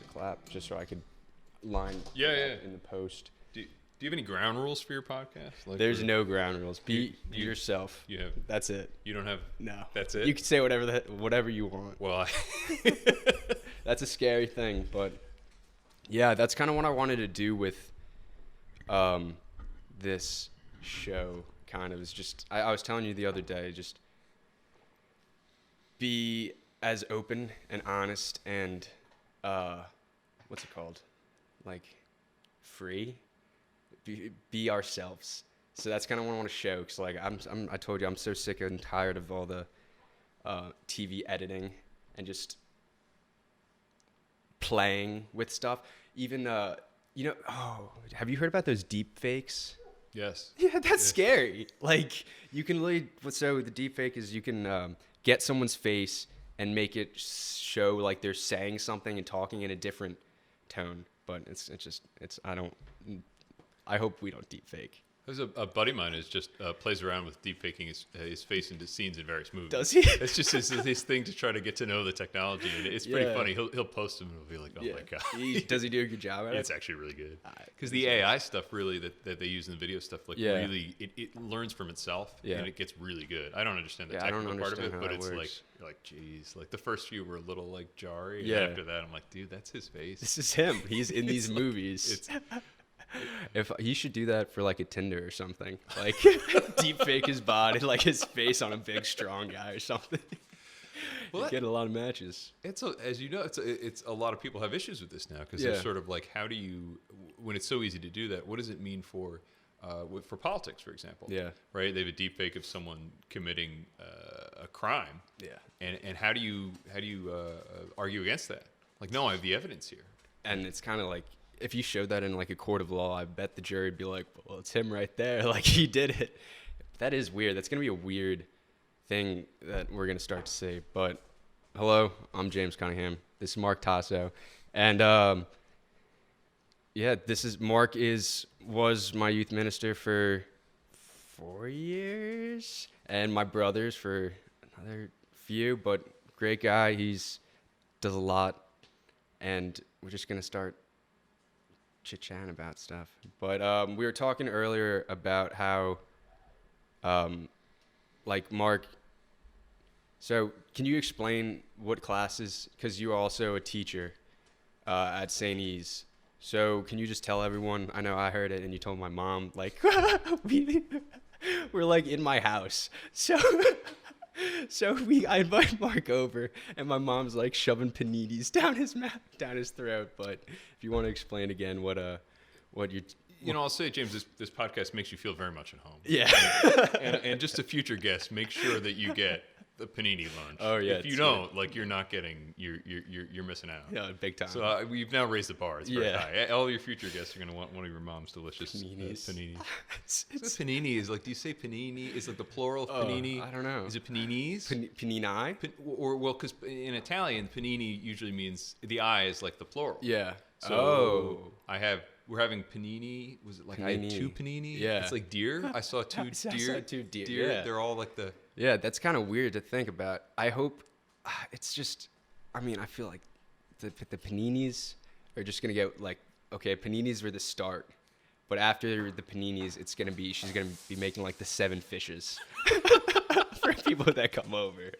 clap just so I could line in the post. Do you have any ground rules for your podcast? Like There's no ground rules. Be yourself. You have. That's it. You don't have. No. That's it. You can say whatever you want. Well, that's a scary thing, but yeah, that's kind of what I wanted to do with this show. Kind of is just I was telling you the other day, just be as open and honest and what's it called, like free. Be ourselves. So that's kind of what I want to show. Cause like I told you I'm so sick and tired of all the TV editing and just playing with stuff. Even have you heard about those deep fakes? Yes. Yeah, that's scary. Like you can literally. So the deep fake is you can get someone's face and make it show like they're saying something and talking in a different tone. But I hope we don't deep fake. There's a buddy of mine who just plays around with deep faking his face into scenes in various movies. Does he? It's just his thing to try to get to know the technology, and it's pretty funny. He'll post them and he'll be like, "Oh my god!" Does he do a good job at it? It's actually really good because the AI stuff really that they use in the video stuff really it learns from itself and it gets really good. I don't understand the technical part of it, but it's like you're like, geez, like the first few were a little like jarring. Yeah. And after that, I'm like, dude, that's his face. This is him. He's in these movies. If he should do that for like a Tinder or something, like deep fake his body, like his face on a big strong guy or something. Well, get a lot of matches. As you know, it's a lot of people have issues with this now because they're sort of like, how do you, when it's so easy to do that, what does it mean for politics, for example? Yeah. Right. They have a deep fake of someone committing a crime. Yeah. And how do you argue against that? Like, no, I have the evidence here. And it's kind of like, if you showed that in like a court of law, I bet the jury would be like, well, it's him right there. Like he did it. That is weird. That's going to be a weird thing that we're going to start to see. But hello, I'm James Cunningham. This is Mark Tasso. And Mark was my youth minister for 4 years and my brother's for another few, but great guy. Does a lot. And we're just going to start chit-chatting about stuff. But we were talking earlier about how, like Mark, so can you explain what classes, because you're also a teacher at St. E's. So can you just tell everyone, I know I heard it and you told my mom, like, we're like in my house. So I invite Mark over, and my mom's like shoving paninis down his throat. But if you want to explain again what you I'll say, James, this podcast makes you feel very much at home. Yeah. and just a future guest, make sure that you get the panini lunch. Oh yeah. If you don't, like, you're not getting, you're missing out. Yeah, big time. So we've now raised the bar. It's very high. All your future guests are going to want one of your mom's delicious paninis. So panini is like, do you say panini? Is like the plural of panini? I don't know. Is it paninis? Panini? Because in Italian, panini usually means the I is like the plural. Yeah. So we're having panini. Was it like panini. I had 2 panini? Yeah. It's like deer. I saw 2 deer. I saw 2 deer. Yeah. They're all like the. Yeah, that's kind of weird to think about. I hope it's just. I mean, I feel like the paninis are just gonna get like, okay, paninis were the start, but after the paninis, she's gonna be making like the 7 fishes for people that come over.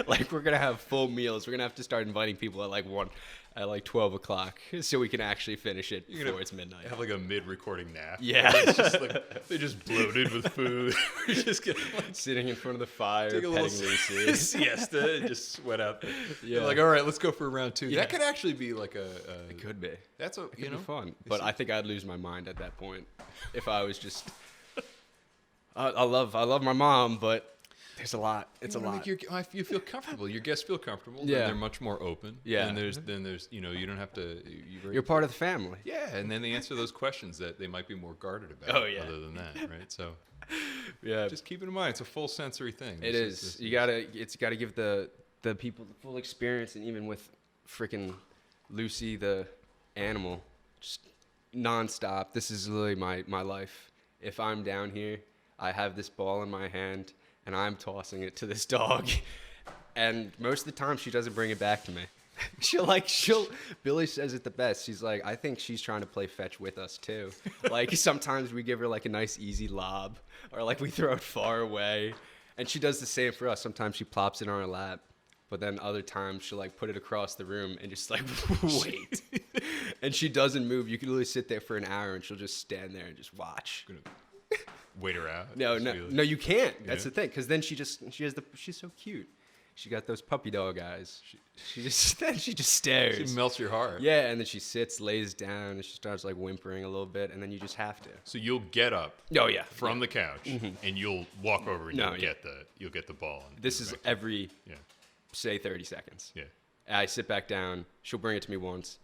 Like we're gonna have full meals. We're gonna have to start inviting people at 12 o'clock so we can actually finish it before it's midnight. Have like a mid-recording nap. Yeah. It's just like, they're just bloated with food. We're just getting like, sitting in front of the fire, take a petting little Lucy. siesta and just sweat out. Yeah. Like, all right, let's go for round 2. Yeah. That could actually be like It could be. That's It could be fun. But I think I'd lose my mind at that point if I was just. I love my mom, but. There's a lot. It's a lot. You feel comfortable. Your guests feel comfortable. Yeah. And they're much more open. Yeah. And there's you don't have to. You're part of the family. Yeah. And then they answer those questions that they might be more guarded about. Oh yeah. Other than that, right? So. Yeah. Just keep it in mind. It's a full sensory thing. It's gotta give the people the full experience, and even with freaking Lucy the animal, just nonstop. This is literally my life. If I'm down here, I have this ball in my hand. And I'm tossing it to this dog. And most of the time, she doesn't bring it back to me. Billy says it the best. She's like, I think she's trying to play fetch with us too. Like sometimes we give her like a nice easy lob, or like we throw it far away, and she does the same for us. Sometimes she plops it on our lap, but then other times she'll like put it across the room and just like wait. And she doesn't move. You can literally sit there for an hour and she'll just stand there and just watch. Wait her out. No, you can't. That's the thing, because then she's so cute. She got those puppy dog eyes. She just stares. She melts your heart. Yeah, and then she sits, lays down, and she starts like whimpering a little bit, and then you just have to. So you'll get up. Oh yeah. From the couch, and you'll walk over and you'll get the ball. And this is every say 30 seconds. Yeah. I sit back down. She'll bring it to me once,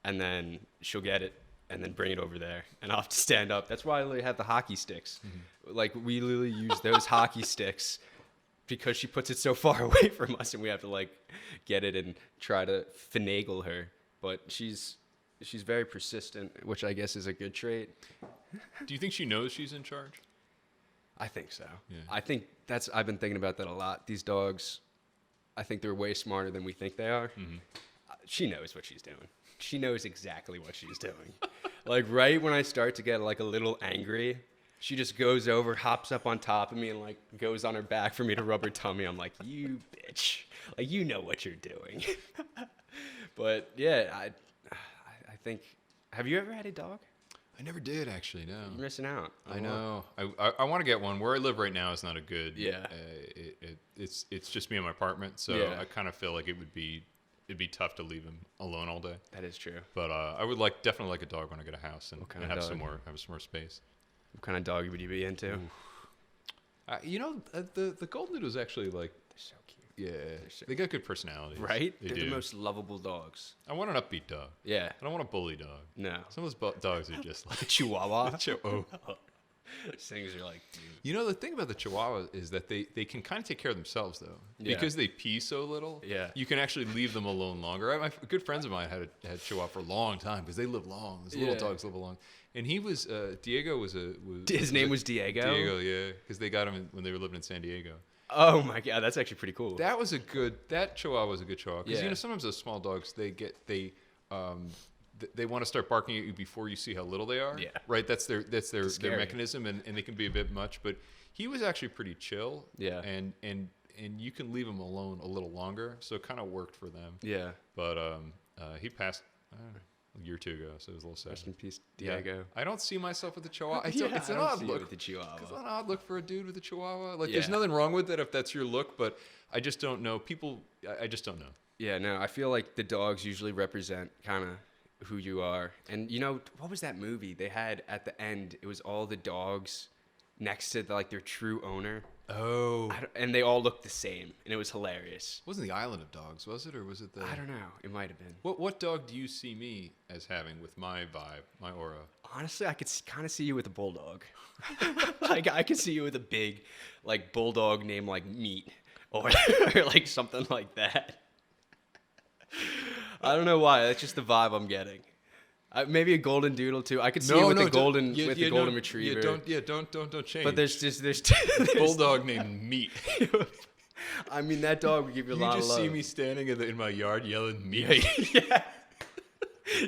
and then she'll get it, and then bring it over there, and I'll have to stand up. That's why I literally have the hockey sticks. Like we literally use those hockey sticks because she puts it so far away from us, and we have to like get it and try to finagle her. But she's very persistent, which I guess is a good trait. Do you think she knows she's in charge? I think so. Yeah. I think I've been thinking about that a lot. These dogs, I think they're way smarter than we think they are. She knows what she's doing. She knows exactly what she's doing. Like right when I start to get like a little angry, she just goes over, hops up on top of me, and like goes on her back for me to rub her tummy. I'm like, you bitch, like you know what you're doing. But yeah, I think. Have you ever had a dog? I never did actually. No, you're missing out. I know. I want to get one. Where I live right now is not a good. Yeah. It's just me in my apartment, so I kind of feel like it'd be tough to leave him alone all day. That is true. But I would definitely like a dog when I get a house and have some more space. What kind of dog would you be into? The golden doodles actually like. They're so cute. Yeah, they got good personalities. Right? They're the most lovable dogs. I want an upbeat dog. Yeah. I don't want a bully dog. No. Some of those dogs are just like Chihuahua. Those things are like, dude. You know, the thing about the Chihuahua is that they can kind of take care of themselves, though. Yeah. Because they pee so little, you can actually leave them alone longer. My good friends of mine had Chihuahua for a long time because they live long. These little dogs live long. And he was, Diego was his name was Diego? Diego, yeah. Because they got him when they were living in San Diego. Oh my God, that's actually pretty cool. That Chihuahua was a good Chihuahua. Because, sometimes those small dogs, they want to start barking at you before you see how little they are. Yeah. Right? That's their mechanism, and they can be a bit much. But he was actually pretty chill. Yeah. And you can leave him alone a little longer, so it kind of worked for them. Yeah. But he passed a year or two ago, so it was a little sad. Rest in peace, Diego. Yeah. I don't see myself with the Chihuahua. It's an odd look. With the Chihuahua. It's an odd look for a dude with a Chihuahua. There's nothing wrong with it if that's your look, but I just don't know. I just don't know. Yeah, no, I feel like the dogs usually represent kind of who you are. And what was that movie they had at the end? It was all the dogs next to their true owner. Oh. And they all looked the same, and it was hilarious. It wasn't the Island of Dogs, was it? Or was it the... I don't know. It might have been. What dog do you see me as having with my vibe, my aura? Honestly, I could kind of see you with a bulldog. I could see you with a big, bulldog named, Meat. Or something like that. I don't know why. That's just the vibe I'm getting. Maybe a golden doodle too. I could see it with the golden retriever. Don't change. But there's bulldog named Meat. I mean, that dog would give you a lot of love. You just see me standing in my yard yelling Meat. Yeah.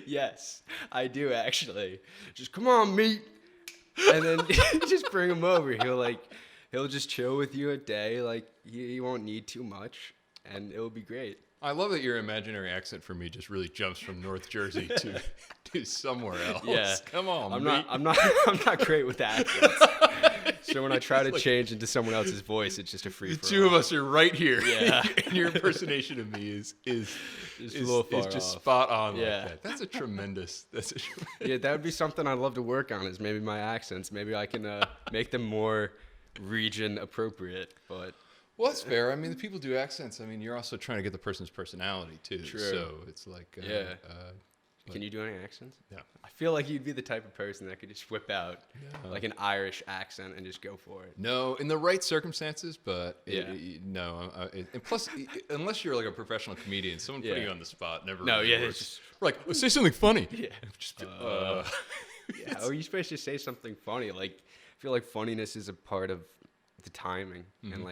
Yes, I do actually. Just come on, Meat, and then just bring him over. He'll just chill with you a day. He won't need too much, and it'll be great. I love that your imaginary accent for me just really jumps from North Jersey to somewhere else. Yeah, come on. I'm not great with accents. So when I try to change into someone else's voice, it's just a free. The two of us are right here. Yeah, and your impersonation of me is a little far off. Just spot on. Yeah, like that. That's a tremendous. Yeah, that would be something I'd love to work on. Is maybe my accents. Maybe I can make them more region appropriate, but. Well, that's fair. I mean, the people do accents. I mean, you're also trying to get the person's personality, too. True. So it's like... Can you do any accents? No. I feel like you'd be the type of person that could just whip out an Irish accent and just go for it. No, in the right circumstances, but no. And plus, unless you're a professional comedian, someone putting you on the spot never really works. Just... say something funny. Yeah. Or you're supposed to say something funny. I feel like funniness is a part of the timing and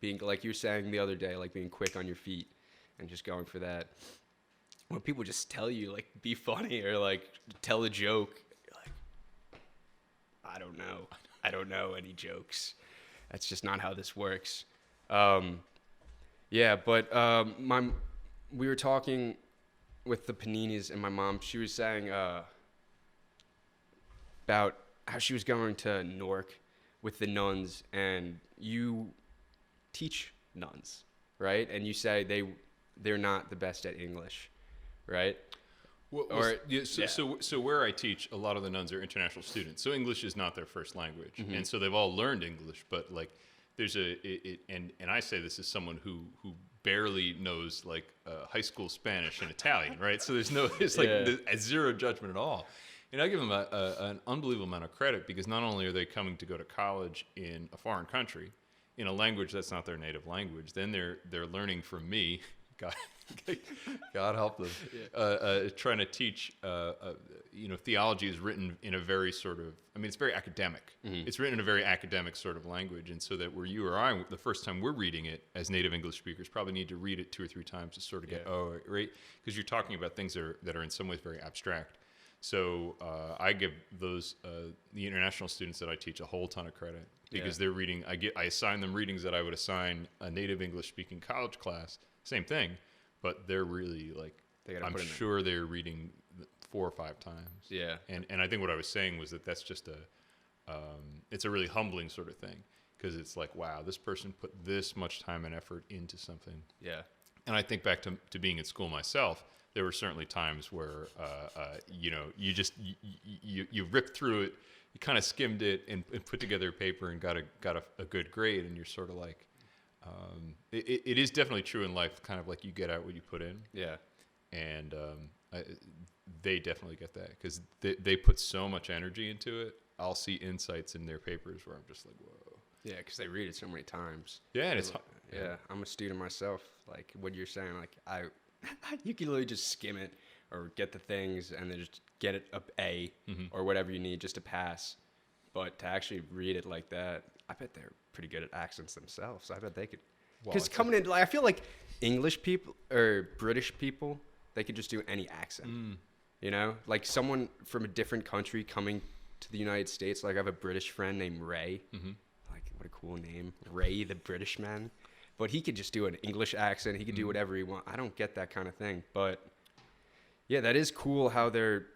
being, like you were saying the other day, being quick on your feet and just going for that. when people just tell you like be funny or like tell a joke, you're like, I don't know any jokes. That's just not how this works. Yeah, but we were talking with the paninis, and my mom, she was saying about how she was going to Newark with the nuns, and you teach nuns, right? And you say they're not the best at English, right? So where I teach, a lot of the nuns are international students, so English is not their first language, and so they've all learned English, but like there's and I say this as someone who barely knows like high school Spanish and Italian, right? So there's zero judgment at all. And I give them an unbelievable amount of credit, because not only are they coming to go to college in a foreign country, in a language that's not their native language, then they're learning from me. God help them. Trying to teach, theology is written in a very sort of, it's very academic. It's written in a very academic sort of language, and so that where you or I, the first time we're reading it as native English speakers, probably need to read it 2 or 3 times to sort of get, right? Because you're talking about things that are in some ways very abstract. So I give those the international students that I teach a whole ton of credit, because they're reading. I assign them readings that I would assign a native English speaking college class. Same thing, but they're really like, I'm sure they're reading 4 or 5 times. Yeah. And I think what I was saying was that's just it's a really humbling sort of thing, because it's like, wow, this person put this much time and effort into something. Yeah. And I think back to being at school myself. There were certainly times where, you ripped through it, you kind of skimmed it and put together a paper and got a good grade, and you're sort of like, it is definitely true in life, kind of like you get out what you put in. Yeah. And they definitely get that, because they put so much energy into it. I'll see insights in their papers where I'm just like, whoa. Yeah, because they read it so many times. Yeah, and it's yeah. I'm a student myself. Like what you're saying, like you can literally just skim it or get the things and then just get it up A or whatever you need just to pass. But to actually read it like that, I bet they're pretty good at accents themselves. I bet they could. Because coming in, like, I feel like English people or British people, they could just do any accent. You know, like someone from a different country coming to the United States. Like I have a British friend named Ray. Like what a cool name, Ray the British man. But he could just do an English accent. He could do whatever he wants. I don't get that kind of thing. But yeah, that is cool how they're.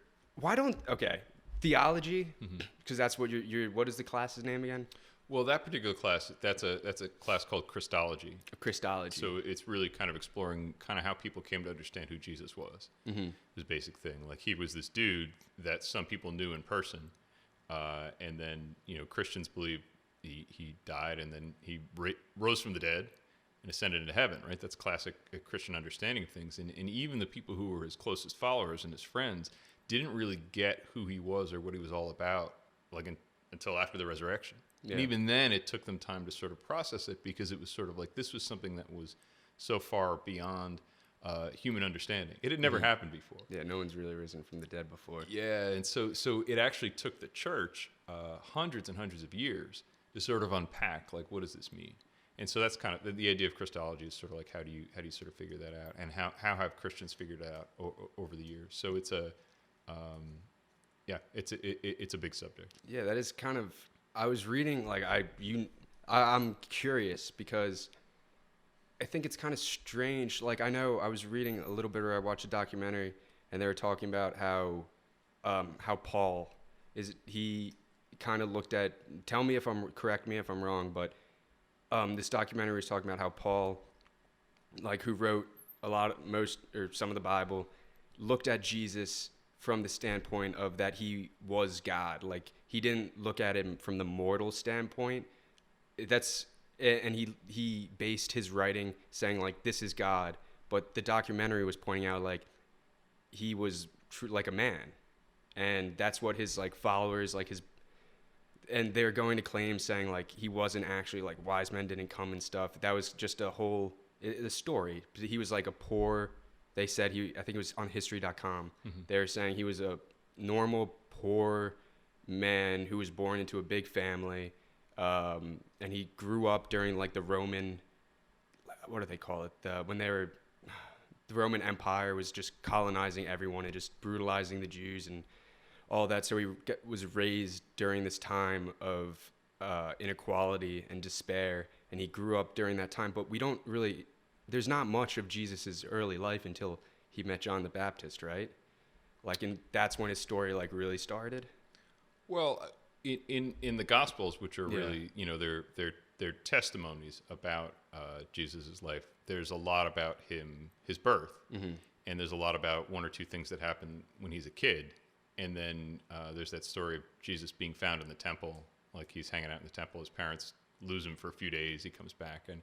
Theology, because that's what what is the class's name again? Well, that particular class, that's a class called Christology. Christology. So it's really kind of exploring kind of how people came to understand who Jesus was. This basic thing. Like he was this dude that some people knew in person, and then Christians believe he died and then he rose from the dead and ascended into heaven, right? That's classic Christian understanding of things. And even the people who were his closest followers and his friends didn't really get who he was or what he was all about, until after the resurrection. Yeah. And even then, it took them time to sort of process it, because it was sort of like this was something that was so far beyond human understanding. It had never happened before. Yeah, no one's really risen from the dead before. Yeah, and so it actually took the church hundreds and hundreds of years to sort of unpack, like, what does this mean? And so that's kind of the idea of Christology, is sort of like how do you sort of figure that out, and how have Christians figured it out over the years? So it's it's a big subject. Yeah, that is kind of. I was reading I'm curious, because I think it's kind of strange. Like I know I was reading a little bit, or I watched a documentary, and they were talking about how Paul he kind of looked at. Correct me if I'm wrong, but this documentary was talking about how Paul, like who wrote some of the Bible, looked at Jesus from the standpoint of that he was God. Like he didn't look at him from the mortal standpoint. And he based his writing saying like this is God, but the documentary was pointing out like he was like a man, and that's what his like followers and they're going to claim saying like he wasn't actually like wise men didn't come and stuff. That was just the story. He was like a poor. They said I think it was on history.com. They were saying he was a normal, poor man who was born into a big family. And he grew up during like the Roman, what do they call it? The the Roman Empire was just colonizing everyone and just brutalizing the Jews and all that. So he was raised during this time of inequality and despair, and he grew up during that time. But we don't really, there's not much of Jesus's early life until he met John the Baptist, right? Like, and that's when his story like really started. Well, in the Gospels, which are really, you know, they're testimonies about Jesus's life. There's a lot about his birth, and there's a lot about one or two things that happen when he's a kid, and then there's that story of Jesus being found in the temple, like he's hanging out in the temple. His parents lose him for a few days. He comes back, and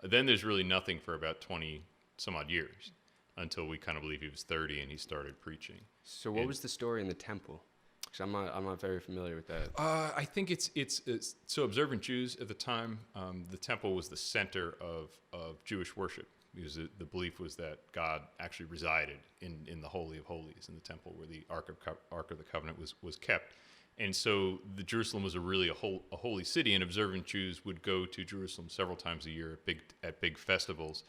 then there's really nothing for about 20 some odd years until we kind of believe he was 30 and he started preaching. So what was the story in the temple? Because I'm not very familiar with that. I think it's so observant Jews at the time. The temple was the center of Jewish worship, because the belief was that God actually resided in the Holy of Holies, in the temple where the Ark of the Covenant was kept. And so the Jerusalem was a holy city, and observant Jews would go to Jerusalem several times a year at big festivals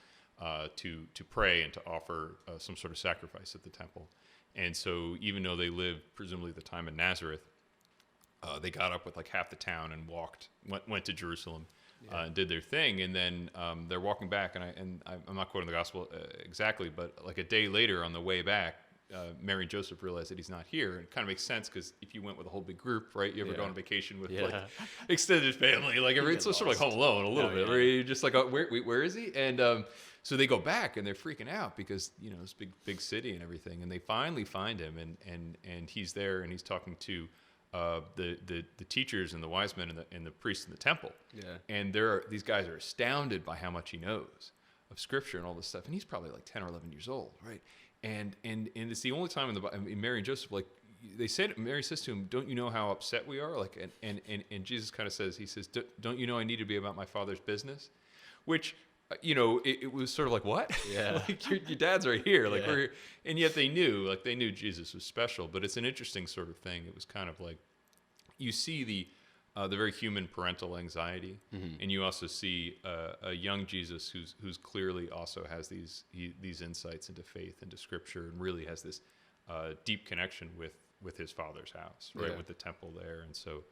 to pray and to offer some sort of sacrifice at the temple. And so even though they lived presumably at the time in Nazareth, they got up with like half the town and went to Jerusalem and did their thing. And then they're walking back, and I'm not quoting the gospel exactly, but like a day later on the way back, Mary and Joseph realized that he's not here. And it kind of makes sense, because if you went with a whole big group, right, you ever go on vacation with like extended family, like it's sort of like Home Alone a little bit, where you're just like, oh, where is he? And so they go back and they're freaking out because, you know, it's big city and everything. And they finally find him, and he's there, and he's talking to the teachers and the wise men and the priests in the temple. Yeah. And these guys are astounded by how much he knows of Scripture and all this stuff. And he's probably like 10 or 11 years old, right? And it's the only time in Mary and Joseph, like, Mary says to him, "Don't you know how upset we are?" Like, and Jesus kind of says, "Don't you know I need to be about my Father's business?" Which, you know, it was sort of like, what? Yeah. Like, your dad's right here. Like, we're here. And yet they knew Jesus was special. But it's an interesting sort of thing. It was kind of like, you see the very human parental anxiety, and you also see a young Jesus who's clearly also has these insights into faith, into Scripture, and really has this deep connection with his Father's house, right, with the temple there. And so,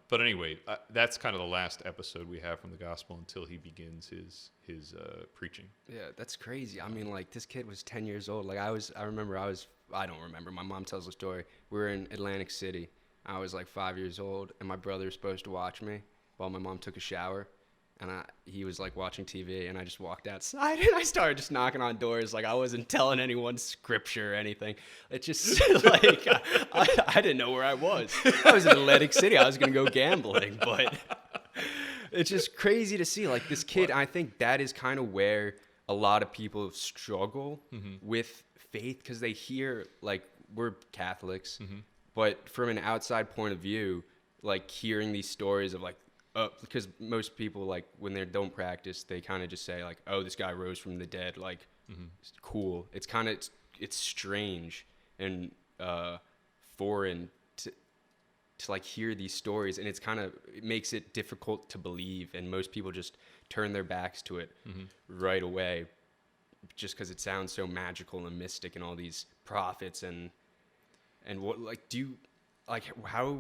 but anyway, that's kind of the last episode we have from the gospel until he begins his preaching. Yeah, that's crazy. I mean, like, this kid was 10 years old. Like, I don't remember. My mom tells the story. We were in Atlantic City. I was like 5 years old, and my brother was supposed to watch me while my mom took a shower. And he was like watching TV, and I just walked outside, and I started just knocking on doors. Like, I wasn't telling anyone Scripture or anything. It just like I didn't know where I was. I was in Atlantic City. I was gonna go gambling, but it's just crazy to see like this kid. I think that is kind of where a lot of people struggle with faith, because they hear, like, we're Catholics, but from an outside point of view, like, hearing these stories of like, because most people, like, when they don't practice, they kind of just say like, oh, this guy rose from the dead, like, cool. It's kind of, it's strange and foreign to like hear these stories, and it makes it difficult to believe, and most people just turn their backs to it right away, just because it sounds so magical and mystic, and all these prophets and what, like, do you, like, how,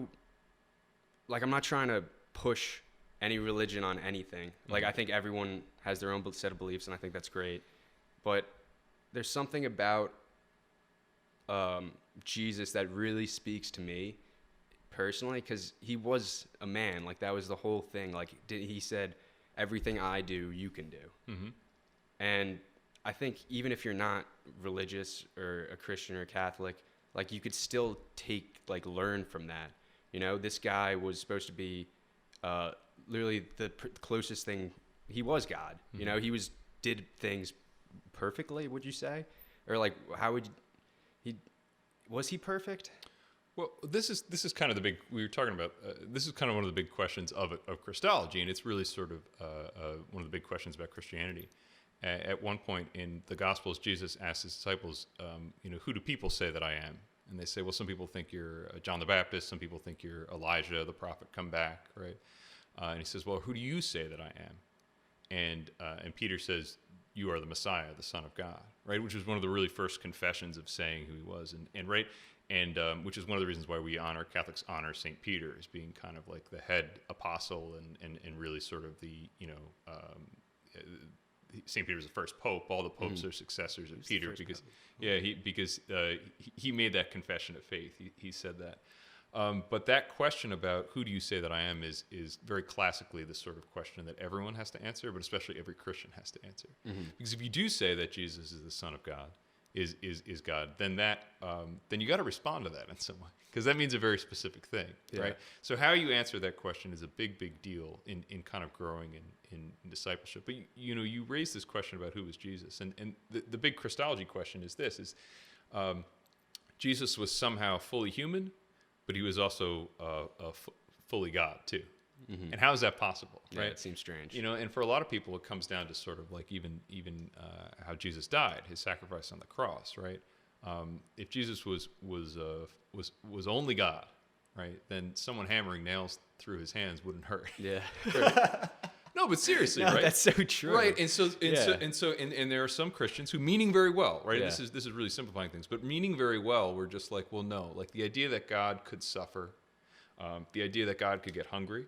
like, I'm not trying to push any religion on anything. Like, I think everyone has their own set of beliefs, and I think that's great. But there's something about Jesus that really speaks to me personally, because he was a man. Like, that was the whole thing. Like, he said, everything I do, you can do. And I think even if you're not religious or a Christian or a Catholic, like, you could still learn from that. You know, this guy was supposed to be literally the closest thing. He was God. You know, he did things perfectly, would you say? Or, like, how would was he perfect? Well, this is kind of the big, we were talking about, this is kind of one of the big questions of Christology, and it's really sort of one of the big questions about Christianity. At one point in the Gospels, Jesus asked his disciples, you know, who do people say that I am? And they say, well, some people think you're John the Baptist, some people think you're Elijah, the prophet, come back, right? And he says, well, who do you say that I am? And Peter says, you are the Messiah, the Son of God, right? Which was one of the really first confessions of saying who he was, and right, and which is one of the reasons why Catholics honor St. Peter as being kind of like the head apostle and really sort of the, St. Peter was the first pope. All the popes are successors of Peter because he made that confession of faith. He said that. But that question about who do you say that I am is very classically the sort of question that everyone has to answer, but especially every Christian has to answer. Because if you do say that Jesus is the Son of God, is God, then then you got to respond to that in some way, because that means a very specific thing, right? So how you answer that question is a big deal in kind of growing in discipleship. But you raised this question about who was Jesus, and the big Christology question is this: Jesus was somehow fully human, but he was also fully God too. And how is that possible? Right? It seems strange. And for a lot of people, it comes down to sort of like even how Jesus died, his sacrifice on the cross, right? If Jesus was only God, right, then someone hammering nails through his hands wouldn't hurt. Yeah. Right? No, but seriously, right? That's so true. Right, and there are some Christians who, meaning very well, right? Yeah. This is really simplifying things, but meaning very well, we're just like, well, no, like the idea that God could suffer, the idea that God could get hungry.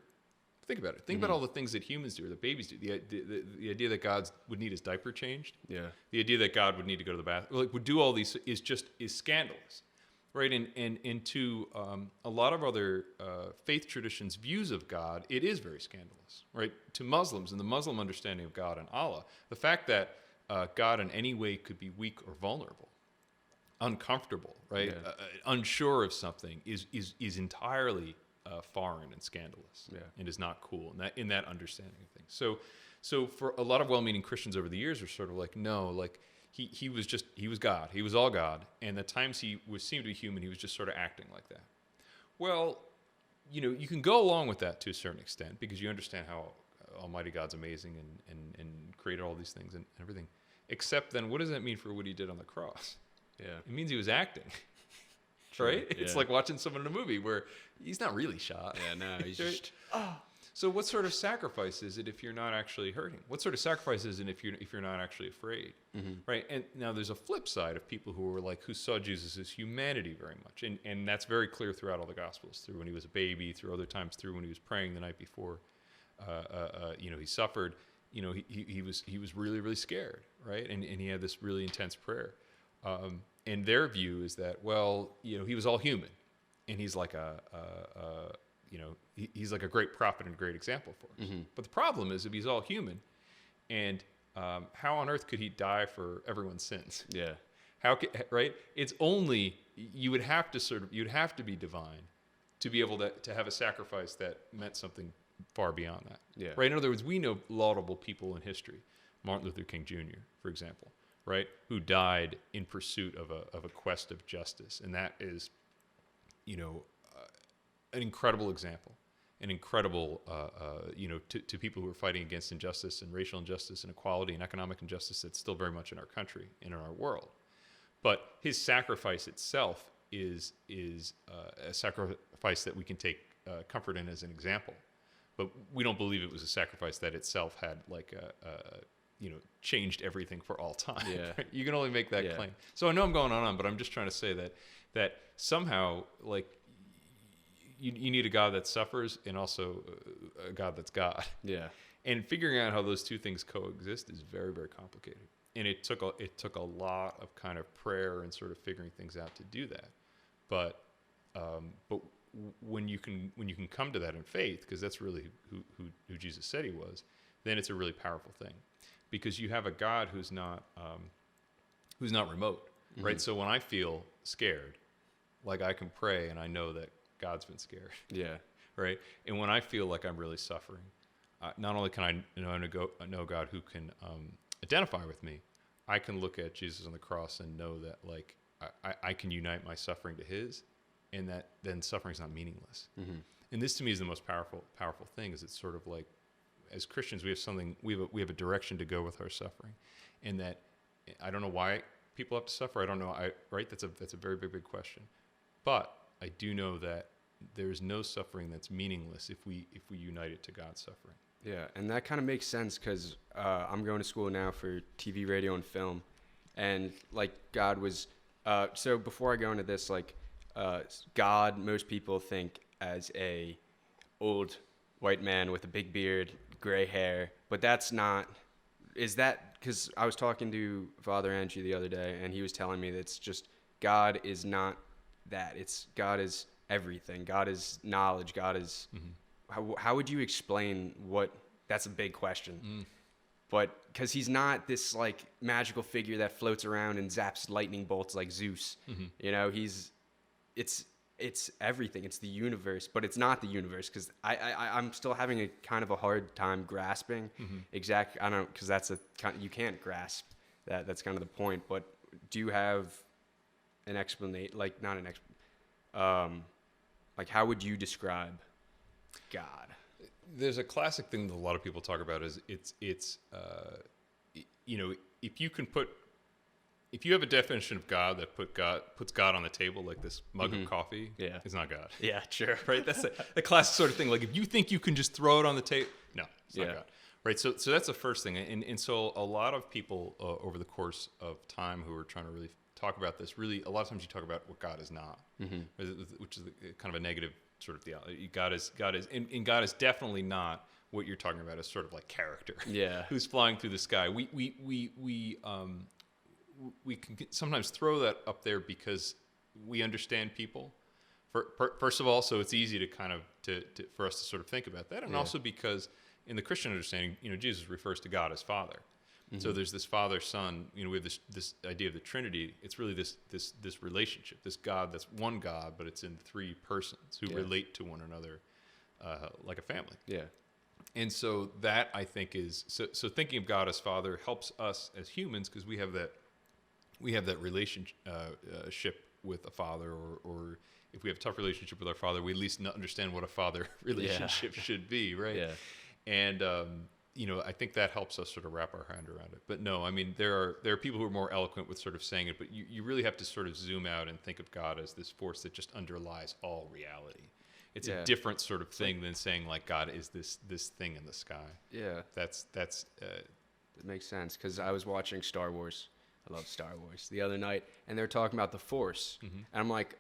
Think about it. Think about all the things that humans do or that babies do. The idea that God would need his diaper changed. Yeah. The idea that God would need to go to the bathroom, like would do all these, is scandalous, right? And to a lot of other faith traditions' views of God, it is very scandalous, right? To Muslims and the Muslim understanding of God and Allah, the fact that God in any way could be weak or vulnerable, uncomfortable, right, unsure of something is entirely foreign and scandalous, and is not cool in that understanding of things. So for a lot of well-meaning Christians over the years are sort of like, no, like he was God, he was all God, and at times he seemed to be human, he was just sort of acting like that. Well, you can go along with that to a certain extent because you understand how Almighty God's amazing and created all these things and everything. Except then, what does that mean for what he did on the cross? Yeah, it means he was acting. Right? Yeah. It's like watching someone in a movie where he's not really shot. Yeah, no, he's just. So what sort of sacrifice is it if you're not actually hurting? What sort of sacrifice is it if you're not actually afraid? Right? And now there's a flip side of people who saw Jesus' humanity very much, and that's very clear throughout all the Gospels. Through when he was a baby, through other times, through when he was praying the night before, he suffered. He was really, really scared, right? And he had this really intense prayer. And their view is that, well, he was all human, and he's like he's like a great prophet and a great example for us. But the problem is, if he's all human, and how on earth could he die for everyone's sins? Yeah. Right? It's only you'd have to be divine to be able to have a sacrifice that meant something far beyond that. Yeah. Right? In other words, we know laudable people in history, Martin Luther King Jr., for example. Right, who died in pursuit of a quest of justice, and that is, an incredible example, an incredible, to people who are fighting against injustice and racial injustice and equality and economic injustice that's still very much in our country and in our world. But his sacrifice itself is a sacrifice that we can take comfort in as an example, but we don't believe it was a sacrifice that itself had like changed everything for all time. Yeah. Right? You can only make that claim. So I know I'm going on, but I'm just trying to say that somehow, like, you need a God that suffers and also a God that's God. Yeah. And figuring out how those two things coexist is very, very complicated. And it took a lot of kind of prayer and sort of figuring things out to do that. But when you can come to that in faith, because that's really who Jesus said he was, then it's a really powerful thing. Because you have a God who's not remote, right? So when I feel scared, like I can pray and I know that God's been scared. Yeah. Right? And when I feel like I'm really suffering, not only can I know God who can identify with me, I can look at Jesus on the cross and know that like I can unite my suffering to his, and that then suffering's not meaningless. And this to me is the most powerful thing, is it's sort of like, as Christians, we have a direction to go with our suffering, and that I don't know why people have to suffer. I don't know. Right? That's a very big question, but I do know that there is no suffering that's meaningless if we unite it to God's suffering. Yeah, and that kind of makes sense because I'm going to school now for TV, radio, and film, and like God was. So before I go into this, like God, most people think as a old white man with a big beard, gray hair, but that's not. Is that because I was talking to Father Angie the other day, and he was telling me that it's just God is not that. It's God is everything. God is knowledge. God is. How would you explain what? That's a big question. But because he's not this like magical figure that floats around and zaps lightning bolts like Zeus, you know, it's everything. It's the universe, but it's not the universe because I'm still having a kind of a hard time grasping exact. I don't know because that's you can't grasp that. That's kind of the point. But do you have an explanation? Like not an like how would you describe God? There's a classic thing that a lot of people talk about is it's you know, if you have a definition of God that puts God on the table like this mug of coffee, it's not God. Yeah, sure. Right? That's the classic sort of thing. Like if you think you can just throw it on the table, no, it's not God. Right? So that's the first thing. And so a lot of people over the course of time who are trying to really talk about this, really a lot of times you talk about what God is not, which is kind of a negative sort of theology. God is, and God is definitely not what you're talking about as sort of like character. Yeah. Who's flying through the sky. We can sometimes throw that up there because we understand people. First of all, so it's easy to kind of for us to sort of think about that, and also because in the Christian understanding, you know, Jesus refers to God as Father. So there's this Father, Son. You know, we have this idea of the Trinity. It's really this relationship, this God that's one God, but it's in three persons who relate to one another like a family. Yeah. And so that I think is so thinking of God as Father helps us as humans because we have that relationship with a father, or if we have a tough relationship with our father, we at least understand what a father relationship should be, right? Yeah. And you know, I think that helps us sort of wrap our hand around it. But no, I mean, there are people who are more eloquent with sort of saying it, but you really have to sort of zoom out and think of God as this force that just underlies all reality. It's a different sort of thing than saying like God is this thing in the sky. Yeah, that's that makes sense because I was watching Star Wars. I love Star Wars the other night, and they're talking about the Force, and I'm like,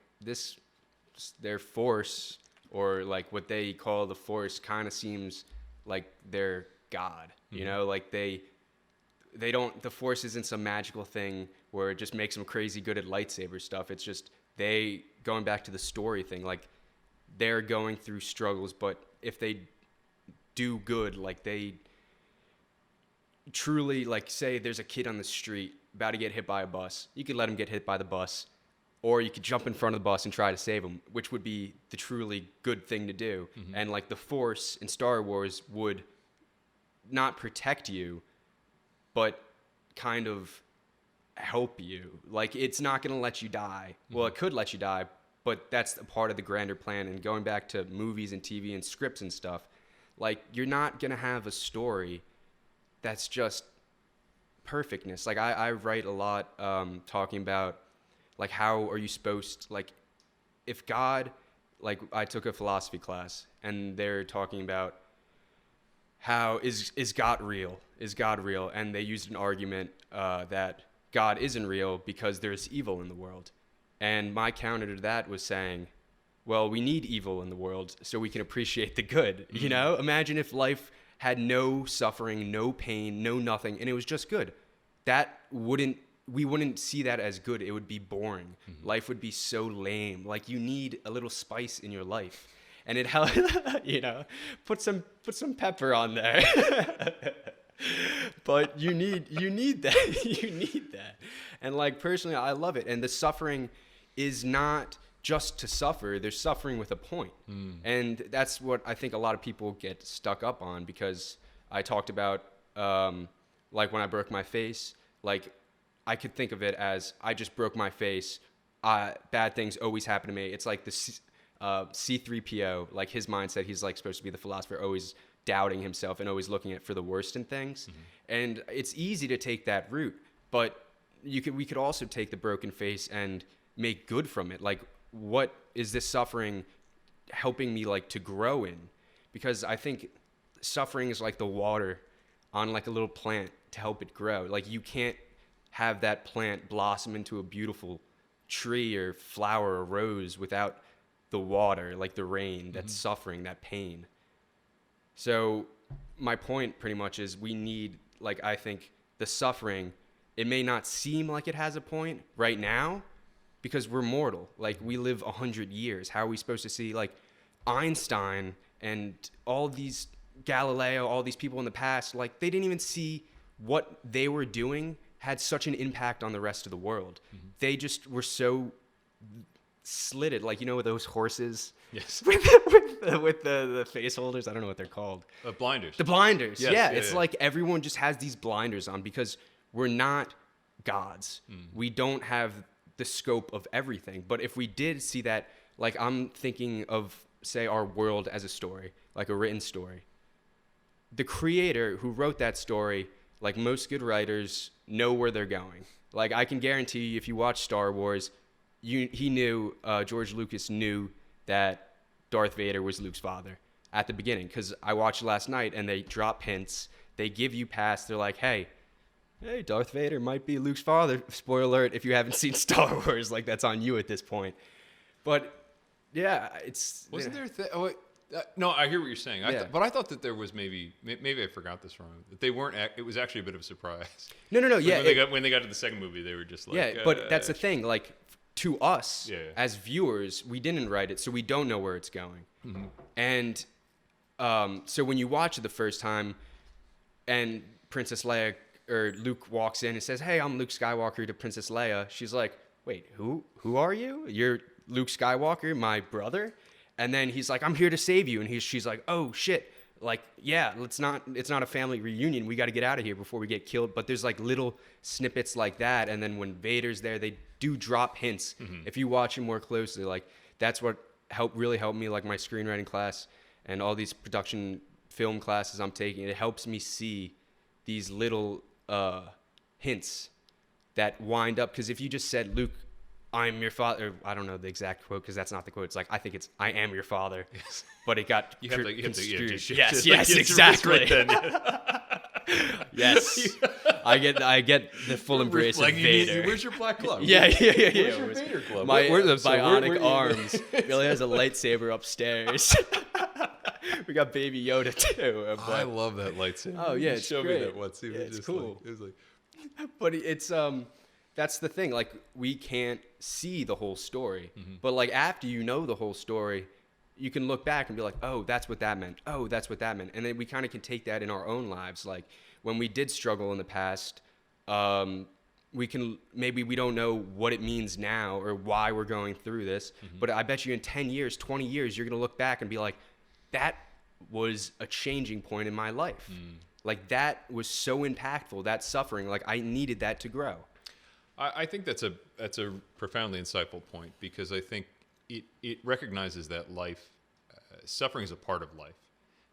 their Force or like what they call the Force kind of seems like they're God, you know, like they don't, the Force isn't some magical thing where it just makes them crazy good at lightsaber stuff. It's just going back to the story thing, like they're going through struggles, but if they do good, like they truly, like say there's a kid on the street about to get hit by a bus, you could let him get hit by the bus, or you could jump in front of the bus and try to save him, which would be the truly good thing to do. And like the Force in Star Wars would not protect you, but kind of help you. Like it's not going to let you die. Well, it could let you die, but that's a part of the grander plan. And going back to movies and TV and scripts and stuff, like you're not going to have a story that's just perfectness. Like I write a lot talking about like how are you supposed, like if God, like I took a philosophy class and they're talking about how is God real? Is God real? And they used an argument that God isn't real because there's evil in the world. And my counter to that was saying, well, we need evil in the world so we can appreciate the good. You know, imagine if life had no suffering, no pain, no nothing, and it was just good. We wouldn't see that as good. It would be boring. Life would be so lame. Like you need a little spice in your life. And it helps, you know, put some pepper on there. But you need that. You need that. And like personally, I love it. And the suffering is not just to suffer. There's suffering with a point. And that's what I think a lot of people get stuck up on, because I talked about like when I broke my face, like I could think of it as I just broke my face. Bad things always happen to me. It's like the C-3PO, like his mindset, he's like supposed to be the philosopher, always doubting himself and always looking for the worst in things. And it's easy to take that route, but we could also take the broken face and make good from it. Like, what is this suffering helping me like to grow in? Because I think suffering is like the water on like a little plant to help it grow. Like you can't have that plant blossom into a beautiful tree or flower or rose without the water, like the rain, that's suffering, that pain. So my point pretty much is we need, like, I think the suffering, it may not seem like it has a point right now because we're mortal. Like we live 100 years. How are we supposed to see like Einstein and all these Galileo, all these people in the past, like they didn't even see what they were doing had such an impact on the rest of the world. They just were so slitted, like, you know, with those horses. Yes. with the face holders. I don't know what they're called. Blinders. The blinders. Yes, Yeah. It's like everyone just has these blinders on because we're not gods. We don't have the scope of everything. But if we did see that, like I'm thinking of, say, our world as a story, like a written story. The creator who wrote that story, like most good writers, know where they're going. Like I can guarantee you, if you watch Star Wars, George Lucas knew that Darth Vader was Luke's father at the beginning, because I watched last night and they drop hints. They give you past. They're like, hey, Darth Vader might be Luke's father. Spoiler alert, if you haven't seen Star Wars, like that's on you at this point. But yeah, Wasn't there oh, wait. No, I hear what you're saying. But I thought that there was maybe I forgot this wrong. That they weren't. It was actually a bit of a surprise. No. Yeah. When they got to the second movie, they were just like. Yeah, but that's the thing. Like to us as viewers, we didn't write it, so we don't know where it's going. And so when you watch it the first time, and Princess Leia or Luke walks in and says, "Hey, I'm Luke Skywalker," to Princess Leia, she's like, "Wait, who are you? You're Luke Skywalker, my brother?" And then he's like, "I'm here to save you." And she's like, "Oh shit. Like, yeah, it's not a family reunion. We got to get out of here before we get killed." But there's like little snippets like that. And then when Vader's there, they do drop hints. If you watch it more closely, like that's what really helped me, like my screenwriting class and all these production film classes I'm taking. It helps me see these little hints that wind up. Because if you just said, "Luke, I'm your father," I don't know the exact quote because that's not the quote. It's like, I think it's, "I am your father." Yes. But it got construed. Yes, exactly. Yes. I get the full embrace of Vader. Where's your black glove? Yeah. Where's your Vader glove? My bionic arms. Billy has a lightsaber upstairs. We got Baby Yoda too. I love that lightsaber. Oh yeah, it's Show great. Me that once. It's cool. It was like, but it's that's the thing. Like we can't see the whole story, but like after you know the whole story, you can look back and be like, "Oh, that's what that meant. Oh, that's what that meant." And then we kind of can take that in our own lives. Like when we did struggle in the past, we don't know what it means now or why we're going through this. But I bet you in 10 years, 20 years, you're gonna look back and be like, "That was a changing point in my life. Like that was so impactful. That suffering, like I needed that to grow." I think that's a profoundly insightful point, because I think it recognizes that life, suffering is a part of life.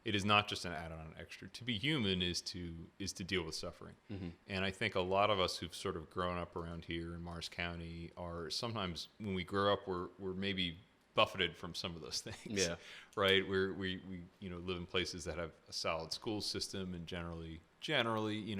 It is not just an add-on, an extra. To be human is to deal with suffering. And I think a lot of us who've sort of grown up around here in Morris County are sometimes, when we grow up, we're maybe buffeted from some of those things. Yeah. Right? We live in places that have a solid school system and generally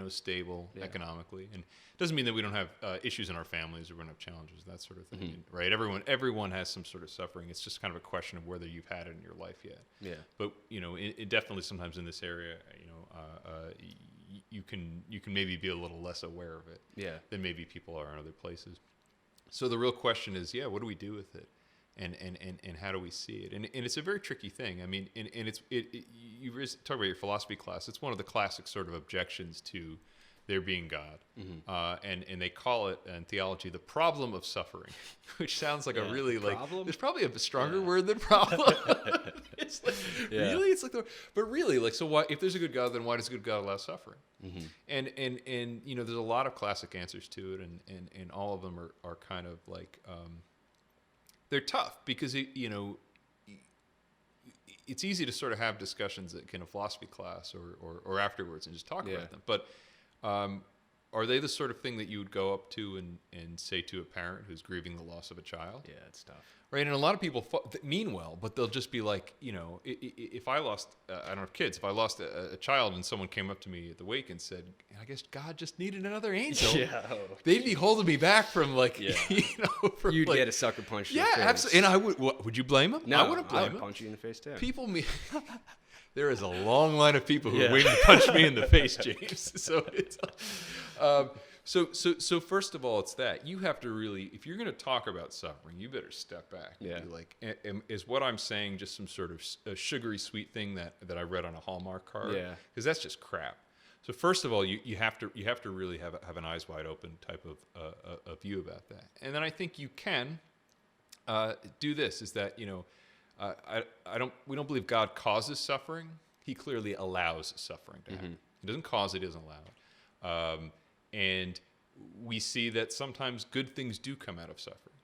stable economically. And it doesn't mean that we don't have issues in our families or we don't have challenges, that sort of thing. Right? Everyone has some sort of suffering. It's just kind of a question of whether you've had it in your life yet. Yeah. But it definitely sometimes in this area, you can maybe be a little less aware of it. Than maybe people are in other places. So the real question is, what do we do with it? And how do we see it? And it's a very tricky thing. I mean, and you talk about your philosophy class. It's one of the classic sort of objections to there being God. And they call it in theology the problem of suffering, which sounds like a really problem? There's probably a stronger word than problem. It's like, really? It's like, but really, like, so why, if there's a good God, then why does a good God allow suffering? And there's a lot of classic answers to it, and all of them are kind of like, they're tough because it's easy to sort of have discussions in a philosophy class or afterwards and just talk about them. But are they the sort of thing that you would go up to and say to a parent who's grieving the loss of a child? Yeah, it's tough. Right, and a lot of people mean well, but they'll just be like, if I lost, I don't have kids, if I lost a child and someone came up to me at the wake and said, I guess God just needed another angel, they'd be holding me back from You'd get a sucker punch in the face. Absolutely. And I would you blame him? No, I wouldn't blame him. I would punch you in the face too. There is a long line of people who are waiting to punch me in the face, James. So it's... So first of all, it's that you have to really, if you're going to talk about suffering, you better step back. Yeah. And be like, is what I'm saying just some sort of a sugary sweet thing that I read on a Hallmark card? Yeah. Because that's just crap. So first of all, you have to really have an eyes wide open type of a view about that. And then I think you can do this. Is that we don't believe God causes suffering. He clearly allows suffering to happen. He doesn't cause it; he doesn't allow it. And we see that sometimes good things do come out of suffering.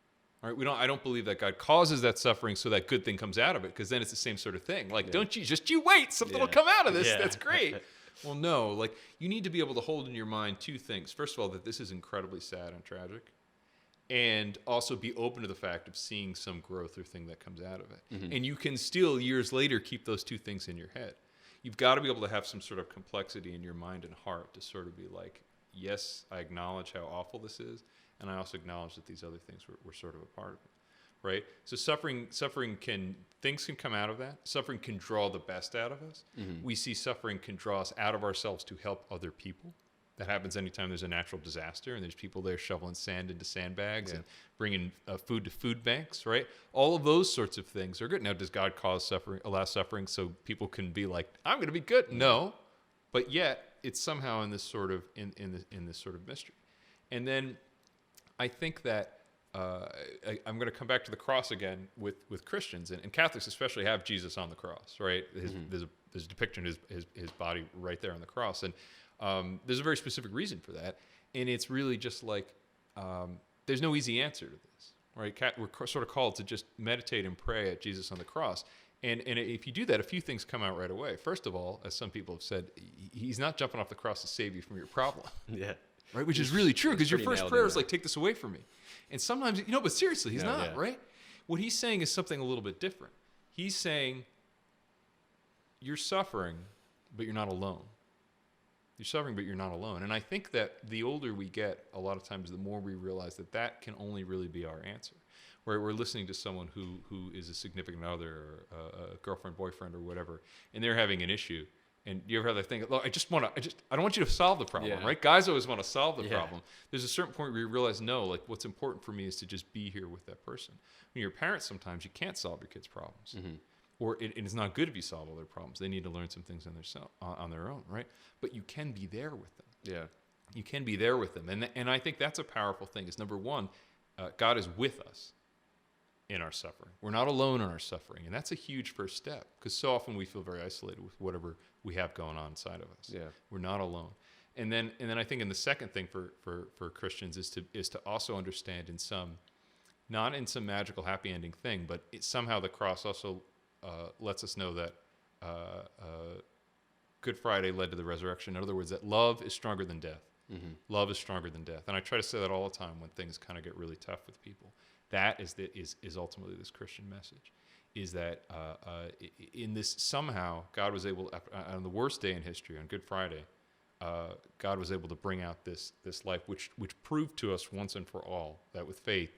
All right, I don't believe that God causes that suffering so that good thing comes out of it, because then it's the same sort of thing. Like, don't you wait, something will come out of this. That's great. Well, no, like you need to be able to hold in your mind two things. First of all, that this is incredibly sad and tragic, and also be open to the fact of seeing some growth or thing that comes out of it. And you can still, years later, keep those two things in your head. You've got to be able to have some sort of complexity in your mind and heart to sort of be like, yes, I acknowledge how awful this is, and I also acknowledge that these other things were sort of a part of it, right? So things can come out of that. Suffering can draw the best out of us. We see suffering can draw us out of ourselves to help other people. That happens anytime there's a natural disaster and there's people there shoveling sand into sandbags and bringing food to food banks, right? All of those sorts of things are good. Now, does God allow suffering so people can be like, I'm going to be good? No, but yet it's somehow in this sort of in this sort of mystery. And then I think that I'm going to come back to the cross again with Christians and Catholics especially have Jesus on the cross, right? There's a depiction of his body right there on the cross, and there's a very specific reason for that, and it's really just like there's no easy answer to this, right? We're sort of called to just meditate and pray at Jesus on the cross. And if you do that, a few things come out right away. First of all, as some people have said, he's not jumping off the cross to save you from your problem. Yeah. Right? Which is really true, because your first prayer is like, take this away from me. And sometimes, but seriously, he's not, right? What he's saying is something a little bit different. He's saying, you're suffering, but you're not alone. You're suffering, but you're not alone. And I think that the older we get, a lot of times, the more we realize that can only really be our answer. Where we're listening to someone who is a significant other or a girlfriend, boyfriend, or whatever, and they're having an issue. And you ever have that thing, look, I don't want you to solve the problem, right? Guys always want to solve the problem. There's a certain point where you realize, no, like what's important for me is to just be here with that person. When you're a parent, sometimes you can't solve your kids' problems. Or it's not good if you solve all their problems. They need to learn some things on their own, right? But you can be there with them. Yeah. You can be there with them. And I think that's a powerful thing, is number one, God is with us in our suffering. We're not alone in our suffering. And that's a huge first step, because so often we feel very isolated with whatever we have going on inside of us. Yeah. We're not alone. And then I think in the second thing for Christians is to also understand not in some magical happy ending thing, but somehow the cross also lets us know that Good Friday led to the resurrection. In other words, that love is stronger than death. Love is stronger than death. And I try to say that all the time when things kind of get really tough with people. That is ultimately this Christian message, is that in this, somehow God was able, on the worst day in history, on Good Friday, God was able to bring out this life, which proved to us once and for all that with faith,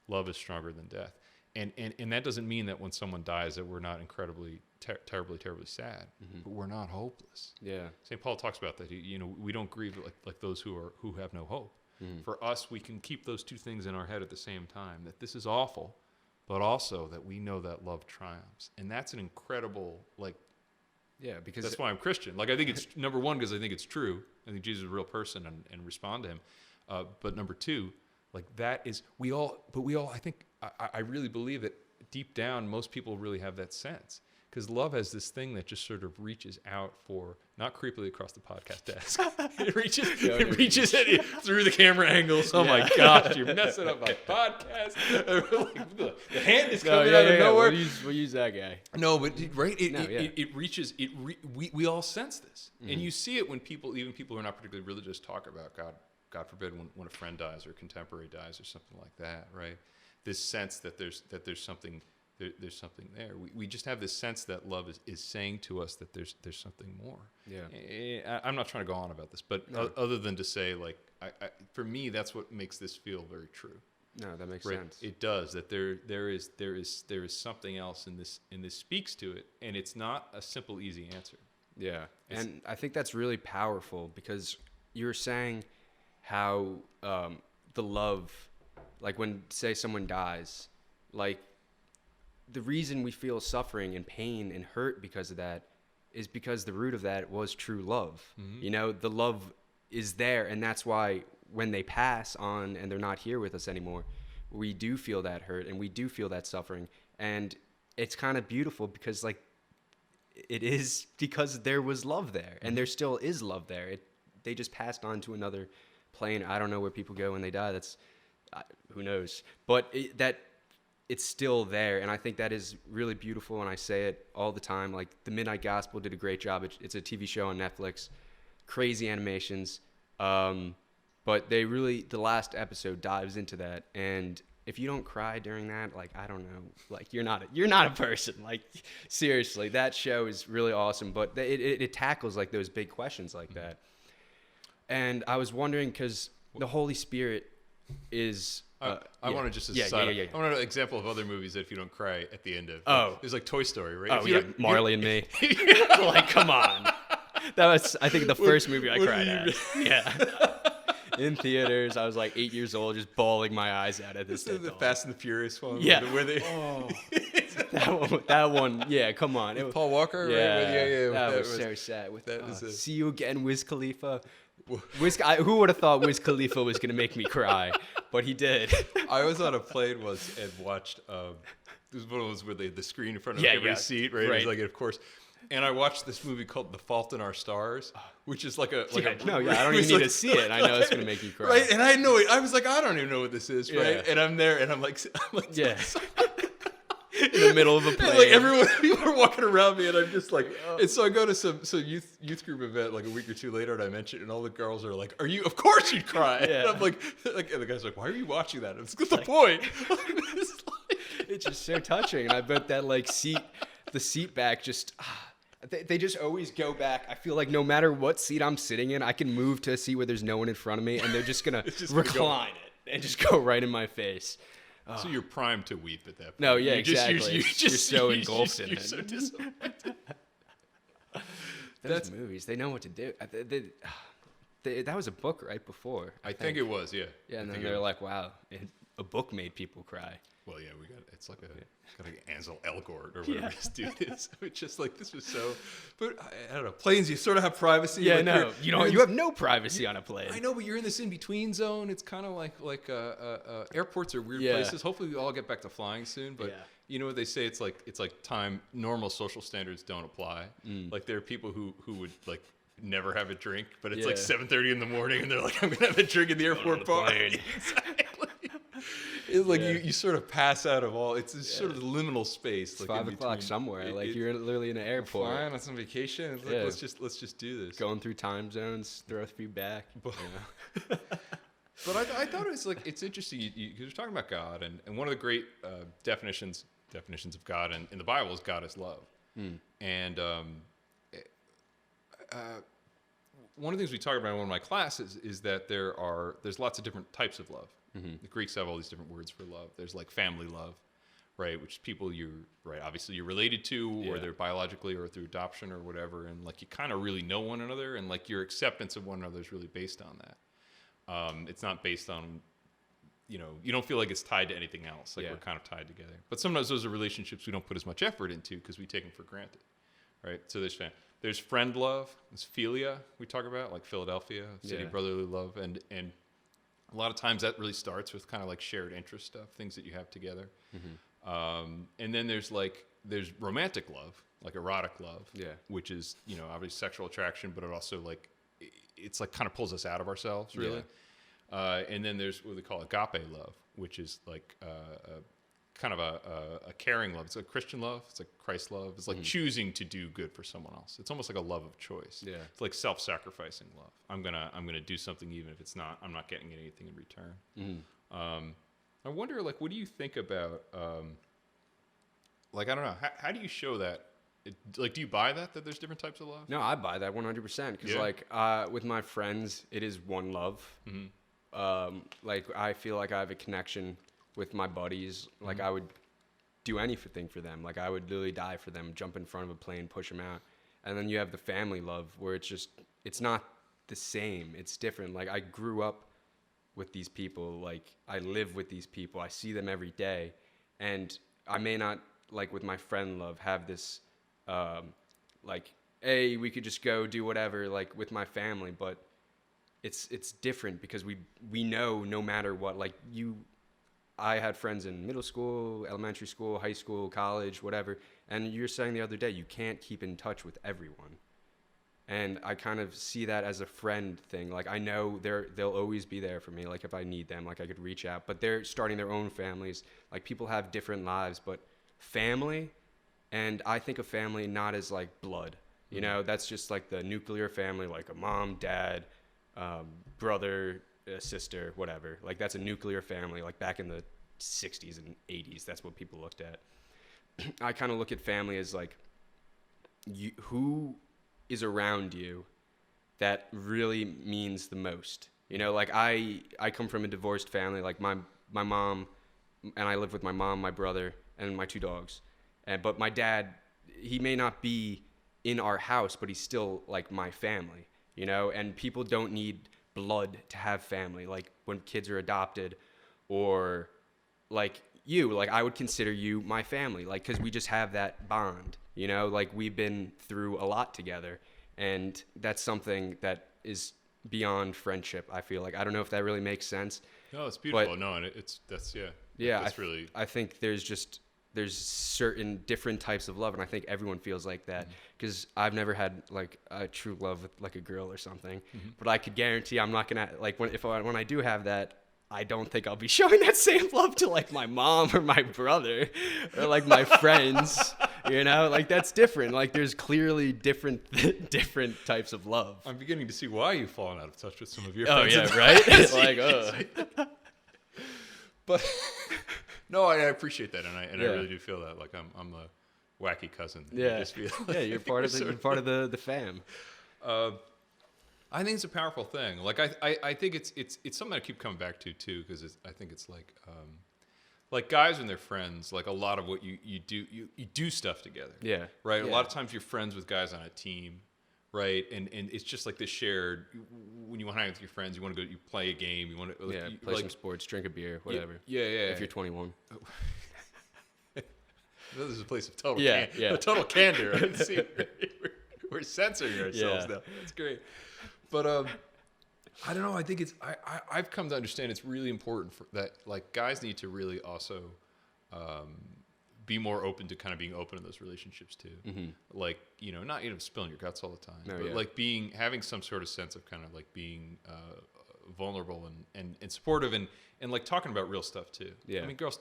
love is stronger than death. And that doesn't mean that when someone dies that we're not incredibly, terribly, terribly sad, but we're not hopeless. Yeah. St. Paul talks about that. We don't grieve like those who have no hope. For us, we can keep those two things in our head at the same time, that this is awful, but also that we know that love triumphs. And that's an incredible, because that's why I'm Christian. I think it's, number one, because I think it's true. I think Jesus is a real person and respond to him. But number two, I really believe that deep down, most people really have that sense. Because love has this thing that just sort of reaches out for, not creepily across the podcast desk. It reaches at you through the camera angles. Oh my gosh, you're messing up my podcast. The hand is coming out of nowhere. We'll use that guy. No, but right, it reaches. We all sense this, and you see it when even people who are not particularly religious talk about God God forbid, when a friend dies or a contemporary dies or something like that, right? This sense that there's something there's something there. We just have this sense that love is saying to us that there's something more. Yeah. I'm not trying to go on about this, but no. Other than to say, like, for me, that's what makes this feel very true. No, that makes right? sense. It does. That there is something else in this speaks to it, and it's not a simple, easy answer. Yeah, and I think that's really powerful because you're saying how the love, like when, say, someone dies, like the reason we feel suffering and pain and hurt because of that is because the root of that was true love. Mm-hmm. You know, the love is there, and that's why when they pass on and they're not here with us anymore, we do feel that hurt and we do feel that suffering. And it's kind of beautiful because, like, it is because there was love there, and there still is love there. They just passed on to another plane. I don't know where people go when they die. That's who knows. But it's still there, and I think that is really beautiful, and I say it all the time. Like, The Midnight Gospel did a great job. It's a TV show on Netflix. Crazy animations. But they really, the last episode dives into that, and if you don't cry during that, like, I don't know, like, you're not a person. Like, seriously, that show is really awesome, but it tackles, like, those big questions like that. And I was wondering, because the Holy Spirit is... I want to just aside. I want an example of other movies that if you don't cry at the end of. There's like Toy Story, right? Oh, yeah, Marley and Me. Like, come on. That was, I think, the first movie I cried at. Yeah. In theaters, I was like 8 years old, just bawling my eyes out at this. This is the Fast and the Furious one. Yeah. Where they... that one. Yeah, come on. It was Paul Walker. Yeah. Right? That was so sad. With that was See You Again, Wiz Khalifa. Who would have thought Wiz Khalifa was going to make me cry? But he did. I was on a plane once and watched. This was one of those where the screen in front of every seat, right? It was like, of course. And I watched this movie called The Fault in Our Stars, which is like a I don't even need to see it. I know it's going to make you cry. Right, and I know it. I was like, I don't even know what this is, right? And I'm there, and I'm like yeah. In the middle of a plane. And like people are walking around me, and I'm just like, and so I go to some youth group event like a week or two later, and I mention it, and all the girls are like, of course you'd cry. Yeah. And I'm like, and the guy's like, why are you watching that? It's the point. It's just so touching, and I bet that the seat back just... They just always go back. I feel like no matter what seat I'm sitting in, I can move to a seat where there's no one in front of me, and they're just going to recline it and just go right in my face. So you're primed to weep at that point. No, yeah, exactly. You're so engulfed in it. You're so disappointed. Those movies, they know what to do. That was a book right before. I think it was, yeah. Yeah, and then they're like, wow, a book made people cry. Well, yeah, it's like Ansel Elgort or whatever this dude is. It's just like, this was so, but I don't know. Planes, you sort of have privacy. Yeah, like no, you have no privacy on a plane. I know, but you're in this in-between zone. It's kind of like airports are weird places. Hopefully we all get back to flying soon, but you know what they say? It's like time, normal social standards don't apply. Like, there are people who would like never have a drink, but it's like 7:30 in the morning and they're like, I'm going to have a drink in the airport bar. Exactly. It's like you sort of pass out of all. It's sort of the liminal space. It's like 5 o'clock somewhere. You're literally in an airport. Flying on some vacation. It's like, let's just do this. Going through time zones, throw a few back. But I thought it was like, it's interesting because you're talking about God, and one of the great definitions of God in the Bible is God is love. And one of the things we talk about in one of my classes is that there's lots of different types of love. The Greeks have all these different words for love. There's like family love, right? Which people obviously you're related to, or they're biologically or through adoption or whatever. And like, you kind of really know one another, and like your acceptance of one another is really based on that. It's not based on, you don't feel like it's tied to anything else. Like, we're kind of tied together. But sometimes those are relationships we don't put as much effort into because we take them for granted, right? So there's friend love, there's philia we talk about, like Philadelphia, city brotherly love, and a lot of times that really starts with kind of like shared interest stuff, things that you have together. And then there's romantic love, like erotic love, which is, obviously sexual attraction, but it also it's like kind of pulls us out of ourselves, really. And then there's what they call agape love, which is like kind of a caring love. It's a Christian love. It's like Christ love. It's like choosing to do good for someone else. It's almost like a love of choice. Yeah. It's like self-sacrificing love. I'm gonna do something even if I'm not getting anything in return. I wonder, like, what do you think about, like, I don't know, how do you show that? Like, do you buy that there's different types of love? No, I buy that 100%. Because, like, with my friends, it is one love. Like, I feel like I have a connection with my buddies. Like, I would do anything for them. Like, I would literally die for them, jump in front of a plane, push them out. And then you have the family love where it's not the same. It's different. Like, I grew up with these people. Like, I live with these people. I see them every day. And I may not, like, with my friend love, have this, like, hey, we could just go do whatever, like, with my family. But it's different because we know no matter what, like, I had friends in middle school, elementary school, high school, college, whatever. And you were saying the other day, you can't keep in touch with everyone. And I kind of see that as a friend thing. Like, I know they'll always be there for me. Like, if I need them, like, I could reach out. But they're starting their own families. Like, people have different lives. But family, and I think of family not as, like, blood. You know, that's just, like, the nuclear family, like a mom, dad, brother, sister, whatever. Like, that's a nuclear family. Like, back in the 60s and 80s, that's what people looked at. I kind of look at family as, like, who is around you that really means the most. You know, like, I come from a divorced family. Like, my mom, and I live with my mom, my brother, and my 2 dogs. But my dad, he may not be in our house, but he's still, like, my family, you know? And people don't need blood to have family. Like, when kids are adopted, or, like, you, like, I would consider you my family, like, because we just have that bond, you know? Like, we've been through a lot together, and that's something that is beyond friendship, I feel like. I don't know if that really makes sense. No, it's beautiful. No, and I think there's certain different types of love, and I think everyone feels like that, because I've never had, like, a true love with, like, a girl or something, but I could guarantee I'm not gonna, like, when I do have that, I don't think I'll be showing that same love to, like, my mom or my brother or, like, my friends. You know, like, that's different. Like, there's clearly different types of love. I'm beginning to see why you've fallen out of touch with some of your friends. Oh yeah, right. It's like, But no, I appreciate that, and I really do feel that. Like, I'm a wacky cousin. Yeah, just feel you're part of the fam. I think it's a powerful thing. Like, I think it's something I keep coming back to too, because I think it's like guys and their friends. Like, a lot of what you do stuff together. Yeah. Right. Yeah. A lot of times you're friends with guys on a team. Right, and it's just like this shared. When you want to hang out with your friends, you want to go. You play a game. You want to play some sports, drink a beer, whatever. Yeah. If you're 21. This is a place of total total candor. I can see we're censoring ourselves now. That's great. But I don't know. I think I've come to understand it's really important that, like, guys need to really also be more open to kind of being open in those relationships too. Like, you know, not spilling your guts all the time, but like having some sort of sense of kind of like being vulnerable and supportive and like talking about real stuff too. Yeah. I mean, girls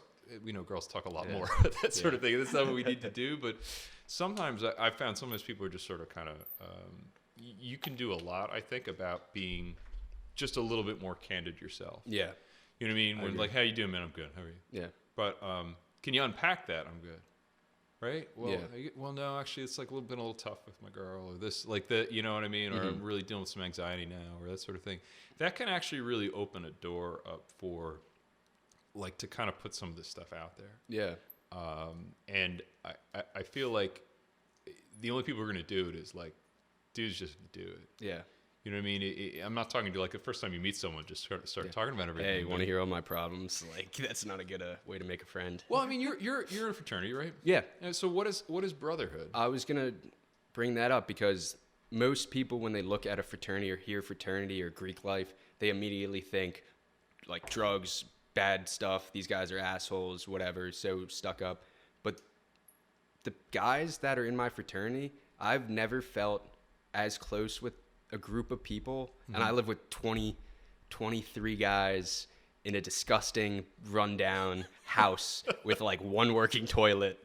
talk a lot more that sort of thing. That's not what we need to do, but sometimes I found sometimes people are just sort of kind of you can do a lot, I think, about being just a little bit more candid yourself. Yeah. You know what I mean? When, like, how you doing, man? I'm good. How are you? Yeah. But can you unpack that? I'm good. Right? Well, well, no, actually, it's like a little tough with my girl, or this, like that, you know what I mean? Or I'm really dealing with some anxiety now, or that sort of thing. That can actually really open a door up for, like, to kind of put some of this stuff out there. Yeah. And I feel like the only people who are going to do it is, like, dudes just do it. Yeah. You know what I mean? I'm not talking to, like, the first time you meet someone, just start talking about everything. Hey, you want to hear all my problems? Like, that's not a good way to make a friend. Well, I mean, you're in a fraternity, right? Yeah. And so what is brotherhood? I was gonna bring that up because most people, when they look at a fraternity or hear fraternity or Greek life, they immediately think, like, drugs, bad stuff. These guys are assholes, whatever. So stuck up. But the guys that are in my fraternity, I've never felt as close with a group of people, and I live with 23 guys in a disgusting, rundown house with like one working toilet.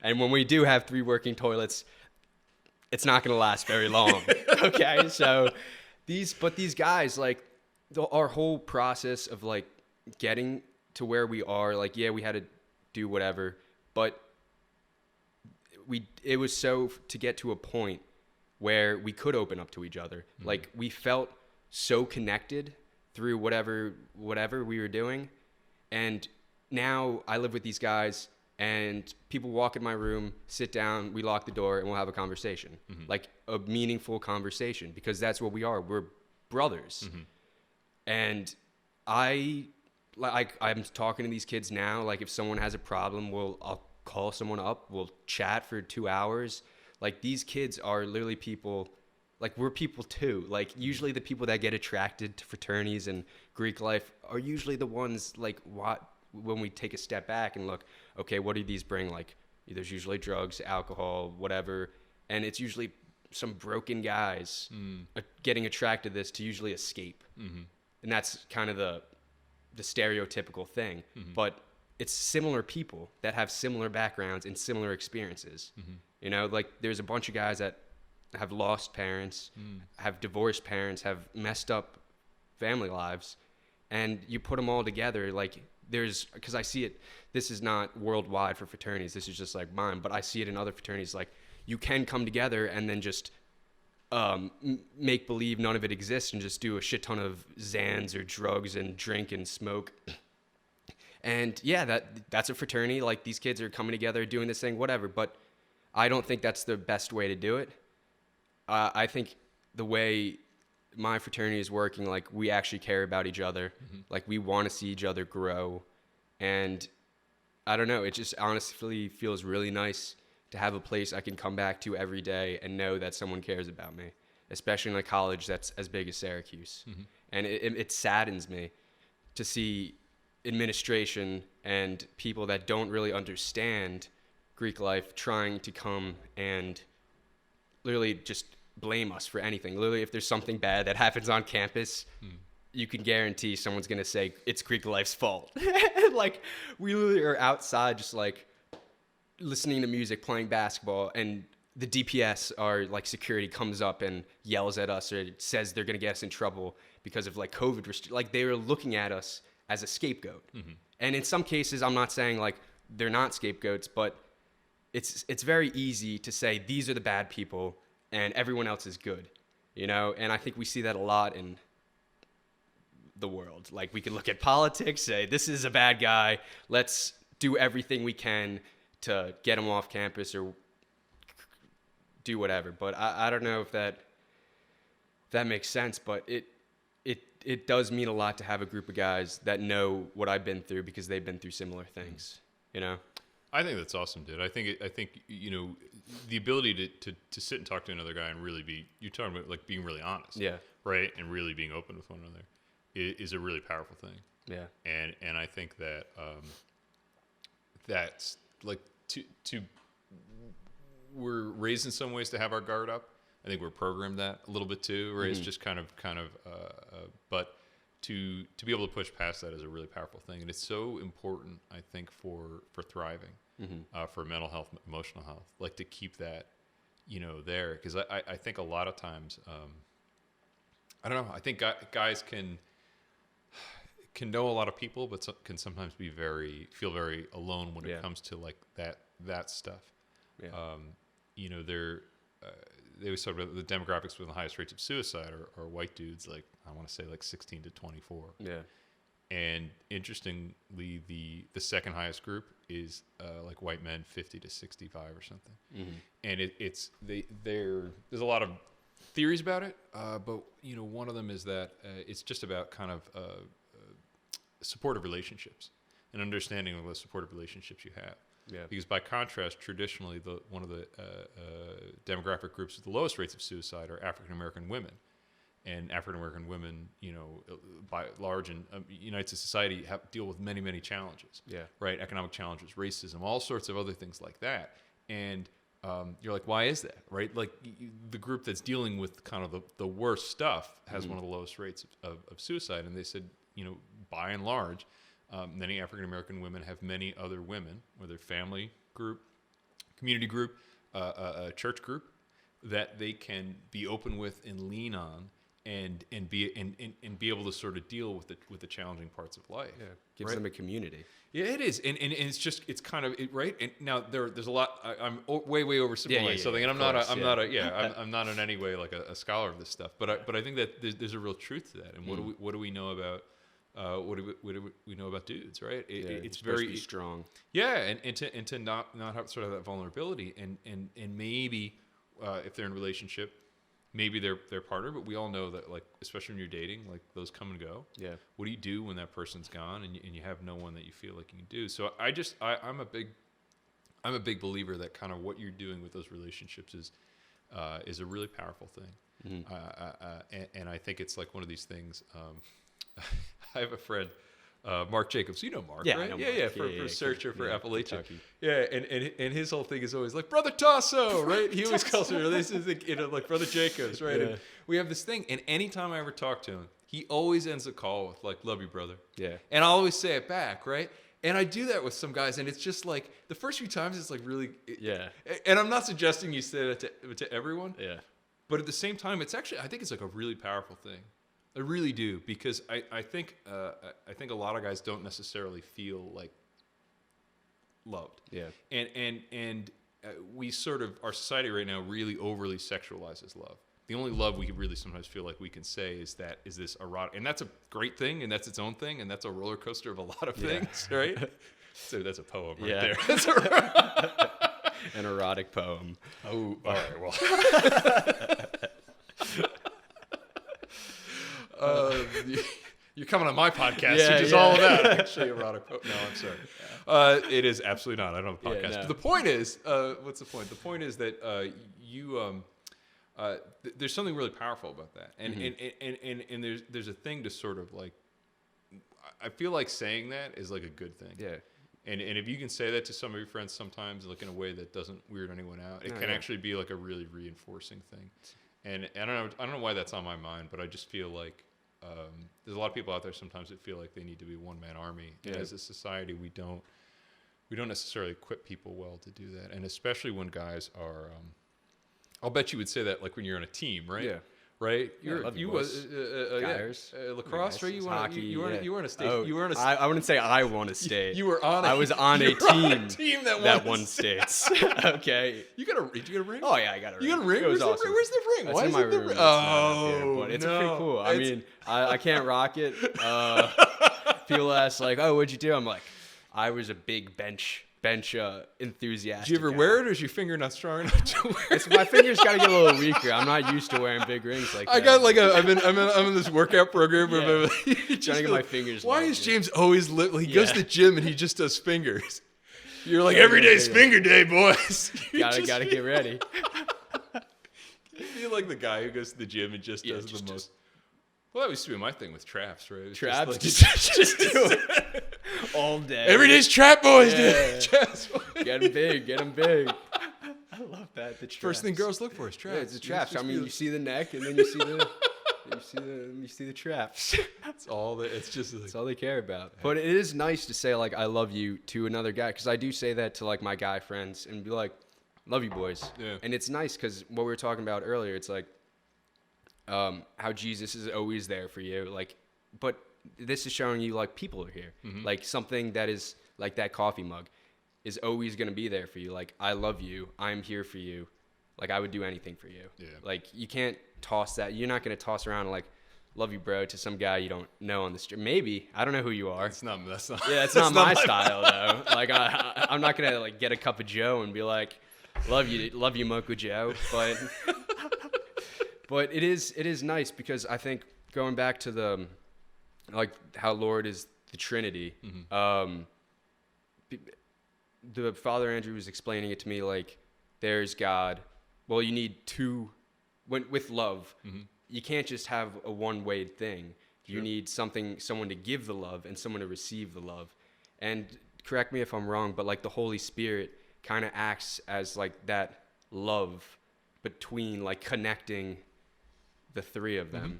And when we do have 3 working toilets, it's not going to last very long. Okay. So these guys, like our whole process of like getting to where we are, like, yeah, we had to do whatever, but it was so to get to a point where we could open up to each other. Mm-hmm. Like we felt so connected through whatever we were doing. And now I live with these guys and people walk in my room, sit down, we lock the door and we'll have a conversation. Mm-hmm. Like a meaningful conversation, because that's what we are. We're brothers. Mm-hmm. And I'm talking to these kids now. Like if someone has a problem, I'll call someone up. We'll chat for 2 hours. Like these kids are literally people. Like we're people too. Like usually the people that get attracted to fraternities and Greek life are usually the ones like when we take a step back and look, okay, what do these bring? Like there's usually drugs, alcohol, whatever. And it's usually some broken guys getting attracted to this to usually escape. Mm-hmm. And that's kind of the stereotypical thing. Mm-hmm. But it's similar people that have similar backgrounds and similar experiences. Mm-hmm. You know, like there's a bunch of guys that have lost parents, have divorced parents, have messed up family lives, and you put them all together. Like because I see it, this is not worldwide for fraternities, this is just like mine, but I see it in other fraternities. Like you can come together and then just make believe none of it exists and just do a shit ton of Xans or drugs and drink and smoke. And yeah, that's a fraternity. Like these kids are coming together doing this thing, whatever. But I don't think that's the best way to do it. I think the way my fraternity is working, like we actually care about each other. Mm-hmm. Like we want to see each other grow. And I don't know, it just honestly feels really nice to have a place I can come back to every day and know that someone cares about me, especially in a college that's as big as Syracuse. Mm-hmm. And it saddens me to see administration and people that don't really understand Greek life trying to come and literally just blame us for anything. Literally, if there's something bad that happens on campus, you can guarantee someone's going to say it's Greek life's fault. Like, we literally are outside just like listening to music, playing basketball, and the DPS, our like security, comes up and yells at us or says they're going to get us in trouble because of like COVID. Like they were looking at us as a scapegoat. Mm-hmm. And in some cases, I'm not saying like they're not scapegoats, but it's very easy to say these are the bad people and everyone else is good, you know? And I think we see that a lot in the world. Like we can look at politics, say this is a bad guy, let's do everything we can to get him off campus or do whatever. But I don't know if that makes sense, but it does mean a lot to have a group of guys that know what I've been through because they've been through similar things, you know? I think that's awesome, dude. I think you know, the ability to sit and talk to another guy and really you're talking about like being really honest, yeah, right, and really being open with one another is a really powerful thing. Yeah, and I think that that's like we're raised in some ways to have our guard up. I think we're programmed that a little bit too, right? Mm-hmm. It's just kind of but to be able to push past that is a really powerful thing, and it's so important, I think, for thriving, mm-hmm. For mental health, emotional health, like to keep that, you know, there, because I think a lot of times, I don't know, I think guys can know a lot of people, but can sometimes feel very alone when it comes to like that stuff. Yeah. You know, they always talk about the demographics with the highest rates of suicide are white dudes, like I want to say like 16 to 24. Yeah. And interestingly, the second highest group is like white men 50 to 65 or something. Mm-hmm. And there's a lot of theories about it, but you know, one of them is that it's just about kind of supportive relationships and understanding of the supportive relationships you have. Yeah. Because by contrast, traditionally, one of the demographic groups with the lowest rates of suicide are African American women, and African American women, you know, by large in United States society, deal with many, many challenges. Yeah. Right. Economic challenges, racism, all sorts of other things like that. And you're like, why is that? Right. Like the group that's dealing with kind of the worst stuff has mm-hmm. one of the lowest rates of suicide. And they said, by and large, many African American women have many other women, whether family group, community group, a church group, that they can be open with and lean on, and be able to sort of deal with the challenging parts of life. Yeah, gives them a community. Yeah, it is, and it's kind of right. And now there's a lot. I'm way oversimplifying something, and I'm not in any way like a scholar of this stuff. But I think that there's a real truth to that. And what do we know about what do we know about dudes, right? It's very strong. Yeah, and to not have sort of that vulnerability, and maybe if they're in a relationship, maybe their partner, but we all know that, like, especially when you're dating, like, those come and go. Yeah. What do you do when that person's gone and you have no one that you feel like you can do? So I'm a big believer that kind of what you're doing with those relationships is a really powerful thing. Mm-hmm. And I think it's like one of these things. I have a friend, Mark Jacobs. You know Mark, right? I know Mark. For researcher for Appalachia. Kentucky. Yeah, and his whole thing is always like, Brother Tasso, right? He always calls her, this is like Brother Jacobs, right? Yeah. And we have this thing, and anytime I ever talk to him, he always ends the call with like, love you, brother. Yeah. And I always say it back, right? And I do that with some guys, and it's just like, the first few times it's like really... Yeah. And I'm not suggesting you say that to everyone. Yeah. But at the same time, it's actually, I think it's like a really powerful thing. I really do, because I think a lot of guys don't necessarily feel like loved. Yeah. And we sort of, our society right now really overly sexualizes love. The only love we really sometimes feel like we can say is this erotic, and that's a great thing, and that's its own thing, and that's a roller coaster of a lot of things, right? So that's a poem right there. That's an erotic poem. Oh, all right. Well. You're coming on my podcast, which is all about actually erotic. No, I'm sorry. It is absolutely not. I don't have a podcast. But the point is, what's the point? The point is that there's something really powerful about that, and there's a thing to sort of like. I feel like saying that is like a good thing. Yeah. And if you can say that to some of your friends sometimes, like in a way that doesn't weird anyone out, it can actually be like a really reinforcing thing. And I don't know why that's on my mind, but I just feel like there's a lot of people out there sometimes that feel like they need to be a one-man army. Yeah. And as a society, we don't necessarily equip people well to do that. And especially when guys are, I'll bet you would say that like when you're on a team, right? Yeah. Right? Lacrosse, right? You were on a state. Oh, you were on a I wouldn't say I won a state. You were on. I was on a team that won states. Okay. Did you get a ring? Oh yeah, I got a ring. You got a ring? Where's awesome. Where's the ring? Why is it the ring? Oh, but it's pretty cool. I mean, I can't rock it. People ask like, "Oh, what'd you do?" I'm like, I was a big bench enthusiastic. Did you ever wear it, or is your finger not strong enough to wear it? My fingers got to get a little weaker. I'm not used to wearing big rings like that. I got like I'm in this workout program where trying to get my fingers. Why is James always he goes to the gym and he just does fingers? You're like, every day's finger day, boys. Gotta get ready. You feel like the guy who goes to the gym and just does the most. Well, that used to be my thing with traps, right? Traps? Just do it all day. Every day's trap, boys, dude. Traps, boys. Get them big. I love that. The traps. First thing girls look for is traps. Yeah, it's the traps. I mean, you see the neck, and then you see the traps. That's all. It's just. Like, that's all they care about. But it is nice to say like I love you to another guy, because I do say that to like my guy friends and be like, love you, boys. Yeah. And it's nice because what we were talking about earlier, it's like. How Jesus is always there for you, like, but this is showing you like people are here, like something that is like that coffee mug is always going to be there for you. Like, I love you, I'm here for you, like I would do anything for you. Yeah. Like you can't toss that. You're not going to toss around like love you, bro, to some guy you don't know on the street. Maybe, I don't know who you are. That's not. Yeah, it's not my style though. Like I'm not gonna like get a cup of Joe and be like, love you, Mocha Joe, but. But it is nice because I think going back to the like how Lord is the Trinity, the Father Andrew was explaining it to me like there's God. Well, you need two. With love, you can't just have a one-way thing. Sure. You need someone to give the love and someone to receive the love. And correct me if I'm wrong, but like the Holy Spirit kind of acts as like that love between like connecting the three of them.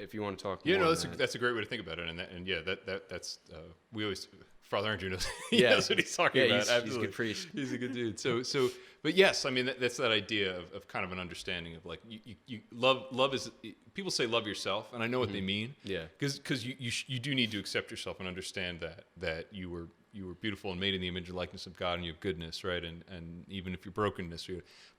if you want to talk. Yeah, more no, that's a great way to think about it, that's we always Father Andrew knows, yeah. knows what he's talking about. Absolutely, he's a good priest. He's a good dude. So, but yes, I mean that's that idea of kind of an understanding of like you love is people say love yourself, and I know what they mean. Yeah, because you do need to accept yourself and understand that you were beautiful and made in the image and likeness of God, and you have goodness, right? And even if you're brokenness,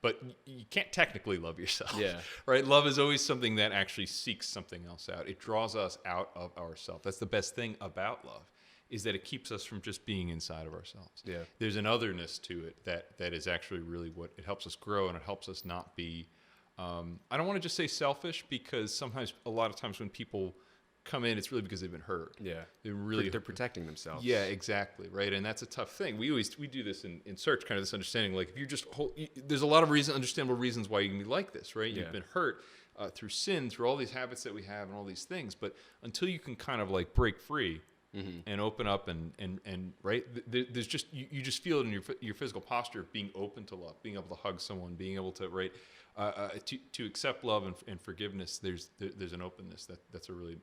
but you can't technically love yourself. Yeah. Right? Love is always something that actually seeks something else out. It draws us out of ourselves. That's the best thing about love, is that it keeps us from just being inside of ourselves. Yeah. There's an otherness to it that is actually really what it helps us grow, and it helps us not be, I don't want to just say selfish, because a lot of times when people come in, it's really because they've been hurt. Yeah. They're protecting themselves. Yeah, exactly. Right. And that's a tough thing. We do this in search, kind of this understanding, like if you just there's a lot of understandable reasons why you can be like this, right? You've been hurt through sin, through all these habits that we have and all these things. But until you can kind of like break free and open up and right, there's just, you just feel it in your physical posture of being open to love, being able to hug someone, being able to, right, to accept love and forgiveness. There's an openness that's a really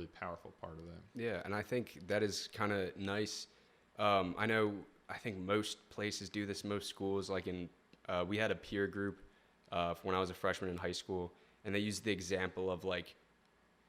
powerful part of that. Yeah, and I think that is kind of nice. I think most places do this. Most schools, like we had a peer group when I was a freshman in high school, and they used the example of like,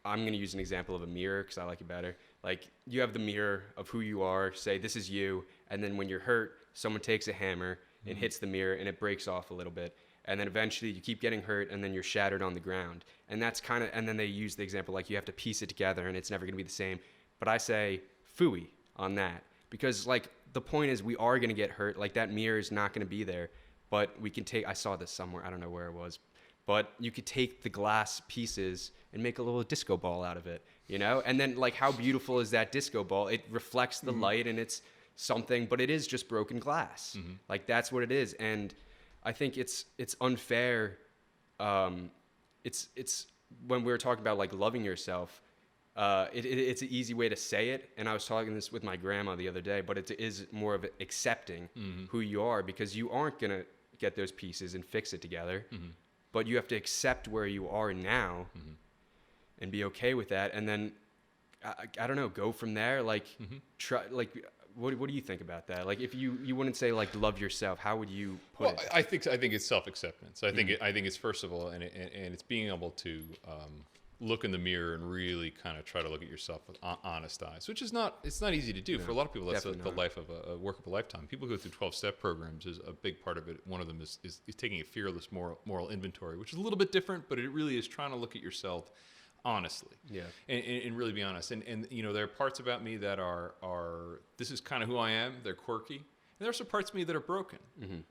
I'm going to use an example of a mirror because I like it better. Like, you have the mirror of who you are, say this is you, and then when you're hurt, someone takes a hammer and hits the mirror and it breaks off a little bit. And then eventually you keep getting hurt, and then you're shattered on the ground. And that's kind of, and then they use the example like you have to piece it together and it's never going to be the same. But I say phooey on that, because like the point is we are going to get hurt. Like, that mirror is not going to be there, but we can I saw this somewhere, I don't know where it was, but you could take the glass pieces and make a little disco ball out of it, you know? And then like, how beautiful is that disco ball? It reflects the light, and it's something, but it is just broken glass. Like, that's what it is. And I think it's unfair. It's when we were talking about like loving yourself, it's an easy way to say it. And I was talking this with my grandma the other day, but it is more of accepting who you are, because you aren't going to get those pieces and fix it together, but you have to accept where you are now and be okay with that. And then, I don't know, go from there. Like, try, like, what do you think about that? Like, if you wouldn't say like love yourself, how would you put it? I think it's self-acceptance. I think it's first of all, and it's being able to look in the mirror and really kind of try to look at yourself with honest eyes, which is not easy to do. No, for a lot of people. That's the life of a work of a lifetime. People go through 12-step programs is a big part of it. One of them is taking a fearless moral inventory, which is a little bit different, but it really is trying to look at yourself honestly, and really be honest. And you know, there are parts about me that are this is kind of who I am. They're quirky, and there are some parts of me that are broken,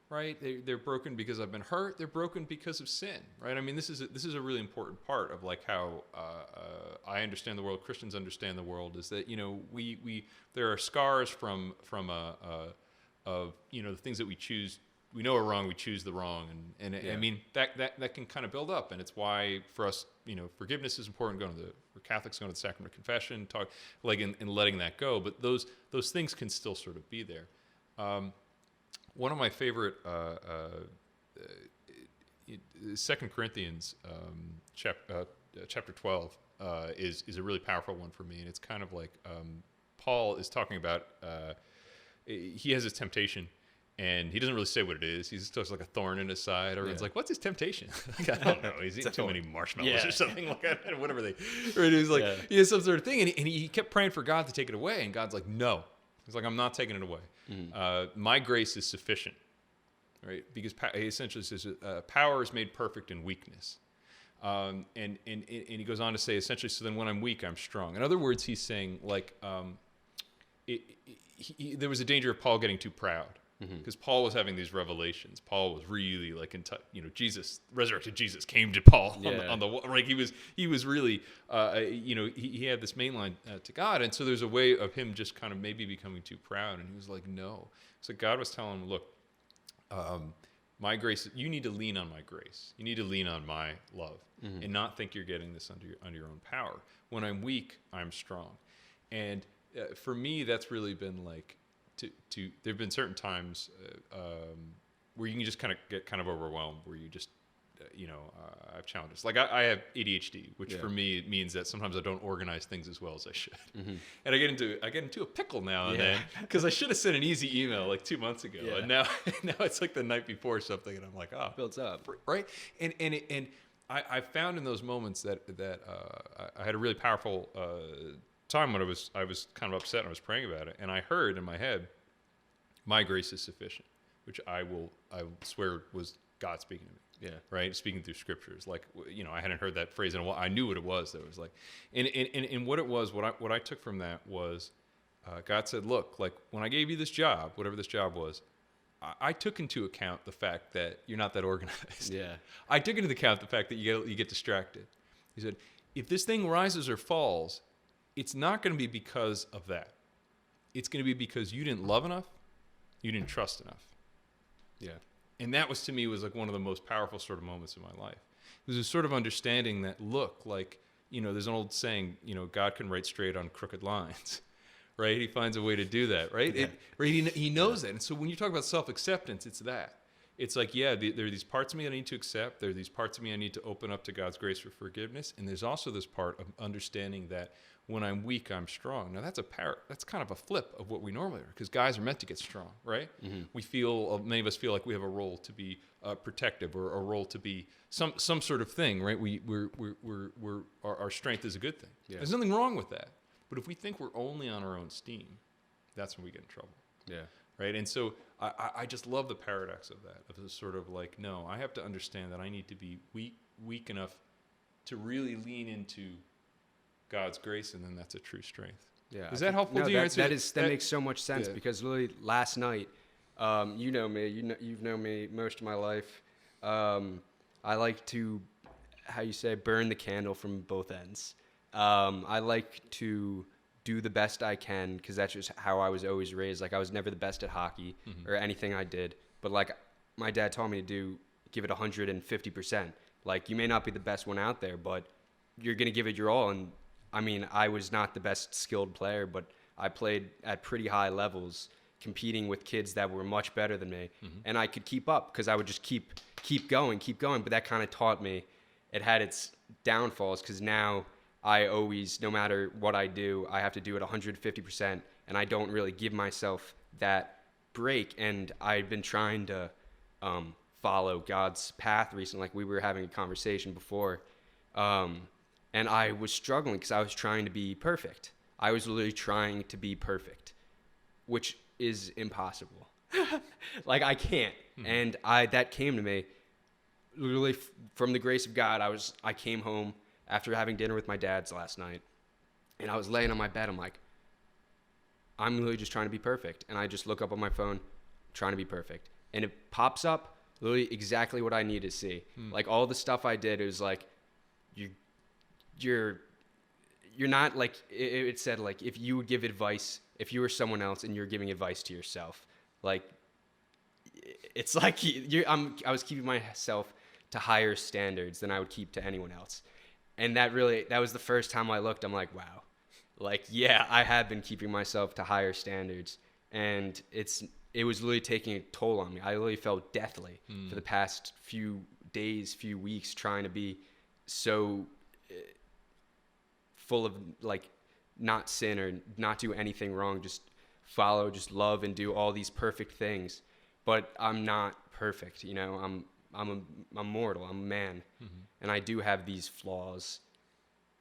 right? They're broken because I've been hurt. They're broken because of sin, right? I mean, this is a really important part of like how I understand the world. Christians understand the world, is that, you know, we there are scars from of, you know, the things that we choose. We know are wrong, we choose the wrong, and I mean that can kind of build up, and it's why for us, you know, forgiveness is important. For Catholics, going to the sacrament of confession, talk like and letting that go. But those things can still sort of be there. One of my favorite 2 Corinthians chapter 12 is a really powerful one for me, and it's kind of like Paul is talking about he has his temptation. And he doesn't really say what it is. He's just like a thorn in his side. Everyone's like, "What's his temptation?" Like, I don't know. He's eating too many marshmallows or something like that. Whatever they. Right? He's like, he has some sort of thing, and he kept praying for God to take it away. And God's like, "No." He's like, "I'm not taking it away. My grace is sufficient." Right? Because he essentially says, "Power is made perfect in weakness." And he goes on to say, essentially, so then when I'm weak, I'm strong. In other words, he's saying like, there was a danger of Paul getting too proud. Because Paul was having these revelations. Paul was really like you know, Jesus, resurrected Jesus came to Paul on the like he was really you know, he had this main line to God, and so there's a way of him just kind of maybe becoming too proud, and he was like, no. So God was telling him, look, my grace, you need to lean on my grace. You need to lean on my love, and not think you're getting this under your own power. When I'm weak, I'm strong. And for me, that's really been like. There've been certain times where you can just kind of get kind of overwhelmed, where you just I have challenges. Like I have ADHD, which for me means that sometimes I don't organize things as well as I should, and I get into a pickle now and then because I should have sent an easy email like 2 months ago, and now it's like the night before or something, and I'm like, builds up, right? And I found in those moments that I had a really powerful time when I was kind of upset and I was praying about it, and I heard in my head, "My grace is sufficient," which I swear was God speaking to me. Yeah. Right. Speaking through scriptures, like, I hadn't heard that phrase in a while. I knew what it was. That was like, and what it was, what I took from that was, God said, look, like when I gave you this job, whatever this job was, I took into account the fact that you're not that organized. Yeah. I took into account the fact that you get distracted. He said, if this thing rises or falls, it's not going to be because of that. It's going to be because you didn't love enough, you didn't trust enough. Yeah. And that was, to me, was like one of the most powerful sort of moments in my life. There's a sort of understanding that, look, like, there's an old saying, God can write straight on crooked lines, right? He finds a way to do that, right? Yeah. He knows that. And so when you talk about self-acceptance, it's that. It's like, there are these parts of me I need to accept. There are these parts of me I need to open up to God's grace for forgiveness. And there's also this part of understanding that when I'm weak, I'm strong. Now that's that's kind of a flip of what we normally are, because guys are meant to get strong, right? Mm-hmm. Many of us feel like we have a role to be protective, or a role to be some sort of thing, right? Our strength is a good thing. Yeah. There's nothing wrong with that. But if we think we're only on our own steam, that's when we get in trouble. Yeah. Right. And so I just love the paradox of that, of this sort of like, no, I have to understand that I need to be weak enough to really lean into God's grace, and then that's a true strength. Yeah. Is that helpful to you? That makes so much sense, because literally last night, you know me, you've known me most of my life. I like to, how you say, burn the candle from both ends. I like to do the best I can, because that's just how I was always raised. Like, I was never the best at hockey or anything I did, but like my dad taught me to give it 150%. Like, you may not be the best one out there, but you're going to give it your all. And I mean, I was not the best skilled player, but I played at pretty high levels, competing with kids that were much better than me. And I could keep up, because I would just keep going. But that kind of taught me, it had its downfalls, because now I always, no matter what I do, I have to do it 150%, and I don't really give myself that break. And I've been trying to follow God's path recently. Like, we were having a conversation before, and I was struggling because I was trying to be perfect. I was literally trying to be perfect, which is impossible. Like, I can't. And that came to me literally from the grace of God. I came home after having dinner with my dad's last night, and I was laying on my bed. I'm like, I'm literally just trying to be perfect. And I just look up on my phone, trying to be perfect. And it pops up literally exactly what I need to see. Like, all the stuff I did, it was like, you're not, like, it said, like, if you would give advice, if you were someone else and you're giving advice to yourself, like, it's like I was keeping myself to higher standards than I would keep to anyone else. And that was the first time I looked, I'm like, wow, like, yeah, I have been keeping myself to higher standards, and it was literally taking a toll on me. I literally felt deathly for the past few days, few weeks, trying to be so full of, like, not sin or not do anything wrong, just follow, just love, and do all these perfect things. But I'm not perfect, I'm mortal, I'm a man, and I do have these flaws,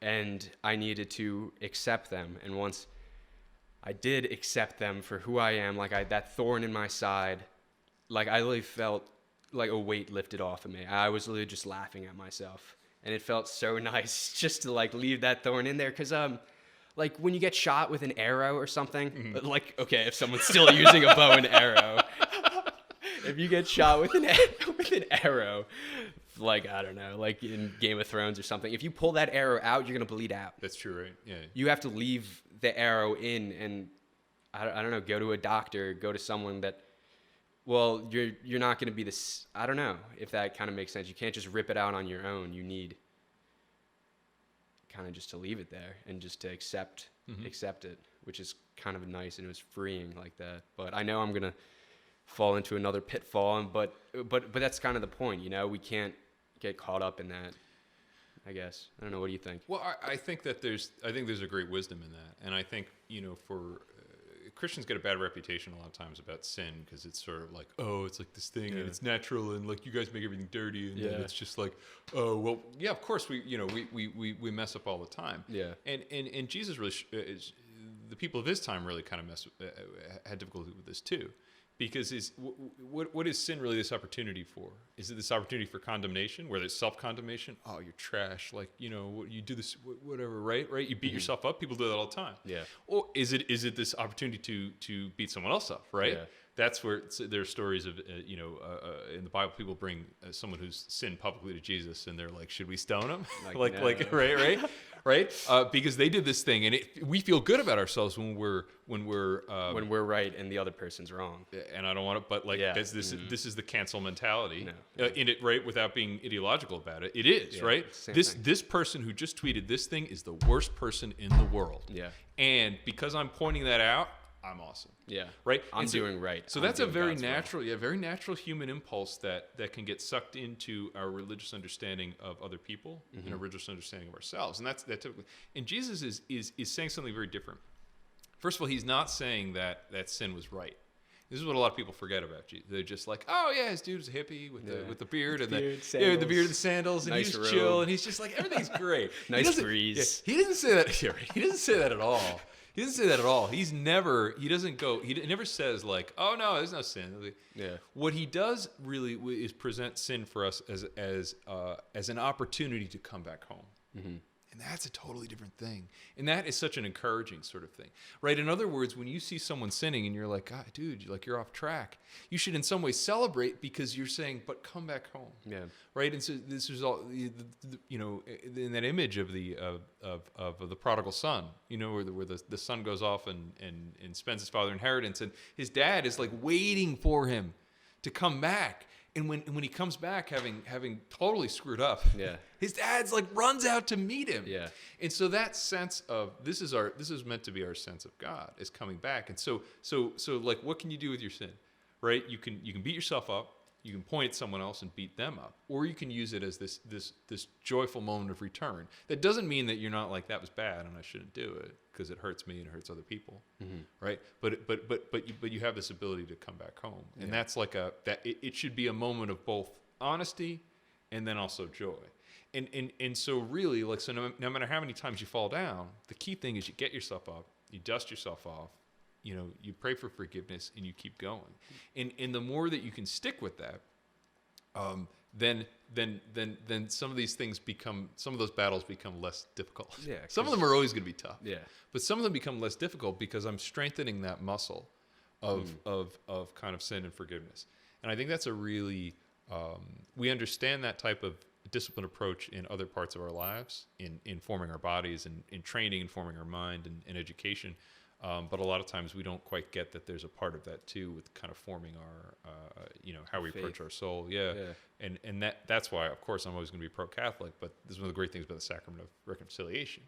and I needed to accept them. And once I did accept them for who I am, like, that thorn in my side, like, I really felt like a weight lifted off of me. I was literally just laughing at myself. And it felt so nice just to, like, leave that thorn in there. Because, like, when you get shot with an arrow or something, like, okay, if someone's still using a bow and arrow, if you get shot with an arrow, like, I don't know, like in Game of Thrones or something, if you pull that arrow out, you're going to bleed out. That's true, right? Yeah. You have to leave the arrow in, and I don't know, go to a doctor, go to someone that, well, you're not going to be this. I don't know if that kind of makes sense. You can't just rip it out on your own. You need kind of just to leave it there and just to accept it, which is kind of nice, and it was freeing like that. But I know I'm going to fall into another pitfall, but that's kind of the point, we can't get caught up in that, I guess. I don't know. What do you think? Well, I think that there's a great wisdom in that. And I think, for Christians get a bad reputation a lot of times about sin because it's sort of like, oh, it's like this thing and it's natural and like you guys make everything dirty and then it's just like, oh, well, yeah, of course we mess up all the time. Yeah. And Jesus really, the people of his time really kind of had difficulty with this too. Because what is sin really this opportunity for? Is it this opportunity for condemnation, where there's self-condemnation? Oh, you're trash. Like, you do this, whatever, right? You beat yourself up. People do that all the time. Yeah. Or is it this opportunity to beat someone else up, right? Yeah. That's where there are stories of, in the Bible, people bring someone who's sinned publicly to Jesus, and they're like, should we stone him? Right? Because they did this thing, and we feel good about ourselves when we're right and the other person's wrong. And I don't want to, but this is the cancel mentality in it, right? Without being ideological about it, it is right. This person who just tweeted this thing is the worst person in the world. Yeah. And because I'm pointing that out, I'm awesome. Yeah. Right? I'm doing right. So that's a very natural, very natural human impulse that can get sucked into our religious understanding of other people and a religious understanding of ourselves. And that's typically. And Jesus is saying something very different. First of all, he's not saying that sin was right. This is what a lot of people forget about Jesus. They're just like, oh yeah, this dude's a hippie with the beard and the beard and the sandals, and he's chill, and he's just like everything's great. Nice breeze. He doesn't say that. He doesn't say that at all. He doesn't say that at all. He never says like, oh no, there's no sin. Yeah. What he does really is present sin for us as an opportunity to come back home. Mm-hmm. And that's a totally different thing. And that is such an encouraging sort of thing, right? In other words, when you see someone sinning and you're like, God, dude, you're off track, you should in some way celebrate because you're saying, but come back home. Yeah. Right. And so this is all, in that image of the prodigal son, where the son goes off and spends his father's inheritance, and his dad is like waiting for him to come back. And when he comes back, having totally screwed up, his dad's like runs out to meet him. Yeah. And so that sense of this is meant to be our sense of God is coming back. And so like, what can you do with your sin, right? You can beat yourself up. You can point at someone else and beat them up, or you can use it as this joyful moment of return. That doesn't mean that you're not like, that was bad and I shouldn't do it because it hurts me and it hurts other people, right? But you have this ability to come back home, and that's like it should be a moment of both honesty and then also joy. And so really, like, so no matter how many times you fall down, the key thing is you get yourself up, you dust yourself off. You pray for forgiveness and you keep going. And the more that you can stick with that, then some of these things some of those battles become less difficult. Yeah, some of them are always going to be tough. Yeah. But some of them become less difficult because I'm strengthening that muscle of kind of sin and forgiveness. And I think that's a really, we understand that type of disciplined approach in other parts of our lives, in forming our bodies and in training and forming our mind and education. But a lot of times we don't quite get that there's a part of that too with kind of forming our, how we approach our soul. Yeah. And that's why, of course, I'm always going to be pro-Catholic, but this is one of the great things about the sacrament of reconciliation,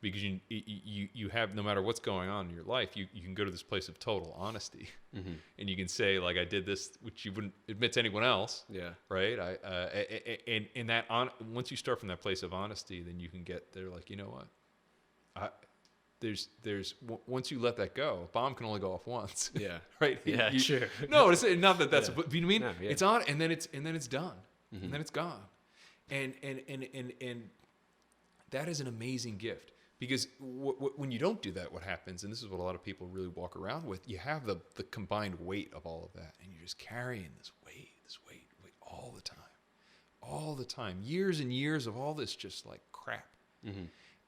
because you have, no matter what's going on in your life, you can go to this place of total honesty, and you can say, like, I did this, which you wouldn't admit to anyone else. Yeah. Right. And that once you start from that place of honesty, then you can get there. Like, you know what? There's once you let that go, a bomb can only go off once. Yeah. Right. Yeah. Sure. No, it's not that that's. But you know what I mean? No, yeah. It's on, and then it's done, and then it's gone, and that is an amazing gift, because when you don't do that, what happens? And this is what a lot of people really walk around with. You have the combined weight of all of that, and you're just carrying this weight all the time, years and years of all this just like crap.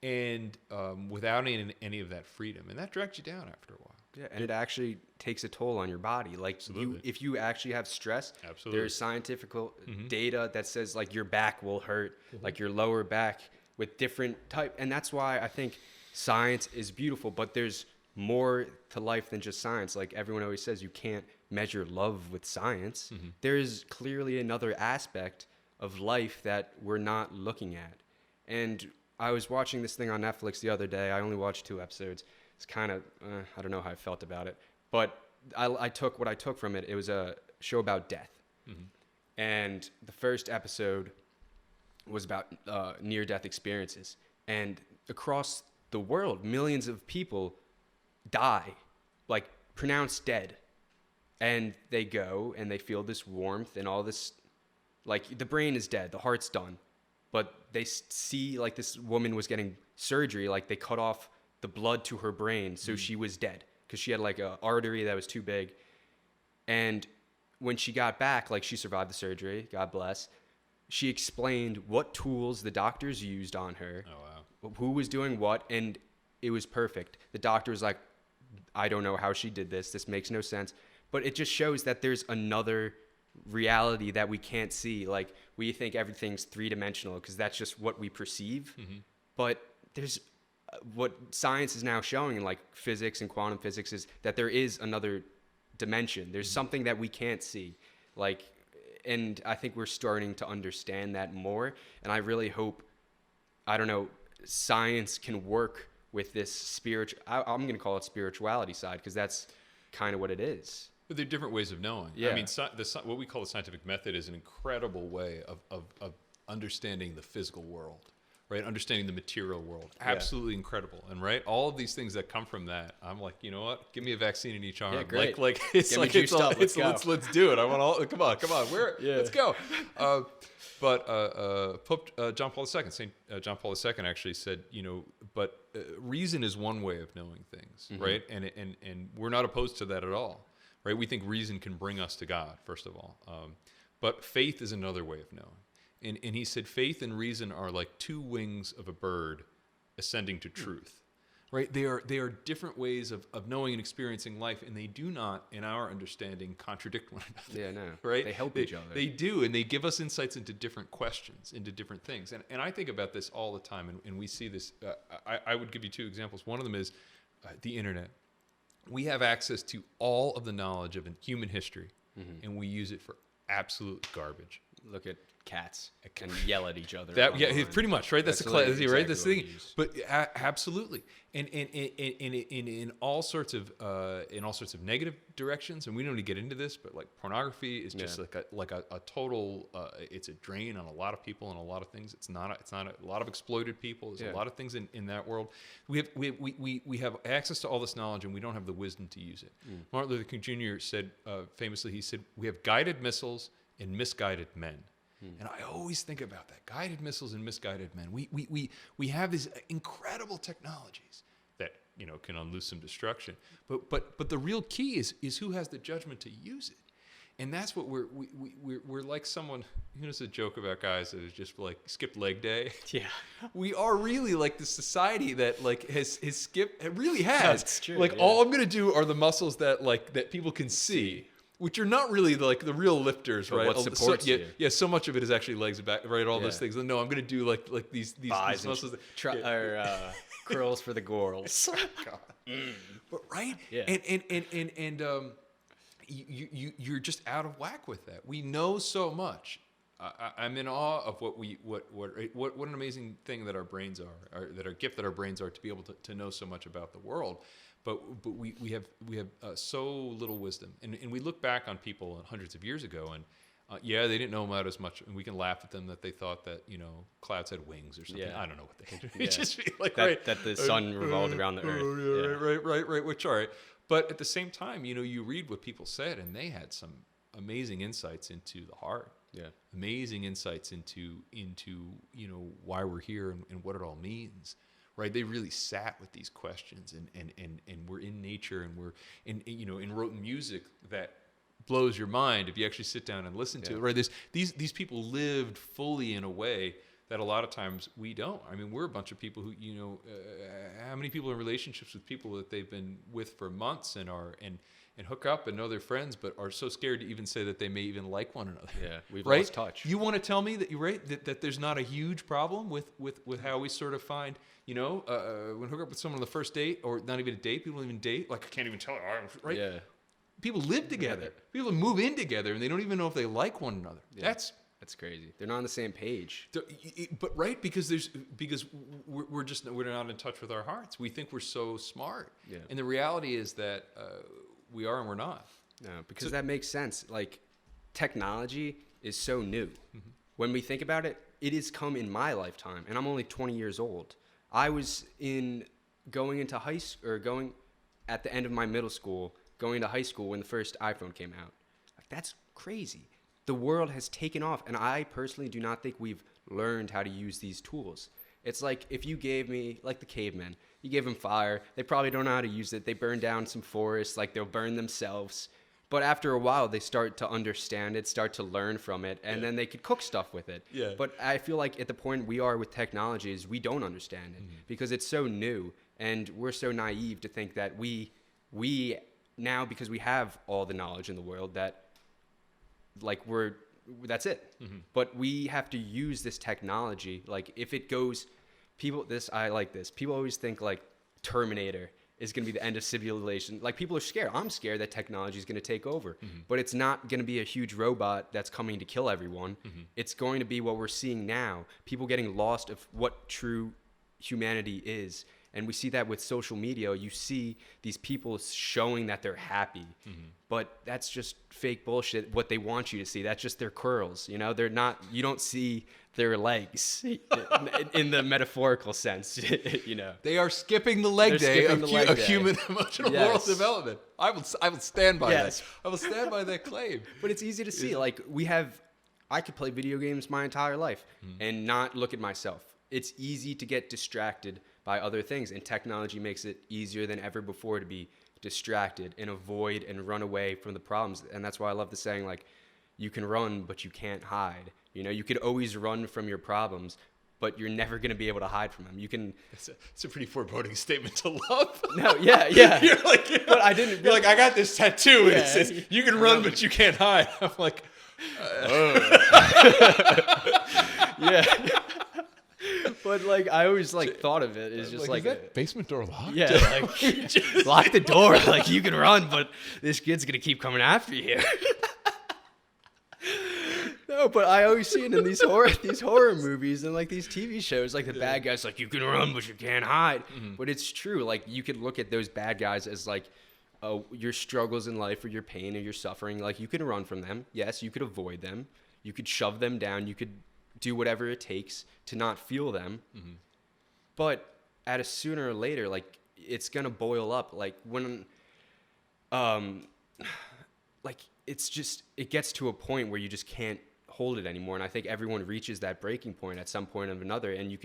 And without any of that freedom, and that drags you down after a while. Yeah, and it actually takes a toll on your body. Like, if you actually have stress, there's scientific data that says, like, your back will hurt, like your lower back, with different type. And that's why I think science is beautiful, but there's more to life than just science. Like everyone always says, you can't measure love with science. There's clearly another aspect of life that we're not looking at. And I was watching this thing on Netflix the other day. I only watched 2 episodes. It's kind of, I don't know how I felt about it. But I took what I took from it. It was a show about death. And the first episode, was about near-death experiences. And across the world, millions of people die, like pronounced dead. And they go and they feel this warmth and all this, like the brain is dead, the heart's done. But they see like this woman was getting surgery, like they cut off the blood to her brain, so she was dead because she had like a artery that was too big. And when she got back, like she survived the surgery, God bless, she explained what tools the doctors used on her, who was doing what, and it was perfect. The doctor was like, I don't know how she did this. This makes no sense. But it just shows that there's another reality that we can't see. Like, we think everything's three-dimensional because that's just what we perceive. Mm-hmm. But there's what science is now showing, like physics and quantum physics, is that there is another dimension. There's something that we can't see. Like, and I think we're starting to understand that more. And I really hope, I don't know, science can work with this spiritual, I'm going to call it spirituality side, because that's kind of what it is. But there are different ways of knowing. Yeah. I mean, what we call the scientific method is an incredible way of understanding the physical world, right? Understanding the material world. Absolutely incredible. And right, all of these things that come from that, I'm like, you know what? Give me a vaccine in each arm. Yeah, great. Like it's Get like me juiced up. Let's do it. I want all. Come on. Let's go. But Pope John Paul II, Saint John Paul II actually said, you know, but reason is one way of knowing things, mm-hmm. right? And we're not opposed to that at all. Right? We think reason can bring us to God, first of all. But faith is another way of knowing. And he said faith and reason are like two wings of a bird ascending to truth. Right? They are different ways of knowing and experiencing life, and they do not, in our understanding, contradict one another. Yeah, no. Right? They help each other. They do, and they give us insights into different questions, into different things. And I think about this all the time, and we see this. I would give you two examples. One of them is the internet. We have access to all of the knowledge of human history, mm-hmm. and we use it for absolute garbage. Look at cats and yell at each other. Pretty much, right? That's exactly right. This thing, but absolutely, and in all sorts of negative directions. And we don't need to get into this, but like pornography is just like a total. It's a drain on a lot of people and a lot of things. It's not a lot of exploited people. There's a lot of things in that world. We have access to all this knowledge, and we don't have the wisdom to use it. Martin Luther King Jr. said famously, he said, "We have guided missiles and misguided men." And I always think about that. Guided missiles and misguided men. We have these incredible technologies that, you know, can unloose some destruction. But the real key is who has the judgment to use it. And that's what we're like someone, you know, there's a joke about guys that is just like skipped leg day. Yeah. We are really like the society that like has skipped, it really has. That's true. Like all I'm going to do are the muscles that people can see. Which are not really like the real lifters, right? What supports you? Yeah, so much of it is actually legs and back, right? All those things. No, I'm going to do like these muscles. Curls for the girls. But right? Yeah. And you're just out of whack with that. We know so much. I'm in awe of what an amazing thing that our brains are, that our gift that our brains are to be able to know so much about the world. But we have so little wisdom, and we look back on people hundreds of years ago, and they didn't know about as much, and we can laugh at them that they thought that, you know, clouds had wings or something. Yeah. I don't know what they had. It just feel like that the sun revolved around the earth. Right. Which all right, but at the same time, you know, you read what people said, and they had some amazing insights into the heart. Yeah. Amazing insights into you know, why we're here and what it all means. Right, they really sat with these questions, and we're in nature, and we're in wrote music that blows your mind if you actually sit down and listen to it. Right, these people lived fully in a way that a lot of times we don't. I mean, we're a bunch of people who, you know, how many people in relationships with people that they've been with for months and hook up and know they're friends, but are so scared to even say that they may even like one another. Yeah, we've right? lost touch. You want to tell me that you're right, that there's not a huge problem with how we sort of find, you know, when hook up with someone on the first date, or not even a date, people don't even date. Like, I can't even tell her, right? Yeah. People live together. People move in together, and they don't even know if they like one another. Yeah. That's crazy. They're not on the same page. But right, because we're not in touch with our hearts. We think we're so smart. Yeah. And the reality is that we are and we're not. No, because that makes sense. Like, technology is so new. Mm-hmm. When we think about it, it has come in my lifetime, and I'm only 20 years old. I was going into high school, or going at the end of my middle school, going to high school when the first iPhone came out. Like, that's crazy. The world has taken off, and I personally do not think we've learned how to use these tools. It's like if you gave me, like the cavemen, you gave them fire, they probably don't know how to use it. They burn down some forests, like they'll burn themselves. But after a while, they start to understand it, start to learn from it, and then they could cook stuff with it. Yeah. But I feel like at the point we are with technology is we don't understand it because it's so new, and we're so naive to think that we now, because we have all the knowledge in the world, that like that's it. But we have to use this technology. Like if it goes, I like this. People always think like Terminator is going to be the end of civilization. Like people are scared. I'm scared that technology is going to take over, but it's not going to be a huge robot that's coming to kill everyone. It's going to be what we're seeing now. People getting lost of what true humanity is. And we see that with social media. You see these people showing that they're happy, but that's just fake bullshit. What they want you to see, that's just their curls. You know, they're not. You don't see their legs in the metaphorical sense. You know, they are skipping the leg day of human emotional moral development. I will stand by that. I will stand by that claim. But it's easy to see. Like I could play video games my entire life and not look at myself. It's easy to get distracted by other things, and technology makes it easier than ever before to be distracted and avoid and run away from the problems. And that's why I love the saying, like, you can run, but you can't hide. You know, you could always run from your problems, but you're never going to be able to hide from them. You can. It's a pretty foreboding statement to love. No, yeah. You're like, but I didn't. You're like, I got this tattoo, and it says, "You can run, but you can't hide." I'm like, yeah. But like I always thought of it as just like is that basement door locked? Yeah, like lock the door. Like you can run, but this kid's gonna keep coming after you. No, but I always see it in these horror movies and like these TV shows. Like the bad guys, like you can run, but you can't hide. But it's true. Like you could look at those bad guys as like your struggles in life or your pain or your suffering. Like you can run from them. Yes, you could avoid them. You could shove them down. You could do whatever it takes to not feel them. But at a sooner or later, like it's gonna boil up. Like when like it gets to a point where you just can't hold it anymore. And I think everyone reaches that breaking point at some point or another, and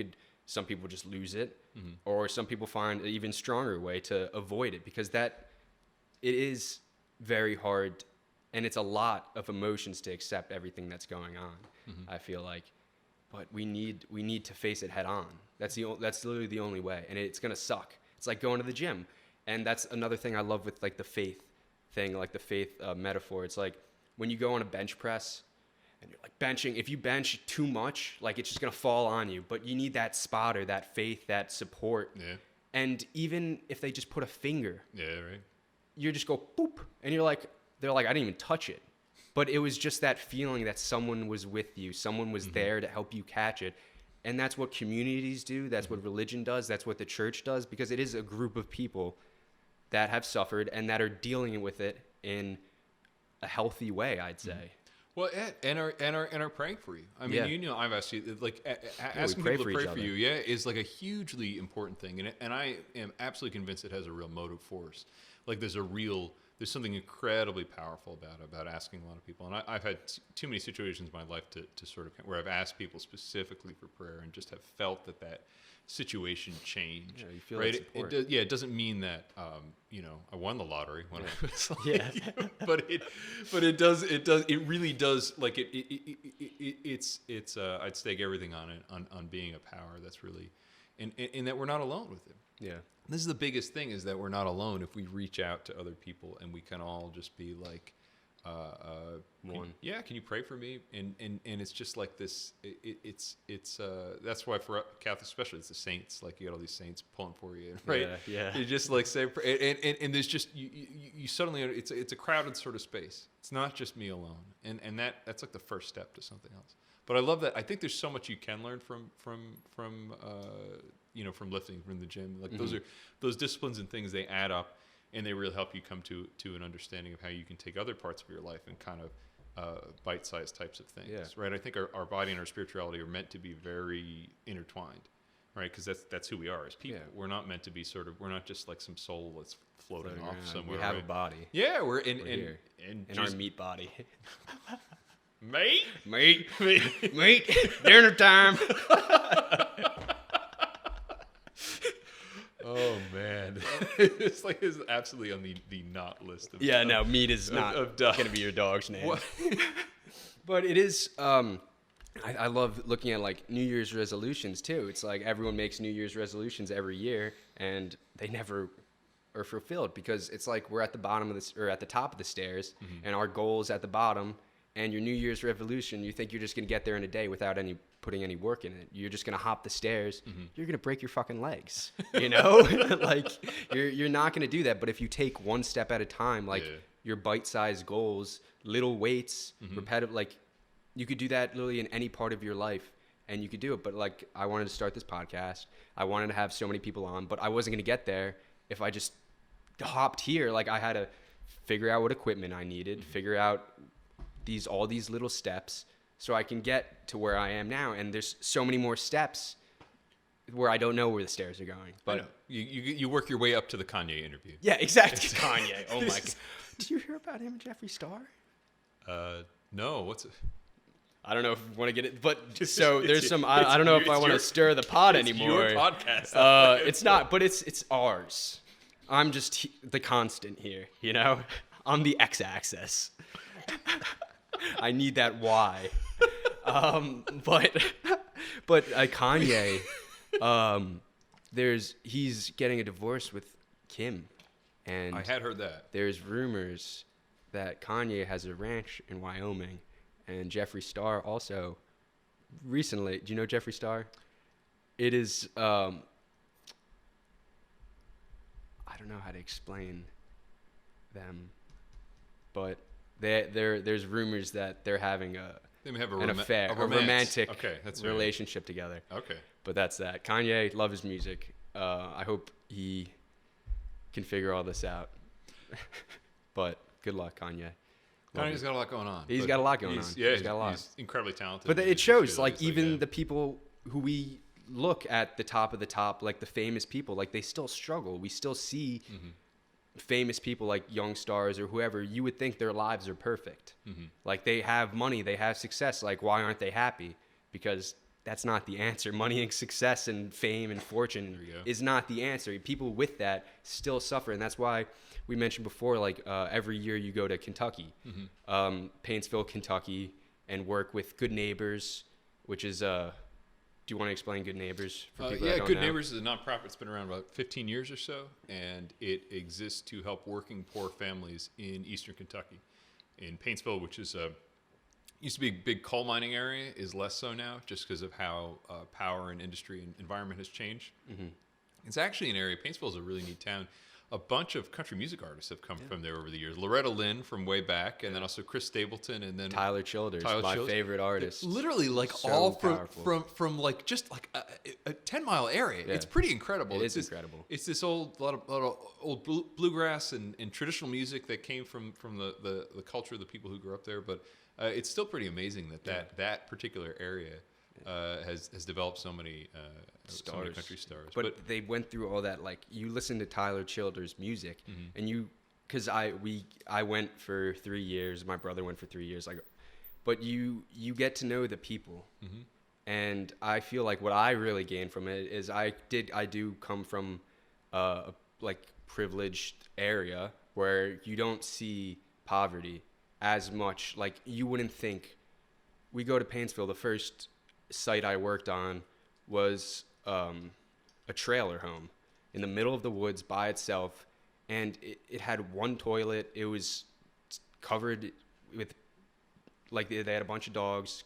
some people just lose it, or some people find an even stronger way to avoid it, because it is very hard, and it's a lot of emotions to accept everything that's going on. I feel like, but we need to face it head on. That's literally the only way, and it's gonna suck. It's like going to the gym, and that's another thing I love with like the faith thing, like the faith metaphor. It's like when you go on a bench press and you're like benching, if you bench too much, like it's just gonna fall on you, but you need that spotter, that faith, that support. Yeah. And even if they just put a finger, right, you just go boop, and they're like, I didn't even touch it. But it was just that feeling that someone was with you, someone was there to help you catch it. And that's what communities do, that's what religion does, that's what the church does, because it is a group of people that have suffered and that are dealing with it in a healthy way, I'd say. Well, and are praying for you. I mean, you know, I've asked you, like, asking people to pray for you, is like a hugely important thing. And I am absolutely convinced it has a real motive force. Like, there's something incredibly powerful about asking a lot of people. And I've had too many situations in my life to sort of, where I've asked people specifically for prayer and just have felt that situation change. Yeah, you feel right? that support. It doesn't mean that, I won the lottery when I was like, but it really does, like it's I'd stake everything on it, on being a power that's really, and that we're not alone with it. Yeah. This is the biggest thing, is that we're not alone if we reach out to other people and we can all just be like, can you pray for me? And it's just like this. It's that's why for Catholics especially, it's the saints. Like you got all these saints pulling for you, right? Yeah. You just like say, and there's just you suddenly it's a crowded sort of space. It's not just me alone, and that's like the first step to something else. But I love that. I think there's so much you can learn from lifting, from the gym. Like those disciplines and things, they add up, and they really help you come to an understanding of how you can take other parts of your life and kind of bite-sized types of things, right? I think our body and our spirituality are meant to be very intertwined, right? Because that's who we are as people. We're not meant to be we're not just like some soul that's floating off somewhere. We have a body. Yeah, we're here in our meat body. Mate, dinner time. Oh man, it's absolutely on the not list. Meat is not going to be your dog's name. But it is. I love looking at like New Year's resolutions too. It's like everyone makes New Year's resolutions every year, and they never are fulfilled because it's like we're at the bottom of this or at the top of the stairs, and our goal is at the bottom. And your New Year's resolution, you think you're just going to get there in a day without putting any work in it. You're just going to hop the stairs. You're going to break your fucking legs, you know? Like, you're not going to do that. But if you take one step at a time, like your bite-sized goals, little weights, repetitive, like, you could do that literally in any part of your life, and you could do it. But, like, I wanted to start this podcast. I wanted to have so many people on, but I wasn't going to get there if I just hopped here. Like, I had to figure out what equipment I needed, figure out all these little steps so I can get to where I am now. And there's so many more steps where I don't know where the stairs are going. But you work your way up to the Kanye interview. Yeah, exactly. Kanye. Oh my God. Did you hear about him and Jeffree Star? No. What's it? I don't know if you want to get it, but so there's some. I don't know if I want to stir the pot anymore. It's your podcast. It's not, but it's ours. I'm just the constant here. You know, I'm the x-axis. I need that Y. But Kanye, he's getting a divorce with Kim, and I had heard that. There's rumors that Kanye has a ranch in Wyoming, and Jeffree Star also recently. Do you know Jeffree Star? It is. I don't know how to explain them, but there's rumors that they're having an affair, a romantic relationship together. Okay. But that's that. Kanye, love his music. I hope he can figure all this out. But good luck, Kanye. Kanye's got a lot going on. He's got a lot going on. Yeah, he's got a lot. He's incredibly talented. But it shows, like, even the people who we look at the top of the top, like the famous people, like they still struggle. We still see famous people like young stars or whoever. You would think their lives are perfect. Like they have money, they have success. Like, why aren't they happy? Because that's not the answer. Money and success and fame and fortune is not the answer. People with that still suffer. And that's why we mentioned before, like every year you go to Kentucky, Paintsville, Kentucky, and work with Good Neighbors, which is do you want to explain Good Neighbors for people that don't Good know? Neighbors is a nonprofit. It's been around about 15 years or so, and it exists to help working poor families in eastern Kentucky. In Paintsville, which is used to be a big coal mining area, is less so now, just because of how power and industry and environment has changed. It's actually an area. Paintsville is a really neat town. A bunch of country music artists have come from there over the years. Loretta Lynn from way back, and then also Chris Stapleton, and then Tyler Childers, my favorite artist. Literally, like so all from like just like a 10-mile area. Yeah. It's pretty incredible. It's incredible. It's this lot of old bluegrass and traditional music that came from the culture of the people who grew up there. But it's still pretty amazing that particular area has developed so many country stars. But they went through all that. Like, you listen to Tyler Childers' music, and because I went for 3 years, my brother went for 3 years. Like, but you get to know the people, and I feel like what I really gained from it is I do come from a like privileged area where you don't see poverty as much. Like, you wouldn't think. We go to Paintsville. The first site I worked on was a trailer home in the middle of the woods by itself, and it had one toilet. It was covered with, like, they had a bunch of dogs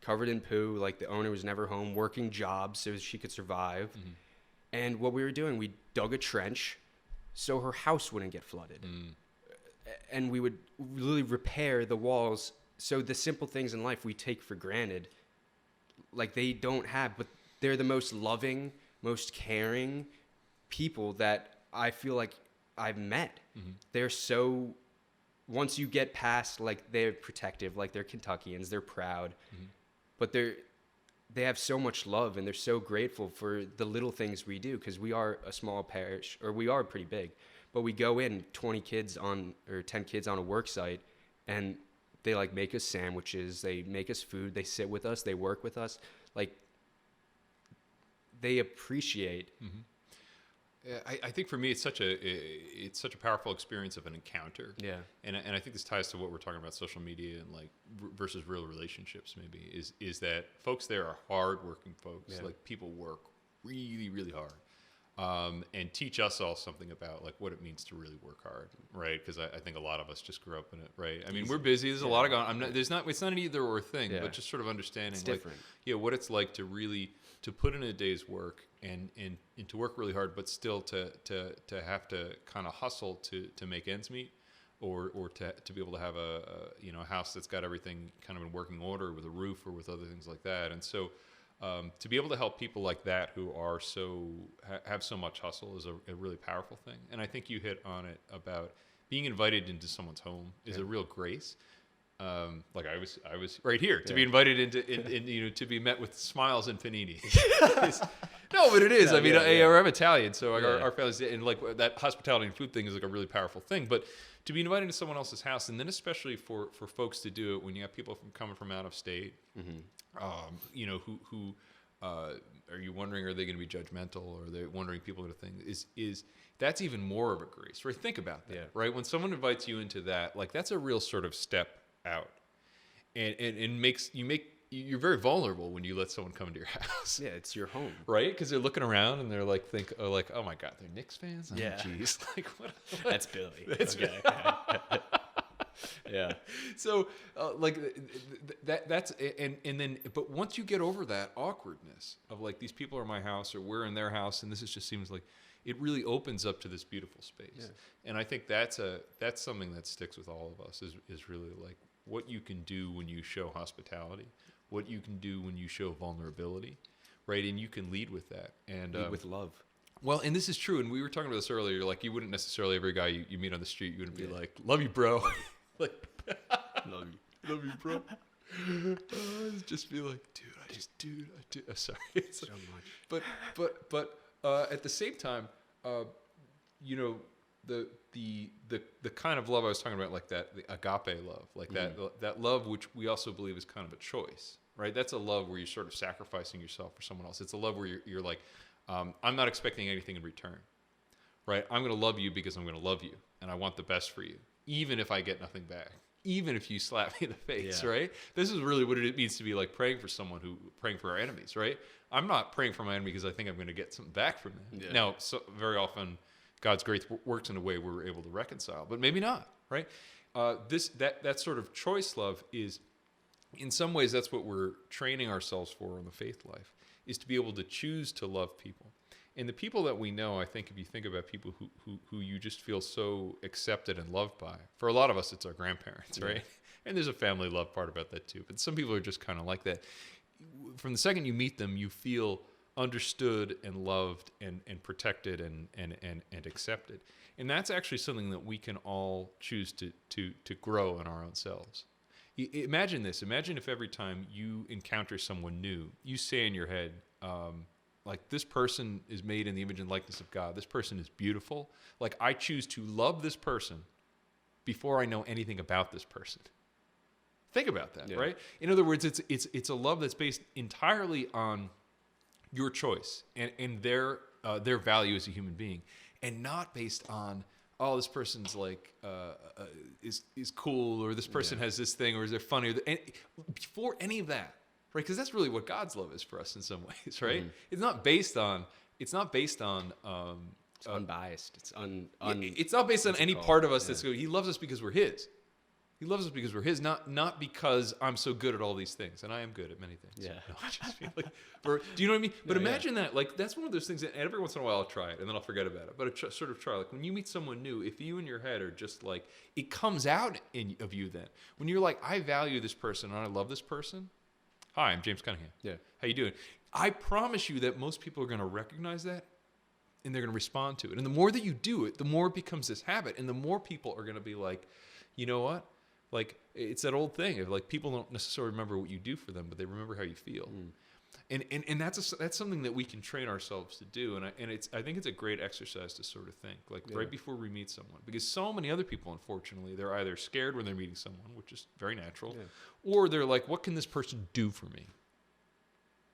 covered in poo. Like, the owner was never home, working jobs so she could survive. And what we were doing, we dug a trench so her house wouldn't get flooded. And we would really repair the walls. So the simple things in life we take for granted, like, they don't have, but they're the most loving, most caring people that I feel like I've met. They're so once you get past, like, they're protective, like they're Kentuckians, they're proud, but they have so much love, and they're so grateful for the little things we do, because we are a small parish, or we are pretty big, but we go in 10 kids on a work site, and they like make us sandwiches, they make us food, they sit with us, they work with us, like they appreciate. I think for me, it's such a powerful experience of an encounter. Yeah. And I think this ties to what we're talking about, social media and like versus real relationships. Maybe is that folks there are hardworking folks. Yeah. Like people work really, really hard, and teach us all something about like what it means to really work hard, right? Because I think a lot of us just grew up in it, right? I mean, we're busy. There's a lot of going. It's not an either or thing, but just sort of understanding, it's different. Like, what it's like to really to put in a day's work and to work really hard, but still to have to kind of hustle to make ends meet, or to be able to have a house that's got everything kind of in working order with a roof or with other things like that. And so to be able to help people like that who are have so much hustle is a really powerful thing. And I think you hit on it about being invited into someone's home is a real grace. Like I was right here to be invited into to be met with smiles and panini. No, but it is. I mean, I'm Italian, so our family's, and like that hospitality and food thing is like a really powerful thing. But to be invited to someone else's house, and then especially for folks to do it when you have people coming from out of state, who are you wondering, are they going to be judgmental, or are they wondering people are going to think is that's even more of a grace, right? Think about that, right? When someone invites you into that, like that's a real sort of step out, and you're very vulnerable when you let someone come into your house. Yeah, it's your home, right? Because they're looking around and they're like, oh my God, they're Knicks fans. Yeah, jeez, like what? That's Billy. That's okay. Yeah. So that's and then, but once you get over that awkwardness of like these people are in my house or we're in their house, and this just seems like it really opens up to this beautiful space. Yeah. And I think that's something that sticks with all of us is really like what you can do when you show hospitality, what you can do when you show vulnerability, right? And you can lead with that and lead with love. Well, and this is true. And we were talking about this earlier. Like you wouldn't necessarily every guy you meet on the street, you wouldn't be like, "Love you, bro." Like, love you, bro. Just be like, dude, I do. Sorry, it's so much. But at the same time, the kind of love I was talking about, like that, the agape love, like that love, which we also believe is kind of a choice, right? That's a love where you're sort of sacrificing yourself for someone else. It's a love where you're like, I'm not expecting anything in return, right? I'm going to love you because I'm going to love you, and I want the best for you, even if I get nothing back, even if you slap me in the face, right? This is really what it means to be like praying for praying for our enemies, right? I'm not praying for my enemy because I think I'm going to get something back from them. Yeah. Now, very often, God's grace works in a way where we're able to reconcile, but maybe not, right? That sort of choice love is, in some ways, that's what we're training ourselves for in the faith life, is to be able to choose to love people. And the people that we know, I think if you think about people who you just feel so accepted and loved by, for a lot of us, it's our grandparents, right? And there's a family love part about that too. But some people are just kind of like that. From the second you meet them, you feel understood and loved and protected and accepted. And that's actually something that we can all choose to grow in our own selves. Imagine this. Imagine if every time you encounter someone new, you say in your head, like, this person is made in the image and likeness of God. This person is beautiful. Like, I choose to love this person before I know anything about this person. Think about that, right? In other words, it's a love that's based entirely on your choice and their value as a human being, and not based on, oh, this person's like is cool, or this person has this thing, or is they're funny, and before any of that, right? Because that's really what God's love is for us in some ways, right? Mm-hmm. It's not based on. It's unbiased. It's not based on any part of us that's good. He loves us because we're His. He loves us because we're His, not because I'm so good at all these things, and I am good at many things. Yeah. No, I just feel like, do you know what I mean? But imagine that, like, that's one of those things that every once in a while I'll try it, and then I'll forget about it. But sort of try, like, when you meet someone new, if you in your head are just like, it comes out of you then. When you're like, I value this person and I love this person. Hi, I'm James Cunningham. Yeah. How you doing? I promise you that most people are going to recognize that, and they're going to respond to it. And the more that you do it, the more it becomes this habit, and the more people are going to be like, you know what? Like, it's that old thing of like, people don't necessarily remember what you do for them, but they remember how you feel. And that's something that we can train ourselves to do. And I think it's a great exercise to sort of think, like, right before we meet someone, because so many other people, unfortunately, they're either scared when they're meeting someone, which is very natural, or they're like, what can this person do for me?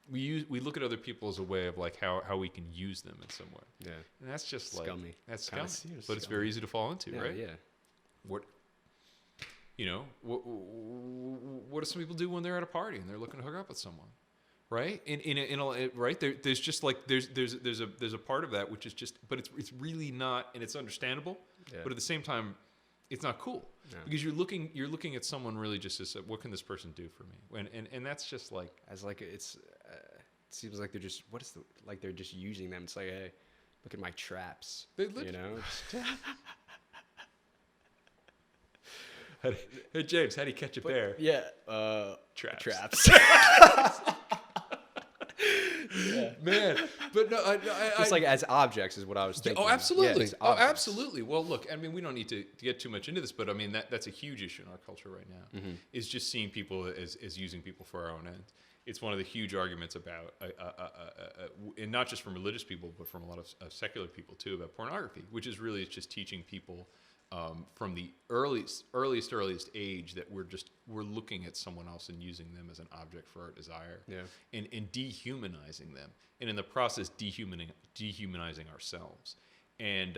We look at other people as a way of like how we can use them in some way. Yeah. And that's just scummy. Like, that's scummy. But it's very easy to fall into, right? Yeah. What do some people do when they're at a party and they're looking to hook up with someone? Right? Right? There's just like there's a part of that which is just, but it's really not, and it's understandable, but at the same time, it's not cool because you're looking at someone really just as what can this person do for me? And that's just like, as like it seems like they're just like they're just using them. It's like, hey, look at my traps. You know. Hey James, how do you catch a bear? Yeah, traps. Yeah. Man, but no, just like as objects is what I was thinking. Oh, absolutely. Absolutely. Well, look, I mean, we don't need to get too much into this, but I mean, that's a huge issue in our culture right now, is just seeing people as using people for our own ends. It's one of the huge arguments about, and not just from religious people, but from a lot of secular people too, about pornography, which is really just teaching people from the earliest age that we're looking at someone else and using them as an object for our desire, and dehumanizing them, and in the process dehumanizing ourselves, and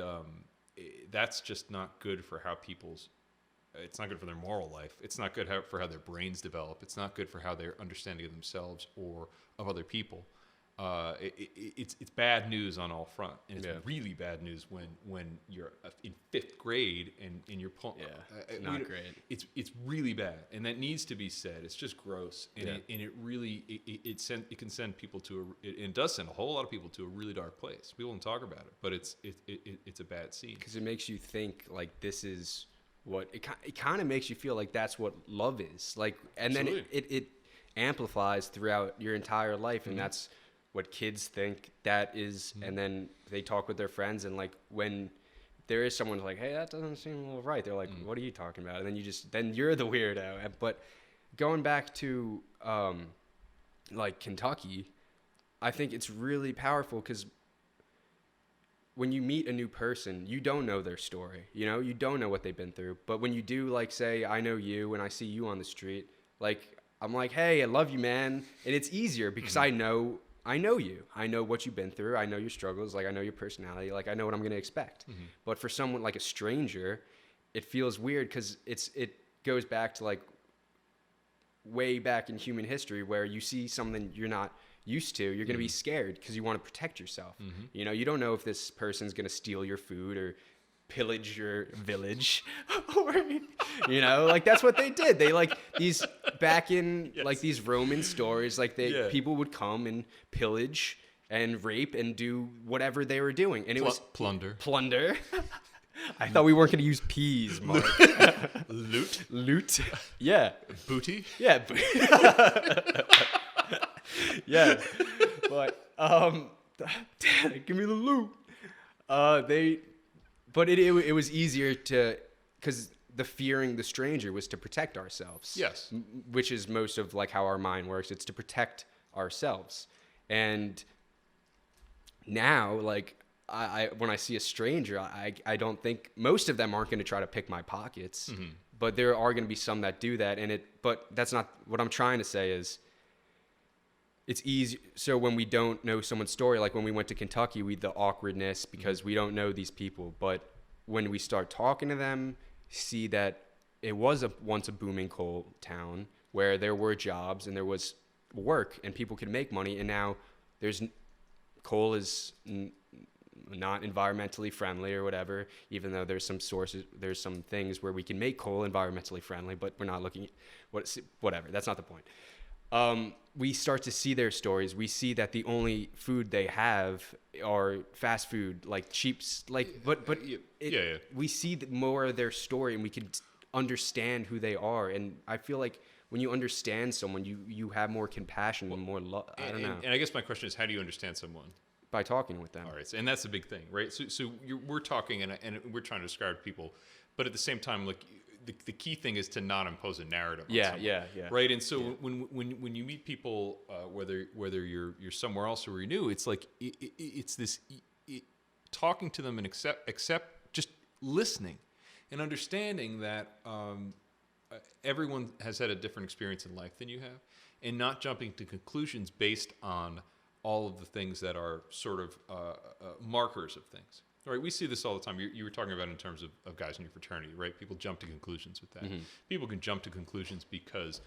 that's just not good for how people's. It's not good for their moral life. It's not good for how their brains develop. It's not good for how their understanding of themselves or of other people. It's bad news on all front, and it's really bad news when you're in 5th grade and you're not great. It's really bad, and that needs to be said. It's just gross, and it really can send people to it does send a whole lot of people to a really dark place. People don't talk about it, but it's a bad scene because it makes you think like this is what it kind of makes you feel like that's what love is like, and Absolutely. Then it amplifies throughout your entire life, and that's what kids think that is, and then they talk with their friends, and like when there is someone like, hey, that doesn't seem a little right, they're like, what are you talking about? And then you're the weirdo. But going back to like Kentucky, I think it's really powerful because when you meet a new person, you don't know their story, you don't know what they've been through, but when you do, like, say I know you and I see you on the street, like I'm like, hey, I love you, man, and it's easier because I know you. I know what you've been through. I know your struggles. Like, I know your personality. Like, I know what I'm going to expect. But for someone like a stranger, it feels weird because it goes back to, like, way back in human history where you see something you're not used to. You're going to be scared because you want to protect yourself. You don't know if this person's going to steal your food or pillage your village or like that's what they did. They like these back in like these Roman stories, like people would come and pillage and rape and do whatever they were doing, and it was plunder. I thought we weren't going to use peas, Mark. Loot. Yeah. Booty. Yeah. Yeah. But Dad, give me the loot. But it was easier because the fearing the stranger was to protect ourselves. Yes. Which is most of like how our mind works. It's to protect ourselves. And now, like, I when I see a stranger, I don't think most of them aren't going to try to pick my pockets, but there are going to be some that do that. But that's not what I'm trying to say is it's easy. So when we don't know someone's story, like when we went to Kentucky, the awkwardness because we don't know these people. But when we start talking to them, see that it was once a booming coal town where there were jobs and there was work and people could make money. And now coal is not environmentally friendly or whatever, even though there's some things where we can make coal environmentally friendly, but we're not looking at whatever. That's not the point. We start to see their stories. We see that the only food they have are fast food, like cheap, like, we see more of their story and we can understand who they are. And I feel like when you understand someone, you have more compassion and more love. I don't know. And I guess my question is, how do you understand someone? By talking with them. All right. And that's the big thing, right? So we're talking and we're trying to describe people, but at the same time, like, the key thing is to not impose a narrative. Yeah, on yeah. Right, and so when you meet people, whether you're somewhere else or you're new, it's like it's this talking to them and accept just listening and understanding that everyone has had a different experience in life than you have, and not jumping to conclusions based on all of the things that are sort of markers of things. Right, we see this all the time. You were talking about in terms of guys in your fraternity, right? People jump to conclusions with that. Mm-hmm. People can jump to conclusions because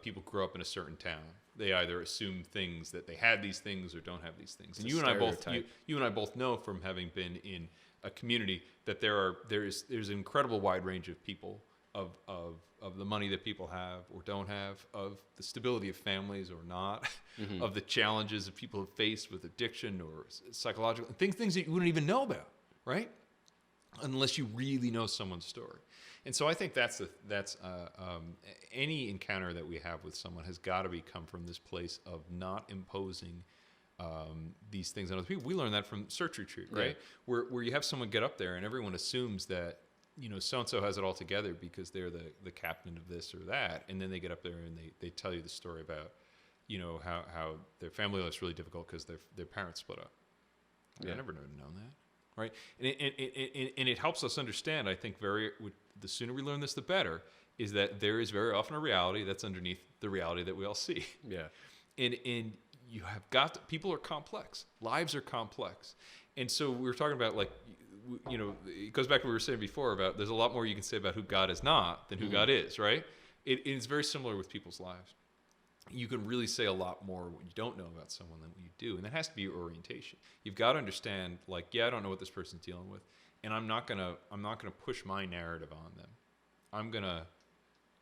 people grew up in a certain town. They either assume things that they had these things or don't have these things. And you and I both know from having been in a community that there's an incredible wide range of people, of the money that people have or don't have, of the stability of families or not, mm-hmm. of the challenges that people have faced with addiction or psychological things that you wouldn't even know about, right? Unless you really know someone's story. And so I think that's any encounter that we have with someone has got to come from this place of not imposing these things on other people. We learned that from Search Retreat, right? Yeah. Where you have someone get up there and everyone assumes that, you know, so-and-so has it all together because they're the captain of this or that. And then they get up there and they tell you the story about, you know, how their family life's really difficult because their parents split up. Yeah. I never would have known that, right? And it helps us understand, I think, the sooner we learn this, the better, is that there is very often a reality that's underneath the reality that we all see. Yeah. And you have people are complex. Lives are complex. And so we were talking about, like, you know, it goes back to what we were saying before about there's a lot more you can say about who God is not than who mm-hmm. God is, right? It's very similar with people's lives. You can really say a lot more what you don't know about someone than what you do, and that has to be your orientation. You've got to understand, like, yeah, I don't know what this person's dealing with, and I'm not gonna push my narrative on them. I'm gonna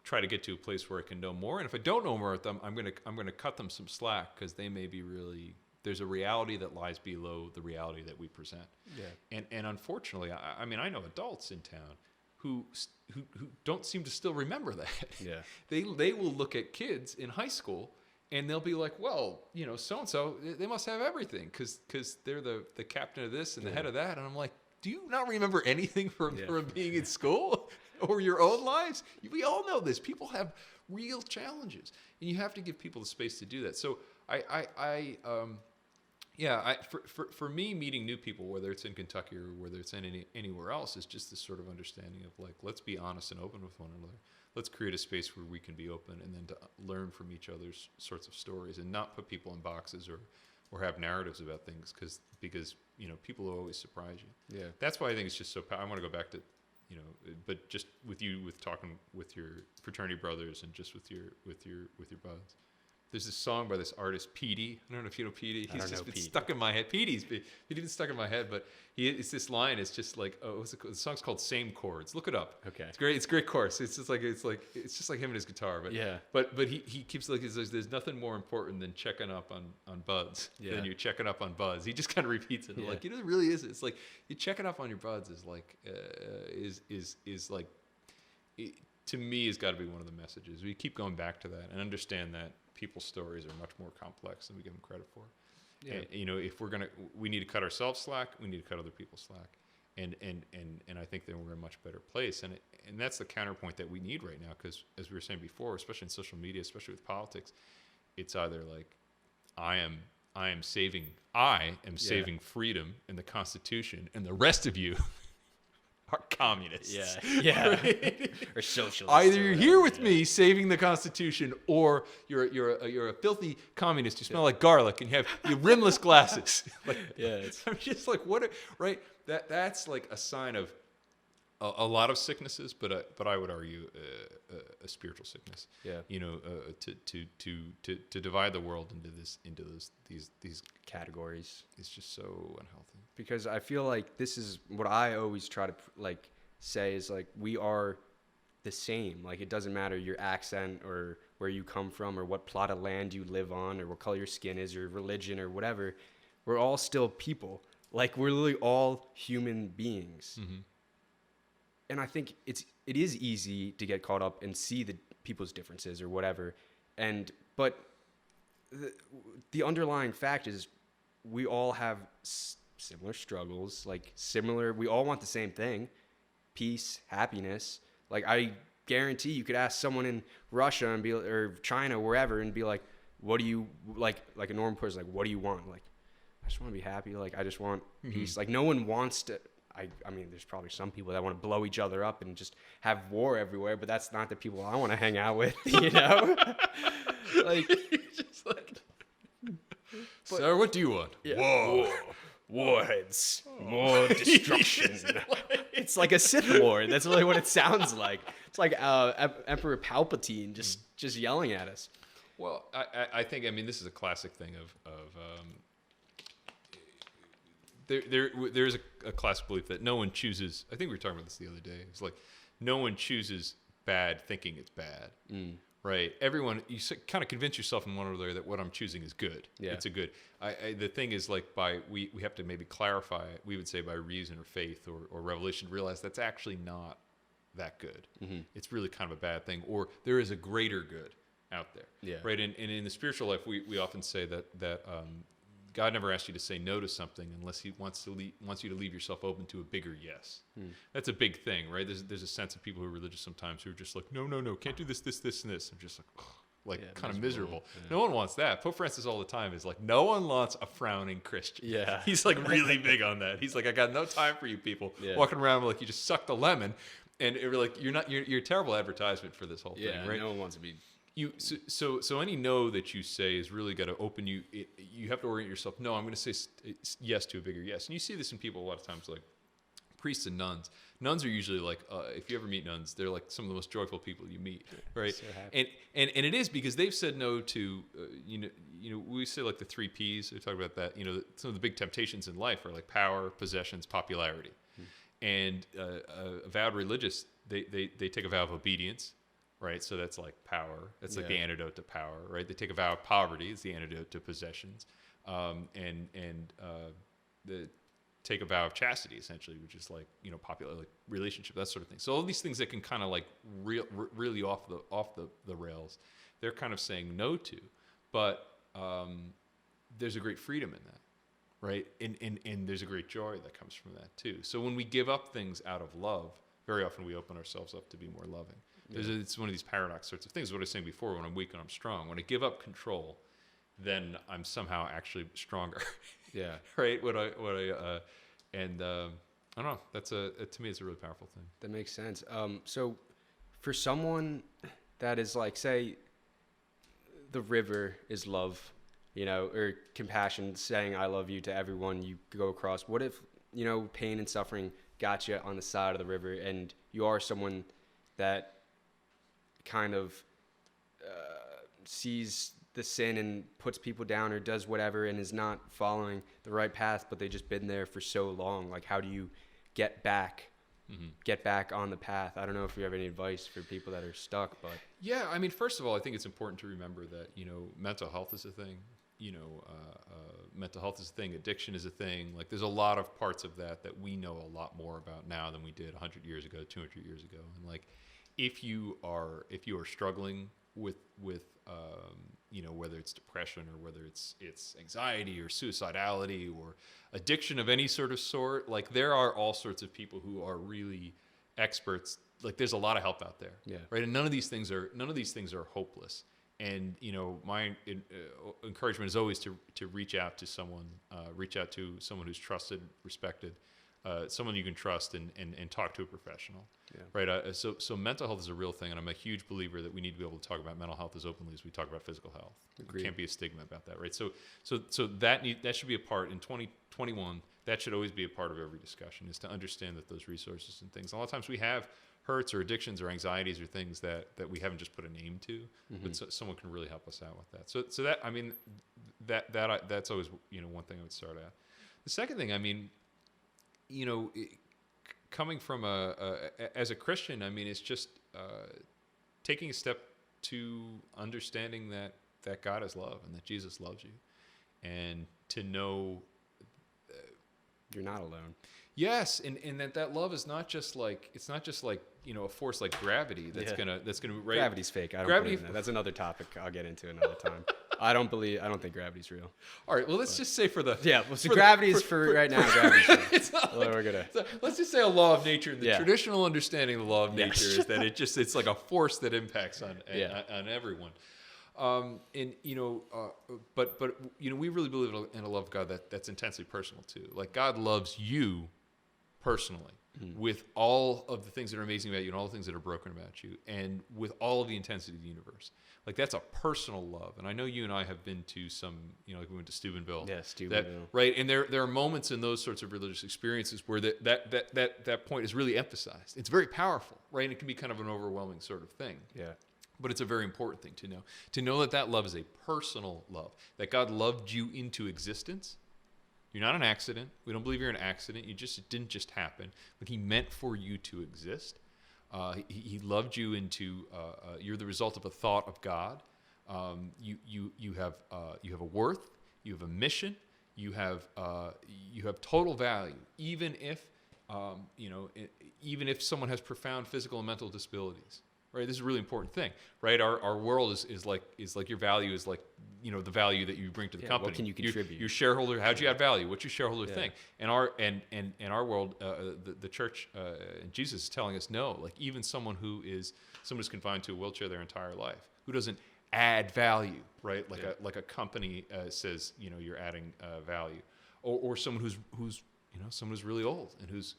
try to get to a place where I can know more, and if I don't know more about them, I'm gonna cut them some slack because they may be really. There's a reality that lies below the reality that we present. Yeah. And unfortunately, I mean, I know adults in town who don't seem to still remember that. Yeah. They will look at kids in high school and they'll be like, well, you know, so-and-so, they must have everything because they're the captain of this and the head of that. And I'm like, do you not remember anything from being in school or your own lives? We all know this. People have real challenges and you have to give people the space to do that. So for me, meeting new people, whether it's in Kentucky or whether it's in anywhere else, is just this sort of understanding of, like, let's be honest and open with one another. Let's create a space where we can be open and then to learn from each other's sorts of stories and not put people in boxes or have narratives about things because you know, people will always surprise you. Yeah, that's why I think it's just so. I want to go back to, you know, but just with talking with your fraternity brothers and just with your buds. There's this song by this artist, Petey. I don't know if you know Petey. He's just been stuck in my head. Petey's been stuck in my head, but it's this line. It's just like, the song's called "Same Chords." Look it up. Okay, it's great. It's a great chorus. It's just like him and his guitar. But yeah. But he keeps like, there's nothing more important than checking up on buds than you're checking up on buds. He just kind of repeats it. Yeah. Like, you know, it really is. It's like you checking up on your buds is like is like, to me, has got to be one of the messages. We keep going back to that and understand that people's stories are much more complex than we give them credit for. Yeah. And, you know, if we need to cut ourselves slack, we need to cut other people slack. And I think that we're in a much better place. And that's the counterpoint that we need right now, because as we were saying before, especially in social media, especially with politics, it's either like, I am saving freedom and the Constitution, and the rest of you are communists. Yeah. Right? Or socialists. Either you're here with me saving the Constitution, or you're a filthy communist who smell like garlic and you have rimless glasses. Like, I'm just like, right? That's like a sign of a lot of sicknesses, but I would argue a spiritual sickness. Yeah. You know, to divide the world into these categories is just so unhealthy. Because I feel like this is what I always try to like say is, like, we are the same. Like, it doesn't matter your accent or where you come from or what plot of land you live on or what color your skin is or religion or whatever. We're all still people. Like, we're literally all human beings. Mm-hmm. And I think it is easy to get caught up and see the people's differences or whatever. But the underlying fact is we all have similar struggles, we all want the same thing: peace, happiness. Like, I guarantee you could ask someone in Russia and or China, wherever, and be like, what do you, like a normal person, like, what do you want? Like, I just want to be happy. Like, I just want peace. Like, no one wants to, I mean, there's probably some people that want to blow each other up and just have war everywhere, but that's not the people I want to hang out with, you know? Like, just like, sir, what do you want? Yeah. Warheads, more destruction. It's like a Sith Lord. That's really what it sounds like. It's like Emperor Palpatine just yelling at us. Well, I think, I mean, this is a classic thing of there's a classic belief that no one chooses. I think we were talking about this the other day. It's like no one chooses bad thinking it's bad. Right? Everyone, you kind of convince yourself in one or the other that what I'm choosing is good. Yeah. It's a good. The thing is, like, we have to maybe clarify it. We would say by reason or faith or revelation, realize that's actually not that good. It's really kind of a bad thing, or there is a greater good out there. Yeah. Right? And in the spiritual life, we often say that God never asks you to say no to something unless He wants you to leave yourself open to a bigger yes. That's a big thing, right? There's a sense of people who are religious sometimes who are just like, no, can't do this, and this. I'm just like, kind of miserable. Yeah. No one wants that. Pope Francis all the time is like, no one wants a frowning Christian. Yeah. He's like really big on that. He's like, I got no time for you people walking around like you just sucked a lemon, and you're like, you're a terrible advertisement for this whole thing, right? No one wants to be. So any no that you say is really got to open you. You have to orient yourself. No, I'm going to say yes to a bigger yes. And you see this in people a lot of times, like priests and nuns. Nuns are usually like, if you ever meet nuns, they're like some of the most joyful people you meet, right? So happy. And it is because they've said no to, you know, we say like the 3 Ps. We talk about that. You know, some of the big temptations in life are like power, possessions, popularity. And a vowed religious, they take a vow of obedience. Right, so that's like power. That's like the antidote to power, right? They take a vow of poverty. It's the antidote to possessions, and take a vow of chastity, essentially, which is like, you know, popular, like relationship, that sort of thing. So all these things that can kind of like really off the rails, they're kind of saying no to, but there's a great freedom in that, right? And there's a great joy that comes from that too. So when we give up things out of love, very often we open ourselves up to be more loving. It's one of these paradox sorts of things. What I was saying before, when I'm weak and I'm strong. When I give up control, then I'm somehow actually stronger. Yeah. Right. I don't know. To me, it's a really powerful thing. That makes sense. So for someone that is like, say, the river is love, you know, or compassion, saying I love you to everyone you go across. What if, you know, pain and suffering got you on the side of the river, and you are someone that kind of sees the sin and puts people down or does whatever and is not following the right path, but they've just been there for so long? Like, how do you get back on the path? I don't know if you have any advice for people that are stuck, but yeah, I mean, first of all, I think it's important to remember that, you know, mental health is a thing. You know, mental health is a thing. Addiction is a thing. Like, there's a lot of parts of that we know a lot more about now than we did 100 years ago, 200 years ago. And like, if you are struggling with you know, whether it's depression or whether it's anxiety or suicidality or addiction of any sort, like, there are all sorts of people who are really experts. Like, there's a lot of help out there. Yeah. Right. And none of these things are hopeless. And, you know, my encouragement is always to reach out to someone who's trusted, respected, someone you can trust, and talk to a professional. Yeah. Right. So mental health is a real thing, and I'm a huge believer that we need to be able to talk about mental health as openly as we talk about physical health. Agreed. There can't be a stigma about that, right? So that should be a part in 2021. That should always be a part of every discussion, is to understand that those resources and things. A lot of times we have hurts or addictions or anxieties or things that we haven't just put a name to, but someone can really help us out with that. So that, I mean, that's always, you know, one thing I would start at. The second thing, I mean, you know, coming from as a Christian, I mean, it's just taking a step to understanding that God is love and that Jesus loves you, and to know you're not alone. Yes, and that love is not just like, it's not just like, you know, a force like gravity that's gonna right? Gravity's fake. I don't believe in that. That's another topic I'll get into another time. I don't think gravity's real. All right, well, let's just say for the... Yeah, well, so gravity's for right now, gravity's real. It's not let's just say a law of nature. The traditional understanding of the law of nature is that it's like a force that impacts on everyone. And but we really believe in a love of God that's intensely personal too. Like God loves you personally, with all of the things that are amazing about you and all the things that are broken about you, and with all of the intensity of the universe. Like that's a personal love. And I know you and I have been to some, like we went to Steubenville. Yeah, Steubenville. Right. And there are moments in those sorts of religious experiences where that point is really emphasized. It's very powerful, right? And it can be kind of an overwhelming sort of thing. Yeah. But it's a very important thing to know that love is a personal love, that God loved you into existence. You're not an accident. We don't believe you're an accident. It didn't just happen, but he meant for you to exist. He loved you into, you're the result of a thought of God. You have a worth, you have a mission, you have total value, even if someone has profound physical and mental disabilities. Right, this is a really important thing, right? Our world is like your value is like the value that you bring to the company. What can you contribute? Your shareholder, how'd you add value? What's your shareholder think? And our world, the church, and Jesus is telling us no. Like even someone who's confined to a wheelchair their entire life, who doesn't add value, right? Like a company says, you're adding value, or someone who's someone who's really old and who's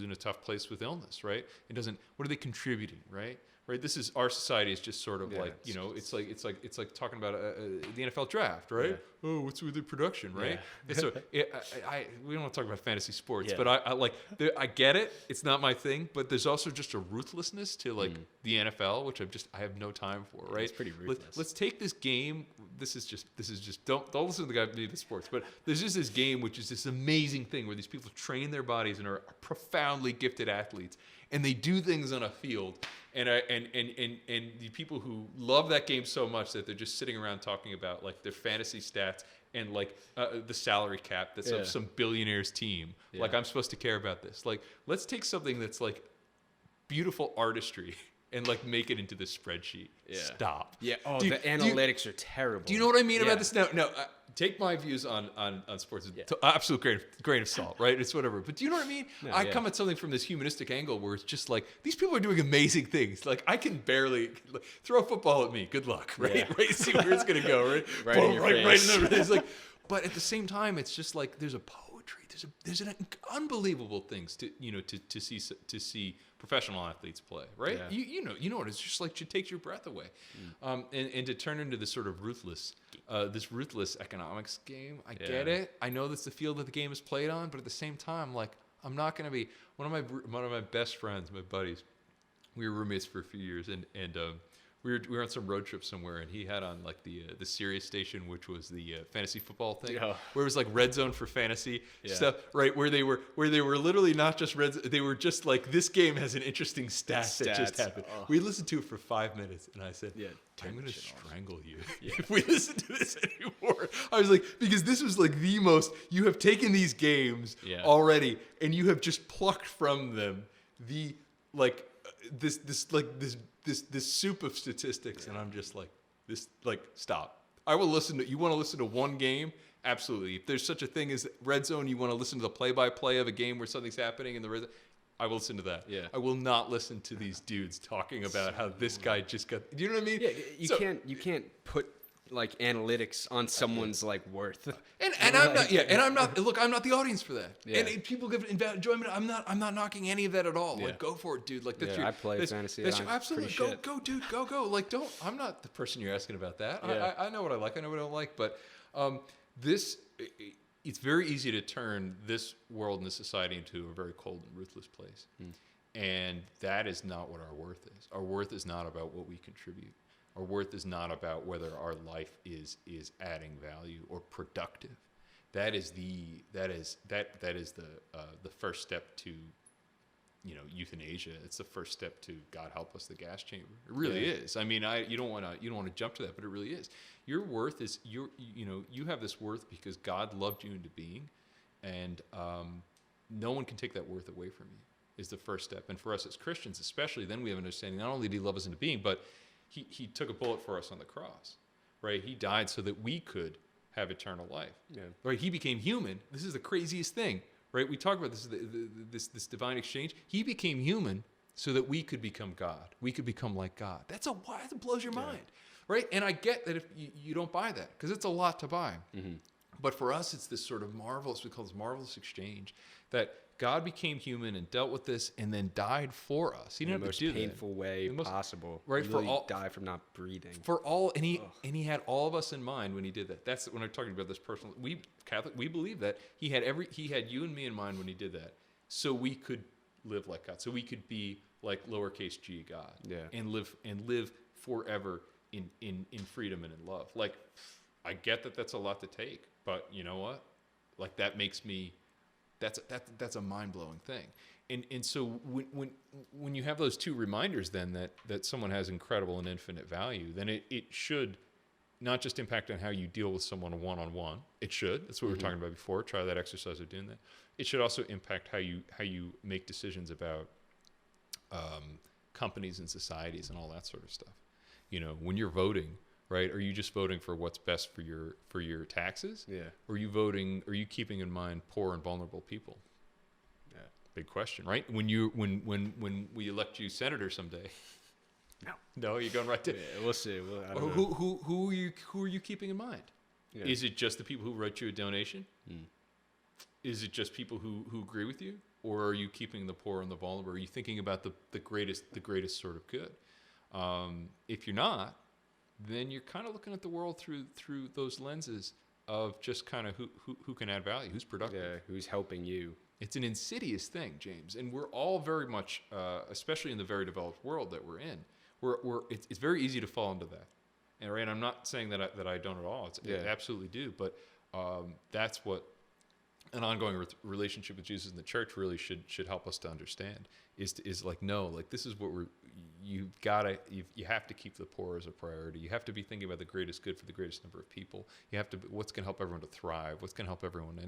in a tough place with illness, right? What are they contributing, right? Right. This is our society is just sort of it's like talking about the NFL draft, right? Yeah. Oh, what's with the production, right? Yeah. So we don't want to talk about fantasy sports, but I get it. It's not my thing, but there's also just a ruthlessness to the NFL, which I have no time for, right? It's pretty ruthless. Let's take this game. This is just don't listen to the guy who did the sports, but there's just this game which is this amazing thing where these people train their bodies and are profoundly gifted athletes, and they do things on a field. And the people who love that game so much that they're just sitting around talking about like their fantasy stats and like the salary cap that's of some billionaire's team. Yeah. Like I'm supposed to care about this. Like let's take something that's like beautiful artistry and like make it into this spreadsheet. Yeah. Stop. Yeah. Oh, the analytics are terrible. Do you know what I mean about this? No. Take my views on sports with absolute grain of salt, right? It's whatever. But do you know what I mean? I come at something from this humanistic angle where it's just like, these people are doing amazing things. Like, I can barely throw a football at me. Good luck, right? Yeah. Right? See where it's going to go, right? Right in your face. Right. It's like, but at the same time, it's just like, there's a poetry. There's an unbelievable things to see professional athletes play, right? Yeah. You know what? It's just like, it takes your breath away. And to turn into this sort of ruthless economics game. I get it. I know that's the field that the game is played on, but at the same time, like I'm not going to be one of my best friends, my buddies. We were roommates for a few years, and we were on some road trip somewhere, and he had on like the Sirius station, which was the fantasy football thing, where it was like red zone for fantasy stuff, right? Where they were literally not just they were just like, this game has an interesting stat that just happened. Oh. We listened to it for 5 minutes, and I said, I'm going to strangle you if we listen to this anymore. I was like, because this was like the most, you have taken these games already, and you have just plucked from them the like this soup of statistics, and I'm just like, stop. I will listen to, you want to listen to one game? Absolutely. If there's such a thing as red zone, you want to listen to the play-by-play of a game where something's happening in the red zone, I will listen to that. Yeah. I will not listen to these dudes talking about how this guy just got, do you know what I mean? Yeah, you can't put like analytics on someone's like worth. And I'm not the audience for that. Yeah. And people give enjoyment. I'm not knocking any of that at all. Yeah. Like, go for it, dude. Like that's I play fantasy. Absolutely. Go, dude. Go. Like, I'm not the person you're asking about that. Yeah. I know what I like. I know what I don't like. But it's very easy to turn this world and this society into a very cold and ruthless place. And that is not what our worth is. Our worth is not about what we contribute. Our worth is not about whether our life is adding value or productive. That is the first step to euthanasia. It's the first step to God help us, the gas chamber. It really is. I mean, you don't want to jump to that, but it really is. Your worth is you have this worth because God loved you into being, and no one can take that worth away from you. Is the first step, and for us as Christians, especially, then we have an understanding. Not only did He love us into being, but He took a bullet for us on the cross, right? He died so that we could have eternal life. Yeah. Right? He became human. This is the craziest thing, right? We talk about this, this divine exchange. He became human so that we could become God. We could become like God. That blows your mind, right? And I get that if you don't buy that, because it's a lot to buy. Mm-hmm. But for us, it's this sort of marvelous, we call this marvelous exchange, that God became human and dealt with this and then died for us. He didn't have to do that. In the most painful way possible. Right, for all, die from not breathing. And he had all of us in mind when he did that. That's when I'm talking about this personal. We Catholic, we believe that he had you and me in mind when he did that, so we could live like God, so we could be like lowercase g God, and live forever in freedom and in love. Like, I get that that's a lot to take, but you know what? Like, that makes me. That's a mind-blowing thing. And so when you have those two reminders then that someone has incredible and infinite value, then it should not just impact on how you deal with someone one-on-one. It should. That's what we were talking about before. Try that exercise of doing that. It should also impact how you make decisions about companies and societies and all that sort of stuff. You know, when you're voting, right? Are you just voting for what's best for your taxes? Yeah. Or are you keeping in mind poor and vulnerable people? Yeah. Big question, right? When we elect you senator someday. No, you're going right to. Yeah, we'll see. I don't know. Who are you keeping in mind? Yeah. Is it just the people who wrote you a donation? Is it just people who agree with you, or are you keeping the poor and the vulnerable? Are you thinking about the greatest sort of good? If you're not, then you're kind of looking at the world through those lenses of just kind of who can add value, who's productive, who's helping you. It's an insidious thing, James, and we're all very much, especially in the very developed world that we're in, it's very easy to fall into that. And right, I'm not saying that I don't at all. I absolutely do, but that's what an ongoing relationship with Jesus and the church really should help us to understand. Is like, no, like, this is what you have to keep the poor as a priority. You have to be thinking about the greatest good for the greatest number of people. You have to, what's going to help everyone to thrive, what's going to help everyone.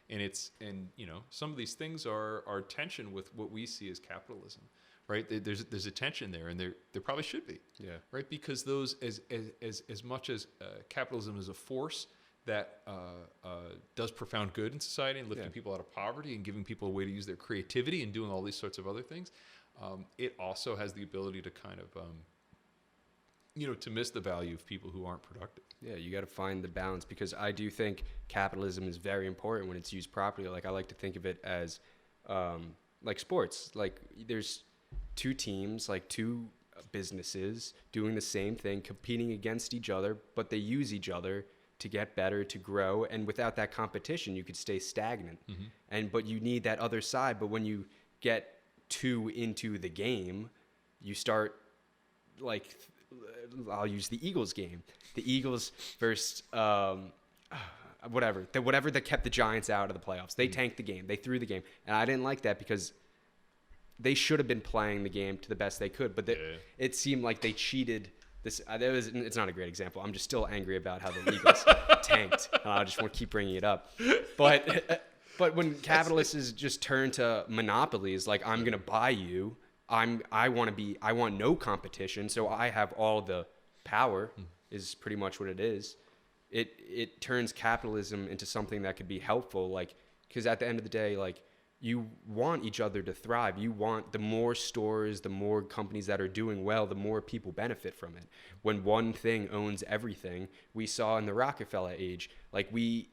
And you know, some of these things are tension with what we see as capitalism, right? There's a tension there, and there probably should be, right? Because those, as much as capitalism is a force that does profound good in society and lifting people out of poverty and giving people a way to use their creativity and doing all these sorts of other things, it also has the ability to kind of, to miss the value of people who aren't productive. Yeah, you got to find the balance, because I do think capitalism is very important when it's used properly. Like, I like to think of it as like sports. Like, there's two teams, like two businesses doing the same thing, competing against each other, but they use each other to get better, to grow. And without that competition, you could stay stagnant. But you need that other side. But when you get too into the game, you start, like, I'll use the Eagles game. The Eagles versus whatever that kept the Giants out of the playoffs. They tanked the game. They threw the game. And I didn't like that, because they should have been playing the game to the best they could. But it seemed like they cheated. It's not a great example. I'm just still angry about how the Eagles tanked, and I just want to keep bringing it up. But when capitalists just turn to monopolies, like, I'm gonna buy you, I want no competition, so I have all the power, is pretty much what it is. It turns capitalism into something that could be helpful, like, because at the end of the day, like, you want each other to thrive. You want the more stores, the more companies that are doing well, the more people benefit from it. When one thing owns everything, we saw in the Rockefeller age, like, we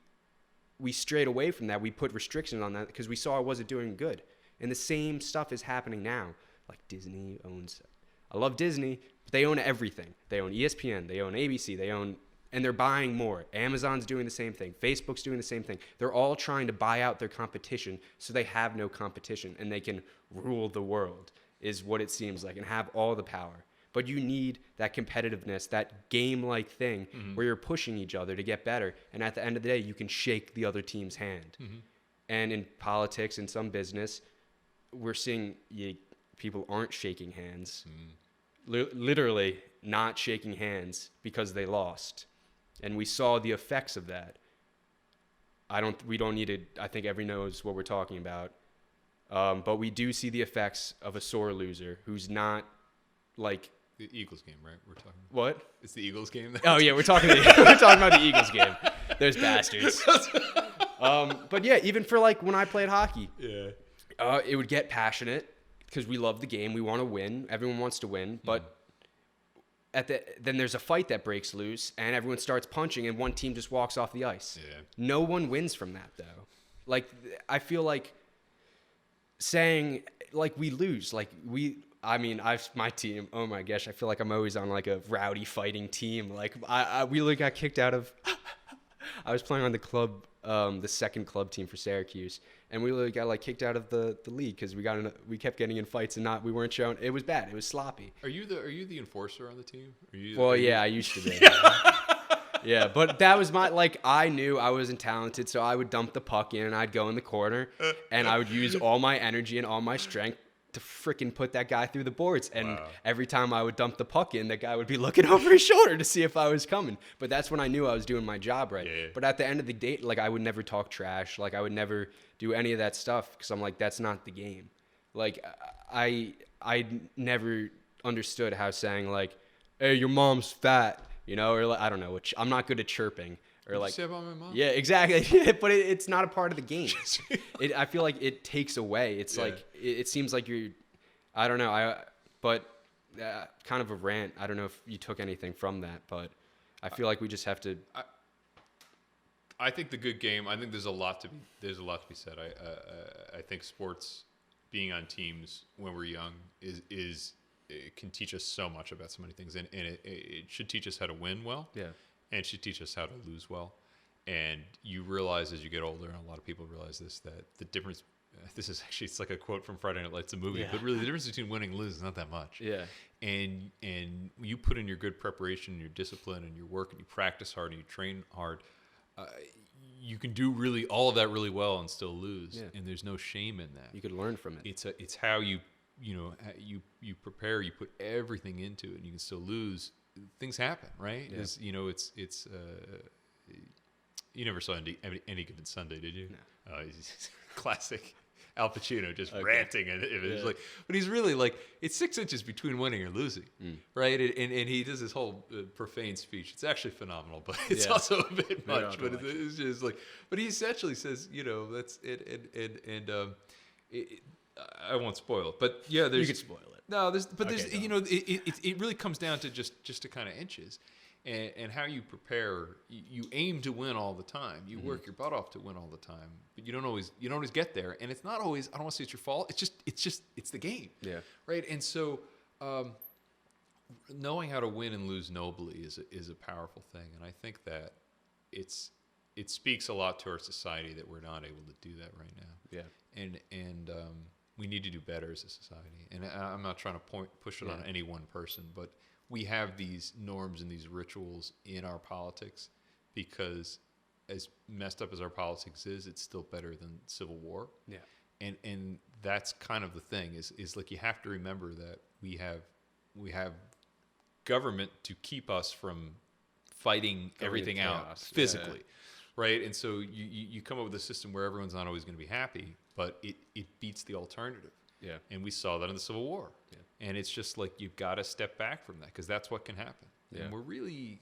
strayed away from that. We put restrictions on that because we saw it wasn't doing good. And the same stuff is happening now. Like, Disney owns, I love Disney, but they own everything. They own ESPN, they own ABC, and they're buying more. Amazon's doing the same thing. Facebook's doing the same thing. They're all trying to buy out their competition so they have no competition and they can rule the world, is what it seems like, and have all the power. But you need that competitiveness, that game-like thing where you're pushing each other to get better. And at the end of the day, you can shake the other team's hand. And in politics and some business, we're seeing people aren't shaking hands. Literally not shaking hands because they lost. And we saw the effects of that. We don't need to, I think everyone knows what we're talking about. But we do see the effects of a sore loser who's not, like, the Eagles game, right? We're talking. What? It's the Eagles game. Oh yeah, we're talking about the Eagles game. Those bastards. But yeah, even for like when I played hockey, it would get passionate because we love the game. We want to win. Everyone wants to win, but then there's a fight that breaks loose, and everyone starts punching, and one team just walks off the ice. Yeah. No one wins from that though. Like I feel like saying like we lose, like my team. Oh my gosh, I feel like I'm always on like a rowdy fighting team. Like we really got kicked out of. I was playing on the club, the second club team for Syracuse, and we really got like kicked out of the league because we kept getting in fights and we weren't shown. It was bad. It was sloppy. Are you the enforcer on the team? I used to be. Yeah, but that was I knew I wasn't talented, so I would dump the puck in and I'd go in the corner and I would use all my energy and all my strength to freaking put that guy through the boards. And every time I would dump the puck in, that guy would be looking over his shoulder to see if I was coming. But that's when I knew I was doing my job right. Yeah. But at the end of the day, like I would never talk trash. Like I would never do any of that stuff because I'm like, that's not the game. Like I never understood how saying like, hey, your mom's fat, you know, or like, I don't know, I'm not good at chirping. Or like, say about my mom? Yeah, exactly. But it's not a part of the game. I feel like it takes away. It's like it seems like you're. I don't know. Kind of a rant. I don't know if you took anything from that, but I feel like we just have to. I think the good game. I think there's a lot to be said. I think sports, being on teams when we're young, is it can teach us so much about so many things, and it should teach us how to win well. Yeah. And it should teach us how to lose well. And you realize as you get older, and a lot of people realize this, that the difference, this is actually, it's like a quote from Friday Night Lights, a movie, but really the difference between winning and losing is not that much. Yeah. And you put in your good preparation, your discipline, and your work, and you practice hard, and you train hard, you can do really all of that really well and still lose. Yeah. And there's no shame in that. You could learn from it. It's how you prepare, you put everything into it, and you can still lose. Things happen, right? Yeah. It's you never saw any Given Sunday, did you? No. Classic Al Pacino just ranting, and it was like, but he's really like, it's 6 inches between winning or losing, right? And he does this whole profane speech. It's actually phenomenal, but it's also a bit much. But it's just like, but he essentially says, that's it, and I won't spoil it, but yeah, you could spoil it. No, there's it really comes down to just to kind of inches, and how you prepare. You aim to win all the time. You work your butt off to win all the time, but you don't always get there. And it's not always. I don't want to say it's your fault. It's the game. Yeah. Right. And so, knowing how to win and lose nobly is a powerful thing. And I think that it speaks a lot to our society that we're not able to do that right now. Yeah. And we need to do better as a society. And I'm not trying to push it on any one person, but we have these norms and these rituals in our politics because as messed up as our politics is, it's still better than civil war. Yeah. And that's kind of the thing is like, you have to remember that we have government to keep us from fighting everything out physically. Yeah. Right. And so you come up with a system where everyone's not always going to be happy, but it beats the alternative. Yeah. And we saw that in the Civil War. Yeah. And it's just like, you've got to step back from that because that's what can happen. Yeah. And we're really,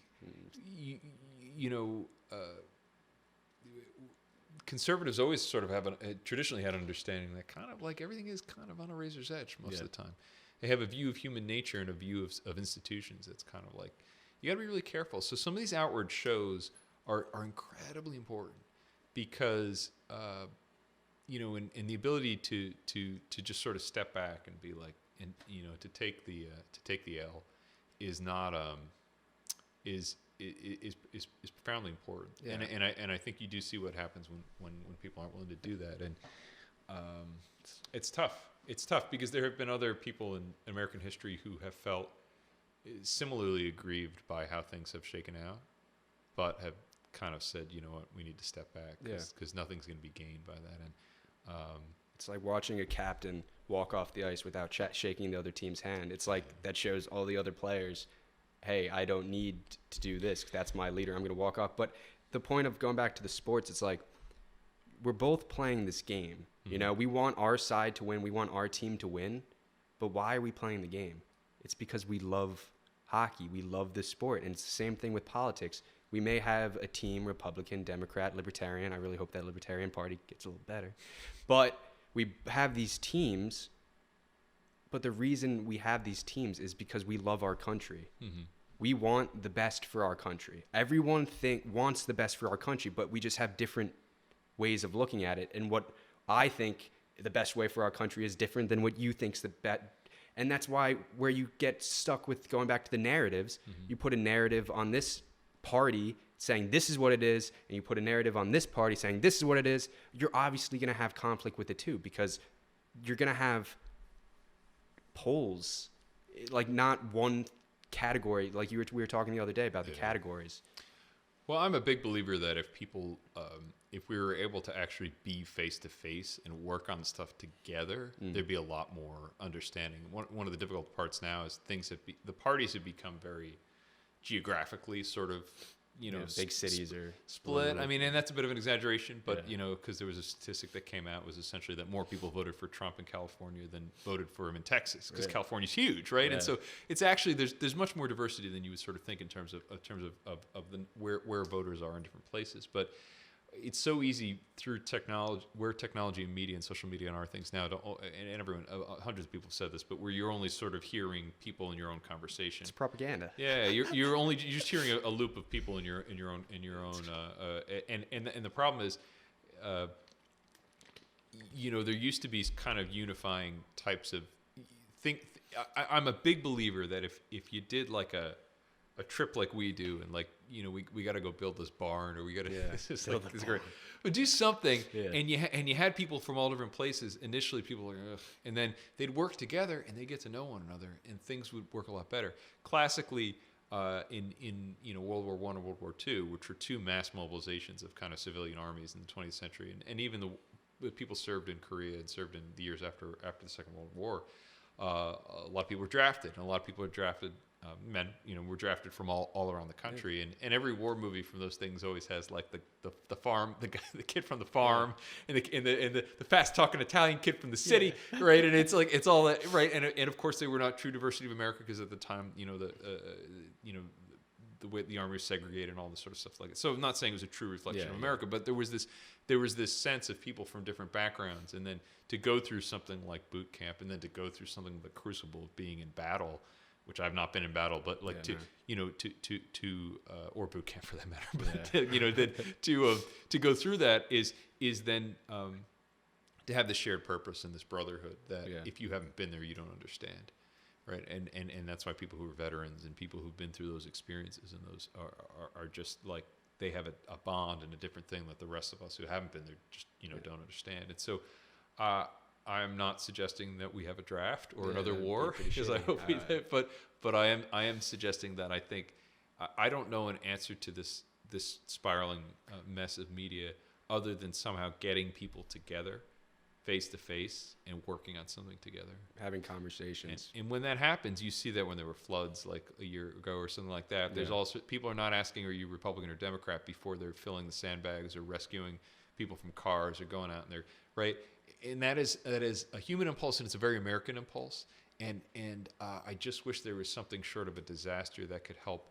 conservatives always sort of traditionally had an understanding that kind of like everything is kind of on a razor's edge most of the time. They have a view of human nature and a view of institutions that's kind of like, you got to be really careful. So some of these outward shows are incredibly important because, in the ability to just sort of step back and be like, and to take the L is not is profoundly important. Yeah. And I think you do see what happens when people aren't willing to do that. And it's tough. It's tough because there have been other people in American history who have felt similarly aggrieved by how things have shaken out, but have kind of said, you know what, we need to step back because nothing's going to be gained by that. And it's like watching a captain walk off the ice without shaking the other team's hand. It's like that shows all the other players, hey, I don't need to do this. That's my leader. I'm going to walk off. But the point of going back to the sports, it's like we're both playing this game. Mm-hmm. We want our side to win. We want our team to win. But why are we playing the game? It's because we love hockey. We love this sport. And it's the same thing with politics. We may have a team, Republican, Democrat, Libertarian. I really hope that Libertarian Party gets a little better. But we have these teams. But the reason we have these teams is because we love our country. Mm-hmm. We want the best for our country. Everyone wants the best for our country, but we just have different ways of looking at it. And what I think the best way for our country is different than what you think's the best. And that's why where you get stuck with going back to the narratives, you put a narrative on this party saying this is what it is, and you put a narrative on this party saying this is what it is, you're obviously going to have conflict with the two, because you're going to have polls, like not one category, like we were talking the other day about the categories. Well, I'm a big believer that if people, if we were able to actually be face to face and work on stuff together, there'd be a lot more understanding. One of the difficult parts now is the parties have become very geographically sort of, big cities are split. I mean, and that's a bit of an exaggeration, but because there was a statistic that came out was essentially that more people voted for Trump in California than voted for him in Texas, because California's huge, right? Yeah. And so it's actually there's much more diversity than you would sort of think in terms of the where voters are in different places, but it's so easy through technology, where technology and media and social media are things now, and everyone, hundreds of people have said this, but where you're only sort of hearing people in your own conversation. It's propaganda. Yeah, you're just hearing a loop of people in your own, and the problem is, there used to be kind of unifying types of I'm a big believer that if you did like a trip like we do, and like we got to go build this barn, or we got to this is great, but do something, and you had people from all different places. Initially, people were like, ugh, and then they'd work together and they get to know one another, and things would work a lot better. Classically, in World War I and World War II, which were two mass mobilizations of kind of civilian armies in the 20th century, and even the people served in Korea and served in the years after the Second World War. A lot of people were drafted, and a lot of people were drafted. Men, were drafted from all around the country, and every war movie from those things always has like the farm, the kid from the farm, and the fast talking Italian kid from the city, right? And it's like it's all that, right? And of course they were not true diversity of America, because at the time, the way the army was segregated and all this sort of stuff like that. So I'm not saying it was a true reflection of America, but there was this sense of people from different backgrounds, and then to go through something like boot camp, and then to go through something like the crucible of being in battle, which I've not been in battle, but like or boot camp for that matter, but to go through that is then to have this shared purpose and this brotherhood that if you haven't been there, you don't understand, right? And that's why people who are veterans and people who've been through those experiences and those are just like, they have a bond and a different thing that the rest of us who haven't been there just don't understand. And so I'm not suggesting that we have a draft or another war, because I hope we did, but I am suggesting that I think I don't know an answer to this spiraling mess of media other than somehow getting people together face to face and working on something together, having conversations. And when that happens, you see that when there were floods like a year ago or something like that, there's also people are not asking, are you Republican or Democrat, before they're filling the sandbags or rescuing people from cars or going out in there, right? And that is a human impulse, and it's a very American impulse. And I just wish there was something short of a disaster that could help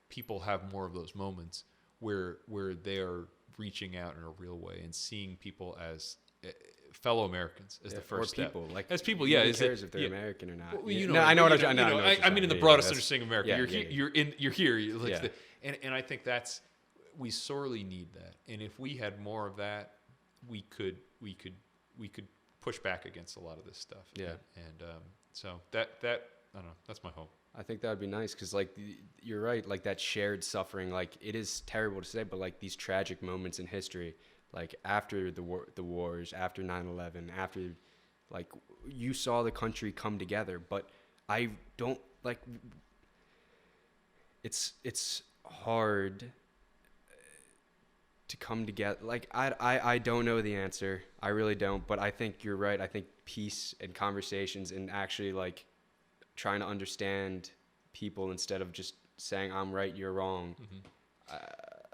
people have more of those moments where they are reaching out in a real way and seeing people as fellow Americans as the first step. People, like as people, who cares if they're American or not? Well, no, I know what I'm I mean, in the broadest understanding of America, you're here. And I think we sorely need that. And if we had more of that, we could push back against a lot of this stuff. Yeah. And so that I don't know. That's my hope. I think that would be nice, because like you're right, like that shared suffering, like it is terrible to say, but like these tragic moments in history, like after the wars, after 9/11, after, like, you saw the country come together, but I don't like. It's hard to come together. Like I don't know the answer. I really don't. But I think you're right. I think peace and conversations and actually like trying to understand people instead of just saying I'm right, you're wrong. Mm-hmm.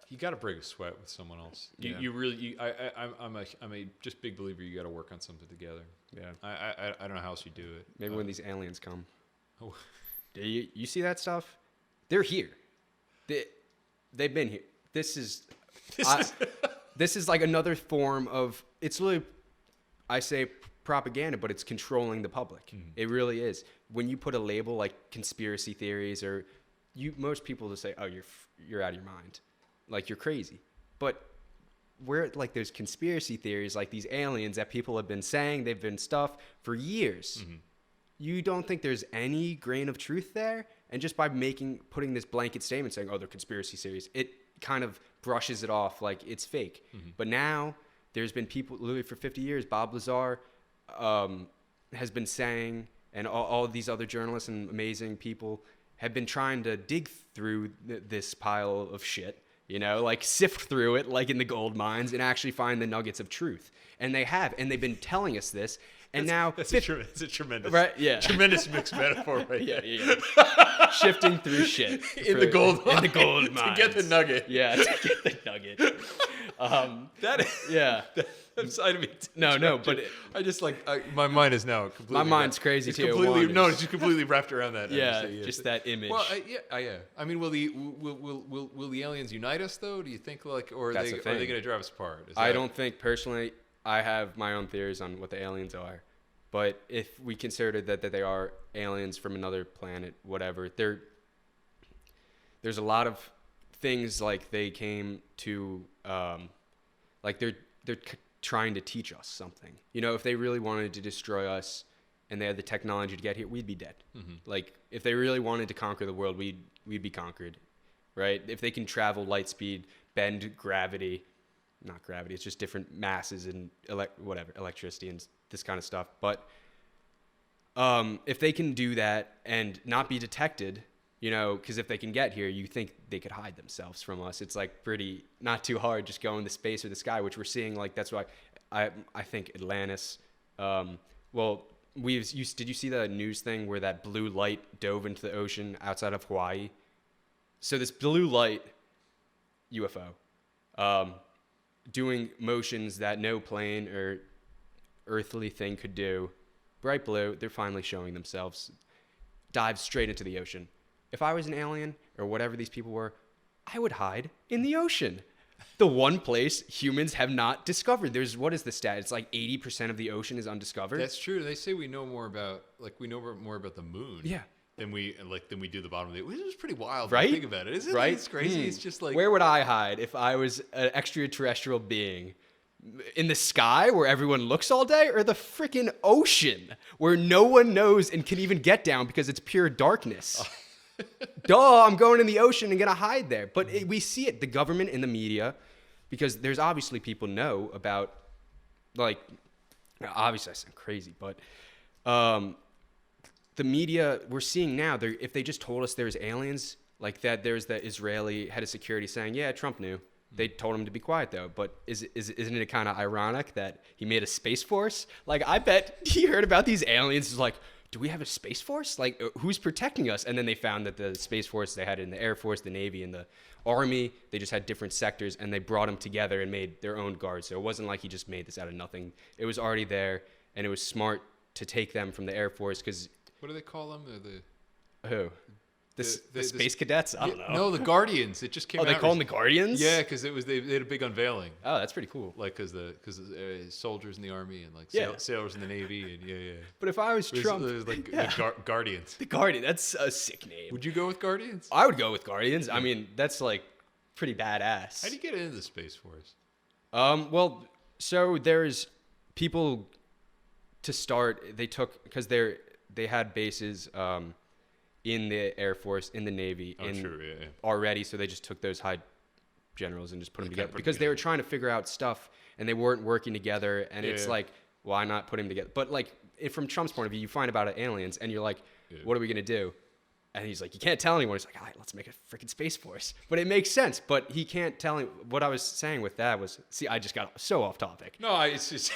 You got to break a sweat with someone else. I'm a just big believer. You got to work on something together. Yeah. I don't know how else you do it. Maybe when these aliens come. Oh. Do you see that stuff? They're here. They've been here. This is like another form of, it's really, I say propaganda, but it's controlling the public. Mm-hmm. It really is. When you put a label like conspiracy theories, or most people will say, oh, you're out of your mind. Like, you're crazy. But where, like, there's conspiracy theories like these aliens that people have been saying, they've been stuff for years. Mm-hmm. You don't think there's any grain of truth there? And just by putting this blanket statement saying, oh, they're conspiracy theories, it kind of brushes it off like it's fake. Mm-hmm. But now there's been people, literally for 50 years, Bob Lazar has been saying, and all of these other journalists and amazing people have been trying to dig through this pile of shit, like sift through it like in the gold mines and actually find the nuggets of truth. And they have, and they've been telling us this. And it's a tremendous, right? Yeah, tremendous mixed metaphor, right? Yeah. Shifting through shit in the gold mines to get the nugget. Yeah, to get the nugget. No, but I just my mind is now completely. My mind's crazy too. It's just completely wrapped around that. Yeah, just that image. Well, yeah. I mean, will the aliens unite us though? Do you think or are they going to drive us apart? I don't think personally. I have my own theories on what the aliens are, but if we consider that they are aliens from another planet, whatever, there's a lot of things like they came to, like they're trying to teach us something. If they really wanted to destroy us and they had the technology to get here, we'd be dead. Mm-hmm. Like if they really wanted to conquer the world, we'd be conquered, right? If they can travel light speed, bend gravity. Not gravity, it's just different masses and electricity and this kind of stuff. But if they can do that and not be detected, because if they can get here, you think they could hide themselves from us. It's like pretty not too hard, just go into space or the sky, which we're seeing. Like that's why I think Atlantis. Did you see the news thing where that blue light dove into the ocean outside of Hawaii? So this blue light UFO. Doing motions that no plane or earthly thing could do. Bright blue, they're finally showing themselves. Dive straight into the ocean. If I was an alien or whatever these people were, I would hide in the ocean. The one place humans have not discovered. What is the stat? It's like 80% of the ocean is undiscovered. That's true. They say we know more about the moon. Yeah. Than we do the bottom of the ocean. Which is pretty wild, right? When you think about it, isn't it? Right? It's crazy. It's just like, where would I hide if I was an extraterrestrial being? In the sky where everyone looks all day, or the freaking ocean where no one knows and can even get down because it's pure darkness? Duh, I'm going in the ocean and gonna hide there. But we see it, the government and the media, because there's obviously people know about, like, obviously I sound crazy, but the media, we're seeing now, if they just told us there's aliens, like that, there's the Israeli head of security saying, yeah, Trump knew. They told him to be quiet, though. But isn't it kind of ironic that he made a space force? Like, I bet he heard about these aliens. Is like, do we have a space force? Like, who's protecting us? And then they found that the space force, they had it in the Air Force, the Navy, and the Army. They just had different sectors, and they brought them together and made their own guard. So it wasn't like he just made this out of nothing. It was already there, and it was smart to take them from the Air Force because... What do they call them? Who? The space cadets? I don't know. No, the Guardians. It just came out. Oh, they call them the Guardians? Yeah, because they had a big unveiling. Oh, that's pretty cool. Like, because soldiers in the Army and like sailors in the Navy and yeah. But if I was Trump, it was like the Guardians. The Guardian. That's a sick name. Would you go with Guardians? I would go with Guardians. I mean, that's like pretty badass. How do you get into the Space Force? Well, so there's people to start. They took because they had bases. In the Air Force, in the Navy, already, so they just took those high generals and just put them together because they were trying to figure out stuff and they weren't working together. And it's like, why not put them together? But like, from Trump's point of view, you find about aliens and you're like, what are we gonna do? And he's like, you can't tell anyone. He's like, all right, let's make a freaking Space Force. But it makes sense. But he can't tell him. What I was saying with that was, see, I just got so off topic. No, it's just.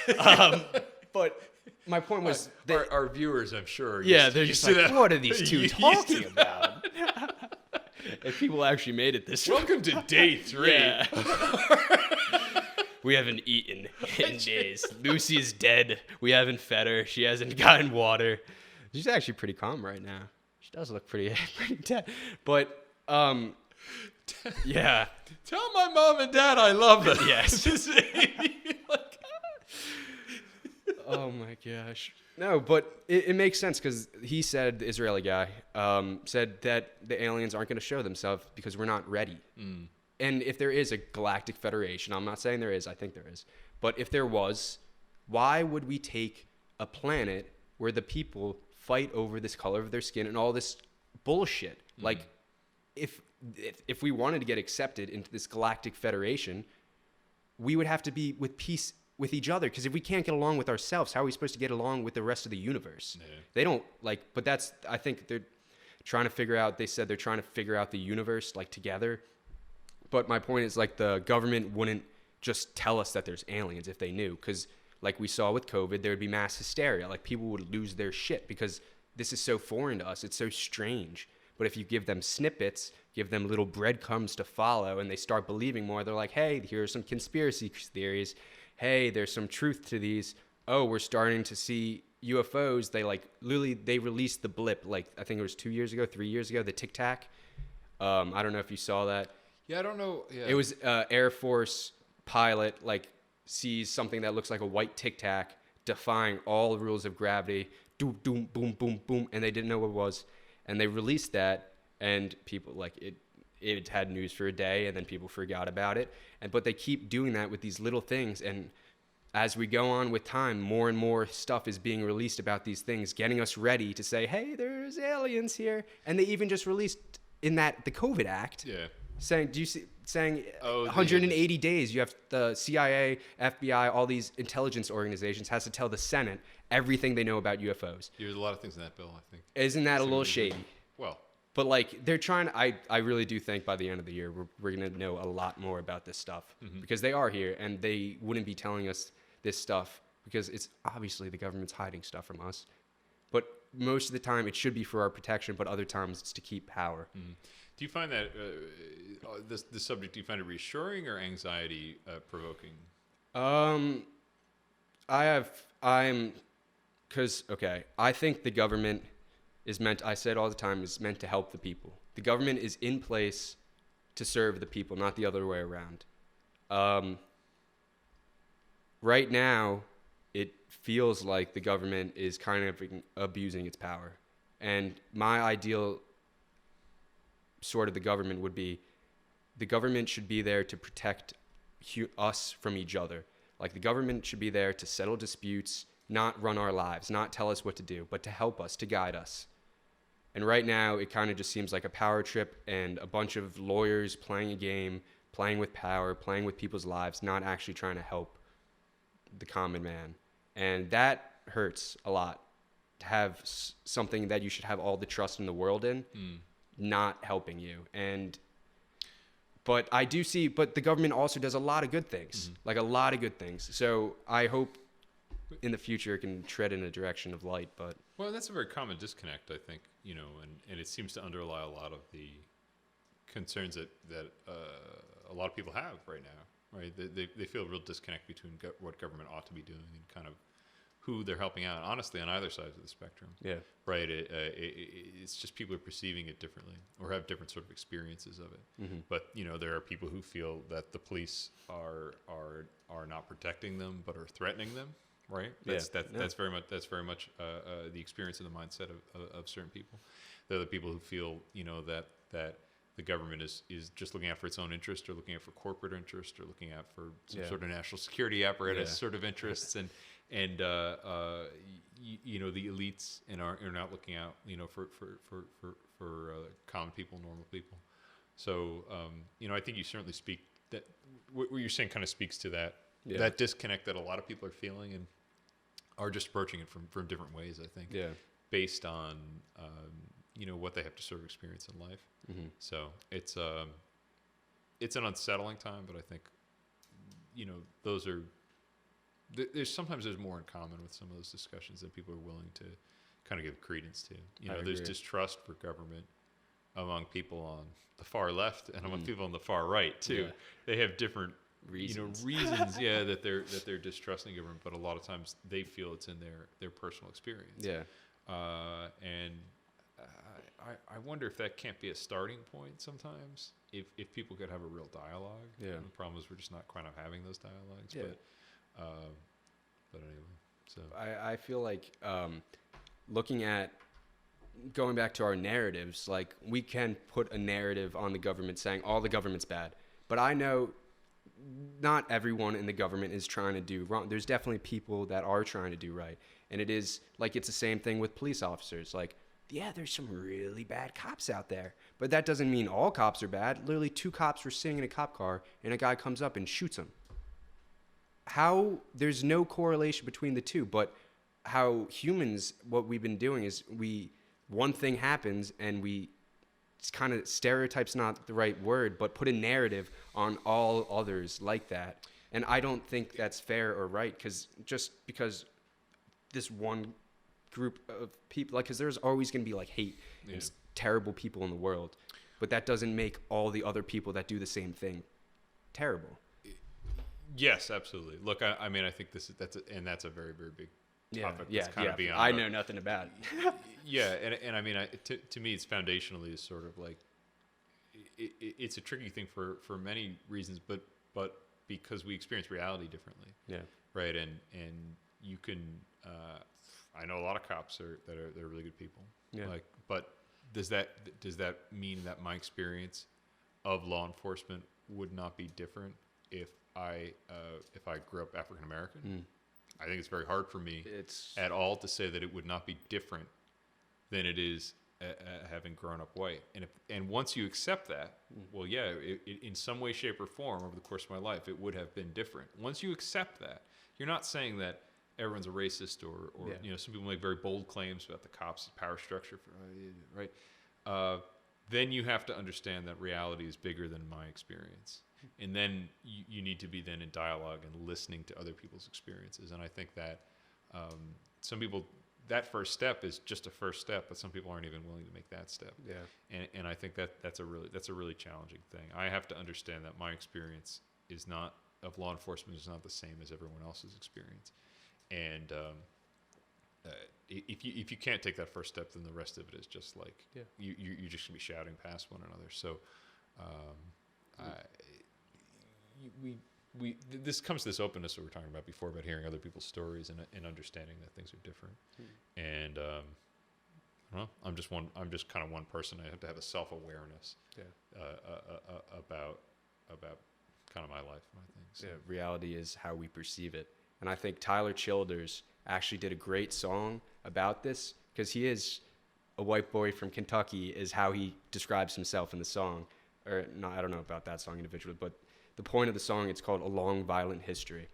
But my point was our viewers, I'm sure. They're just like, what are these two talking about? If people actually made it this Welcome to day 3. Yeah. We haven't eaten in days. Lucy is dead. We haven't fed her. She hasn't gotten water. She's actually pretty calm right now. She does look pretty dead. But, yeah. Tell my mom and dad I love them. Yes. Oh my gosh. No, but it makes sense because he said, the Israeli guy, said that the aliens aren't going to show themselves because we're not ready. Mm. And if there is a galactic federation, I'm not saying there is, I think there is. But if there was, why would we take a planet where the people fight over this color of their skin and all this bullshit? Mm. Like, if we wanted to get accepted into this galactic federation, we would have to be with peace with each other, because if we can't get along with ourselves, how are we supposed to get along with the rest of the universe? Yeah. They don't but that's, I think they're trying to figure out, they said they're trying to figure out the universe like together. But my point is, like, the government wouldn't just tell us that there's aliens if they knew, because like we saw with COVID, there would be mass hysteria. Like, people would lose their shit because this is so foreign to us. It's so strange. But if you give them snippets, give them little breadcrumbs to follow, and they start believing more, they're like, hey, here are some conspiracy theories. Hey, there's some truth to these. Oh, we're starting to see UFOs. They literally, they released the blip, like, I think it was 3 years ago, the Tic Tac. I don't know if you saw that. Yeah, I don't know. Yeah. It was Air Force pilot, sees something that looks like a white Tic Tac, defying all rules of gravity. Doom, boom, boom, boom, boom. And they didn't know what it was. And they released that, and people, it had news for a day, and then people forgot about it. But they keep doing that with these little things. And as we go on with time, more and more stuff is being released about these things, getting us ready to say, hey, there's aliens here. And they even just released the COVID Act. Yeah. Saying 180 days, you have the CIA, FBI, all these intelligence organizations has to tell the Senate everything they know about UFOs. There's a lot of things in that bill, I think. Isn't that a little shady? Well. But they're trying to, I really do think by the end of the year, we're going to know a lot more about this stuff, because they are here, and they wouldn't be telling us this stuff because it's obviously the government's hiding stuff from us. But most of the time it should be for our protection, but other times it's to keep power. Mm-hmm. Do you find that this subject, do you find it reassuring or anxiety provoking? I think the government is meant, I say it all the time, is meant to help the people. The government is in place to serve the people, not the other way around. Right now, it feels like the government is kind of abusing its power. And my ideal sort of the government would be, the government should be there to protect us from each other. Like, the government should be there to settle disputes, not run our lives, not tell us what to do, but to help us, to guide us. And right now, it kind of just seems like a power trip and a bunch of lawyers playing a game, playing with power, playing with people's lives, not actually trying to help the common man. And that hurts a lot, to have something that you should have all the trust in the world in, not helping you. But I do see, but the government also does a lot of good things, like a lot of good things. So I hope in the future it can tread in a direction of light. But well, that's a very common disconnect, I think, and it seems to underlie a lot of the concerns that a lot of people have right now, right? They feel a real disconnect between what government ought to be doing and kind of who they're helping out, honestly, on either side of the spectrum. Yeah. Right. It's just people are perceiving it differently or have different sort of experiences of it. Mm-hmm. But, there are people who feel that the police are not protecting them, but are threatening them. Right. That's very much the experience and the mindset of certain people. There are the people who feel, that the government is just looking out for its own interest, or looking out for corporate interest, or looking out for some sort of national security apparatus sort of interests. And the elites are not looking out, for common people, normal people. So, I think you certainly speak that what you're saying kind of speaks to that disconnect that a lot of people are feeling and are just approaching it from different ways, I think, based on, what they have to sort of experience in life. Mm-hmm. So it's an unsettling time, but I think, there's more in common with some of those discussions that people are willing to kind of give credence to. There's distrust for government among people on the far left and among people on the far right too. Yeah. They have different reasons that they're distrusting government, but a lot of times they feel it's in their personal experience. Yeah. And I wonder if that can't be a starting point sometimes. If people could have a real dialogue. Yeah. And the problem is we're just not quite having those dialogues. Yeah. But anyway, so I feel like looking at going back to our narratives, like we can put a narrative on the government saying all the government's bad, but I know not everyone in the government is trying to do wrong. There's definitely people that are trying to do right, and it is like it's the same thing with police officers. Like, yeah, there's some really bad cops out there, but that doesn't mean all cops are bad. Literally, 2 cops were sitting in a cop car, and a guy comes up and shoots them. How there's no correlation between the two, but how humans, what we've been doing is one thing happens and it's kind of stereotype's not the right word, but put a narrative on all others like that. And I don't think that's fair or right, because this one group of people, like, because there's always going to be like hate and terrible people in the world, but that doesn't make all the other people that do the same thing terrible. Yes, absolutely. Look, I mean, I think that's a very, very big topic. Yeah, that's kind of beyond. I know nothing about it. Yeah, and I mean, to me, it's foundationally is sort of like it's a tricky thing for many reasons, but because we experience reality differently. Yeah. Right, and you can. I know a lot of cops that are really good people. Yeah. Like, but does that mean that my experience of law enforcement would not be different if I grew up African American? I think it's very hard for me at all to say that it would not be different than it is having grown up white. And once you accept that, well, yeah, in some way, shape, or form over the course of my life, it would have been different. Once you accept that, you're not saying that everyone's a racist or some people make very bold claims about the cops' power structure, right? Then you have to understand that reality is bigger than my experience. And then you need to be then in dialogue and listening to other people's experiences. And I think that some people, that first step is just a first step, but some people aren't even willing to make that step. Yeah. And I think that's a really challenging thing. I have to understand that my experience of law enforcement is not the same as everyone else's experience. And if you can't take that first step, then the rest of it is just like you're just gonna be shouting past one another. So this comes to this openness that we were talking about before, about hearing other people's stories and understanding that things are different. And I don't know, I'm just kind of one person. I have to have a self-awareness about kind of my life and my things. So. Yeah, reality is how we perceive it. And I think Tyler Childers actually did a great song about this, because he is a white boy from Kentucky is how he describes himself in the song. Or no, I don't know about that song individually, but the point of the song, it's called A Long Violent History.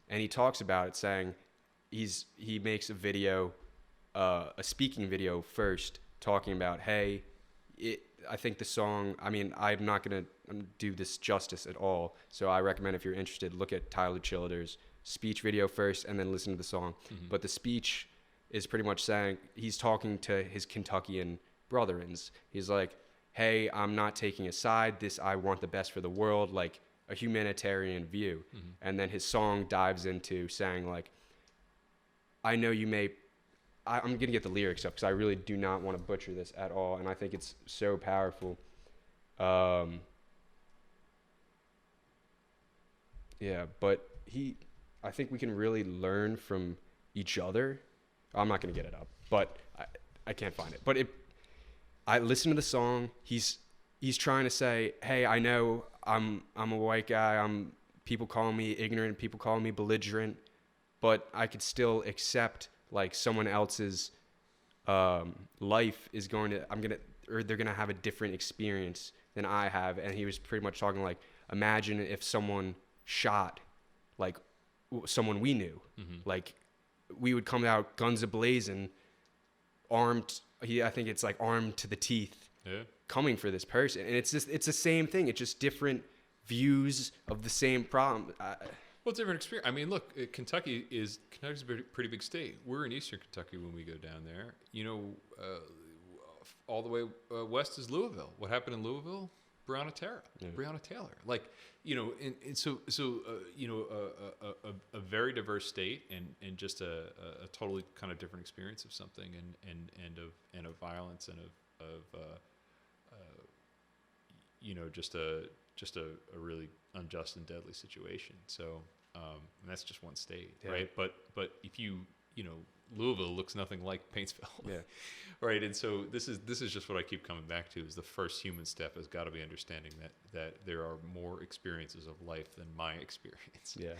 And he talks about it saying he makes a video, a speaking video first, talking about, hey, I think the song, I mean, I'm not going to do this justice at all. So I recommend, if you're interested, look at Tyler Childers' speech video first and then listen to the song. But the speech is pretty much saying, he's talking to his Kentuckian brethrens. He's like, hey, I'm not taking a side. I want the best for the world, like a humanitarian view. And then his song dives into saying, like, I know you may, I'm going to get the lyrics up because I really do not want to butcher this at all. And I think it's so powerful. Yeah, but I think we can really learn from each other. I'm not going to get it up, but I can't find it. But I listen to the song. He's trying to say, hey, I know I'm a white guy. People call me ignorant. People call me belligerent, but I could still accept, like, someone else's life is they're going to have a different experience than I have. And he was pretty much talking like, imagine if someone shot, like, someone we knew, like, we would come out guns a-blazing, armed. I think it's like armed to the teeth, coming for this person. And it's the same thing. It's just different views of the same problem. Well, it's a different experience. I mean, look, Kentucky's a pretty big state. We're in Eastern Kentucky when we go down there. All the way west is Louisville. What happened in Louisville? Breonna Taylor. Like, and so a very diverse state, and just a totally kind of different experience of something, and of violence, and of just a really unjust and deadly situation. So and that's just one state, right? But if Louisville looks nothing like Paintsville, right? And so this is just what I keep coming back to: is the first human step has got to be understanding that there are more experiences of life than my experience. Yeah.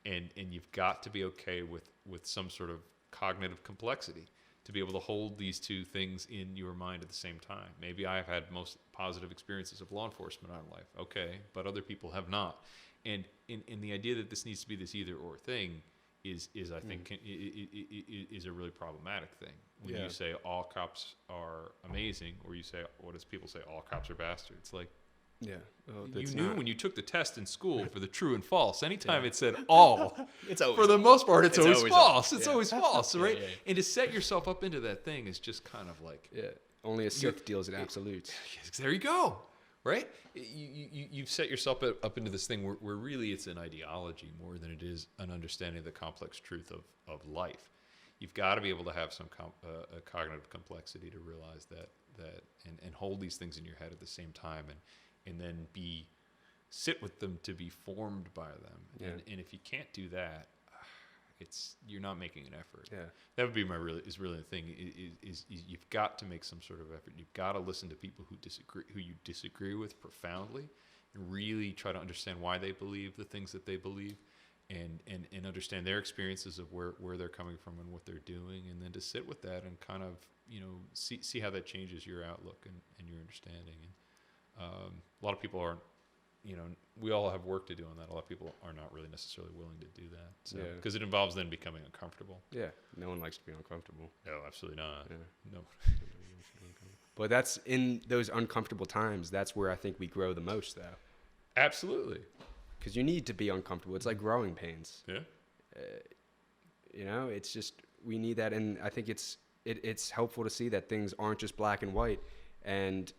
And you've got to be okay with some sort of cognitive complexity to be able to hold these two things in your mind at the same time. Maybe I've had most positive experiences of law enforcement in my life, okay, but other people have not. And in the idea that this needs to be this either or thing is I think is a really problematic thing. When you say all cops are amazing, or you say, what does people say, all cops are bastards? Like, you knew when you took the test in school for the true and false. Anytime it said all, it's always for the most part, it's always false. It's always false, right? Yeah. And to set yourself up into that thing is just kind of like, only a Sith deals in absolutes. There you go, right? You've set yourself up into this thing where really it's an ideology more than it is an understanding of the complex truth of life. You've got to be able to have some a cognitive complexity to realize that and hold these things in your head at the same time, and then sit with them to be formed by them. Yeah. And if you can't do that, you're not making an effort. Yeah. That would be really the thing is you've got to make some sort of effort. You've got to listen to people who you disagree with profoundly, and really try to understand why they believe the things that they believe, and understand their experiences of where they're coming from and what they're doing, and then to sit with that and kind of see how that changes your outlook and your understanding. And a lot of people aren't, we all have work to do on that. A lot of people are not really necessarily willing to do that. So, because it involves then becoming uncomfortable. Yeah. No one likes to be uncomfortable. No, absolutely not. Yeah. No. But that's in those uncomfortable times. That's where I think we grow the most, though. Absolutely. Because you need to be uncomfortable. It's like growing pains. Yeah. It's just, we need that. And I think it's helpful to see that things aren't just black and white. And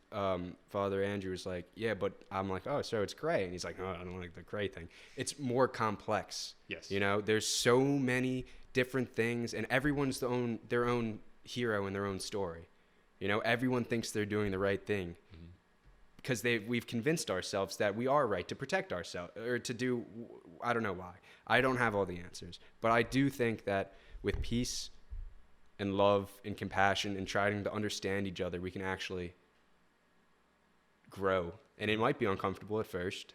Father Andrew was like, yeah, but I'm like, oh, so it's gray. And he's like, oh, I don't like the gray thing. It's more complex. Yes. There's so many different things, and everyone's their own hero in their own story. Everyone thinks they're doing the right thing because we've convinced ourselves that we are right to protect ourselves, or to do, I don't know why. I don't have all the answers. But I do think that with peace and love and compassion and trying to understand each other, we can actually grow. And it might be uncomfortable at first,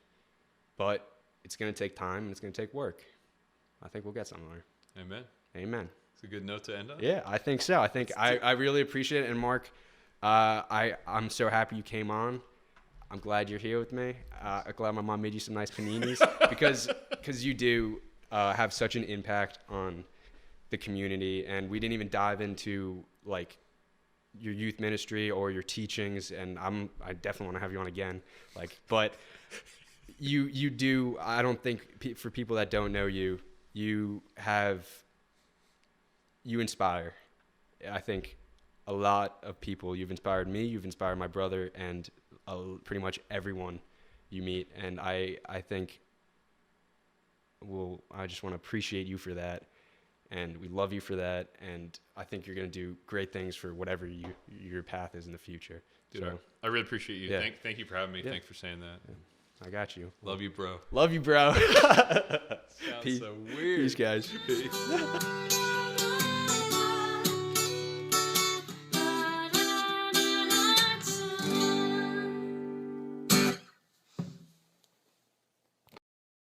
but it's going to take time and it's going to take work. I think we'll get somewhere. Amen. It's a good note to end on. Yeah, I think so. I think I really appreciate it. And Mark, I'm so happy you came on. I'm glad you're here with me. I'm glad my mom made you some nice paninis because you do have such an impact on the community, and we didn't even dive into like your youth ministry or your teachings, and I definitely want to have you on again, but you do, I don't think, for people that don't know you, you inspire, I think, a lot of people. You've inspired me, you've inspired my brother, and pretty much everyone you meet, and I think, I just want to appreciate you for that. And we love you for that, and I think you're going to do great things for whatever your path is in the future. Dude, so, I really appreciate you. Yeah. Thank you for having me. Yeah. Thanks for saying that. Yeah. I got you. Love you, bro. Love you, bro. Sounds so weird. Peace, guys. Peace.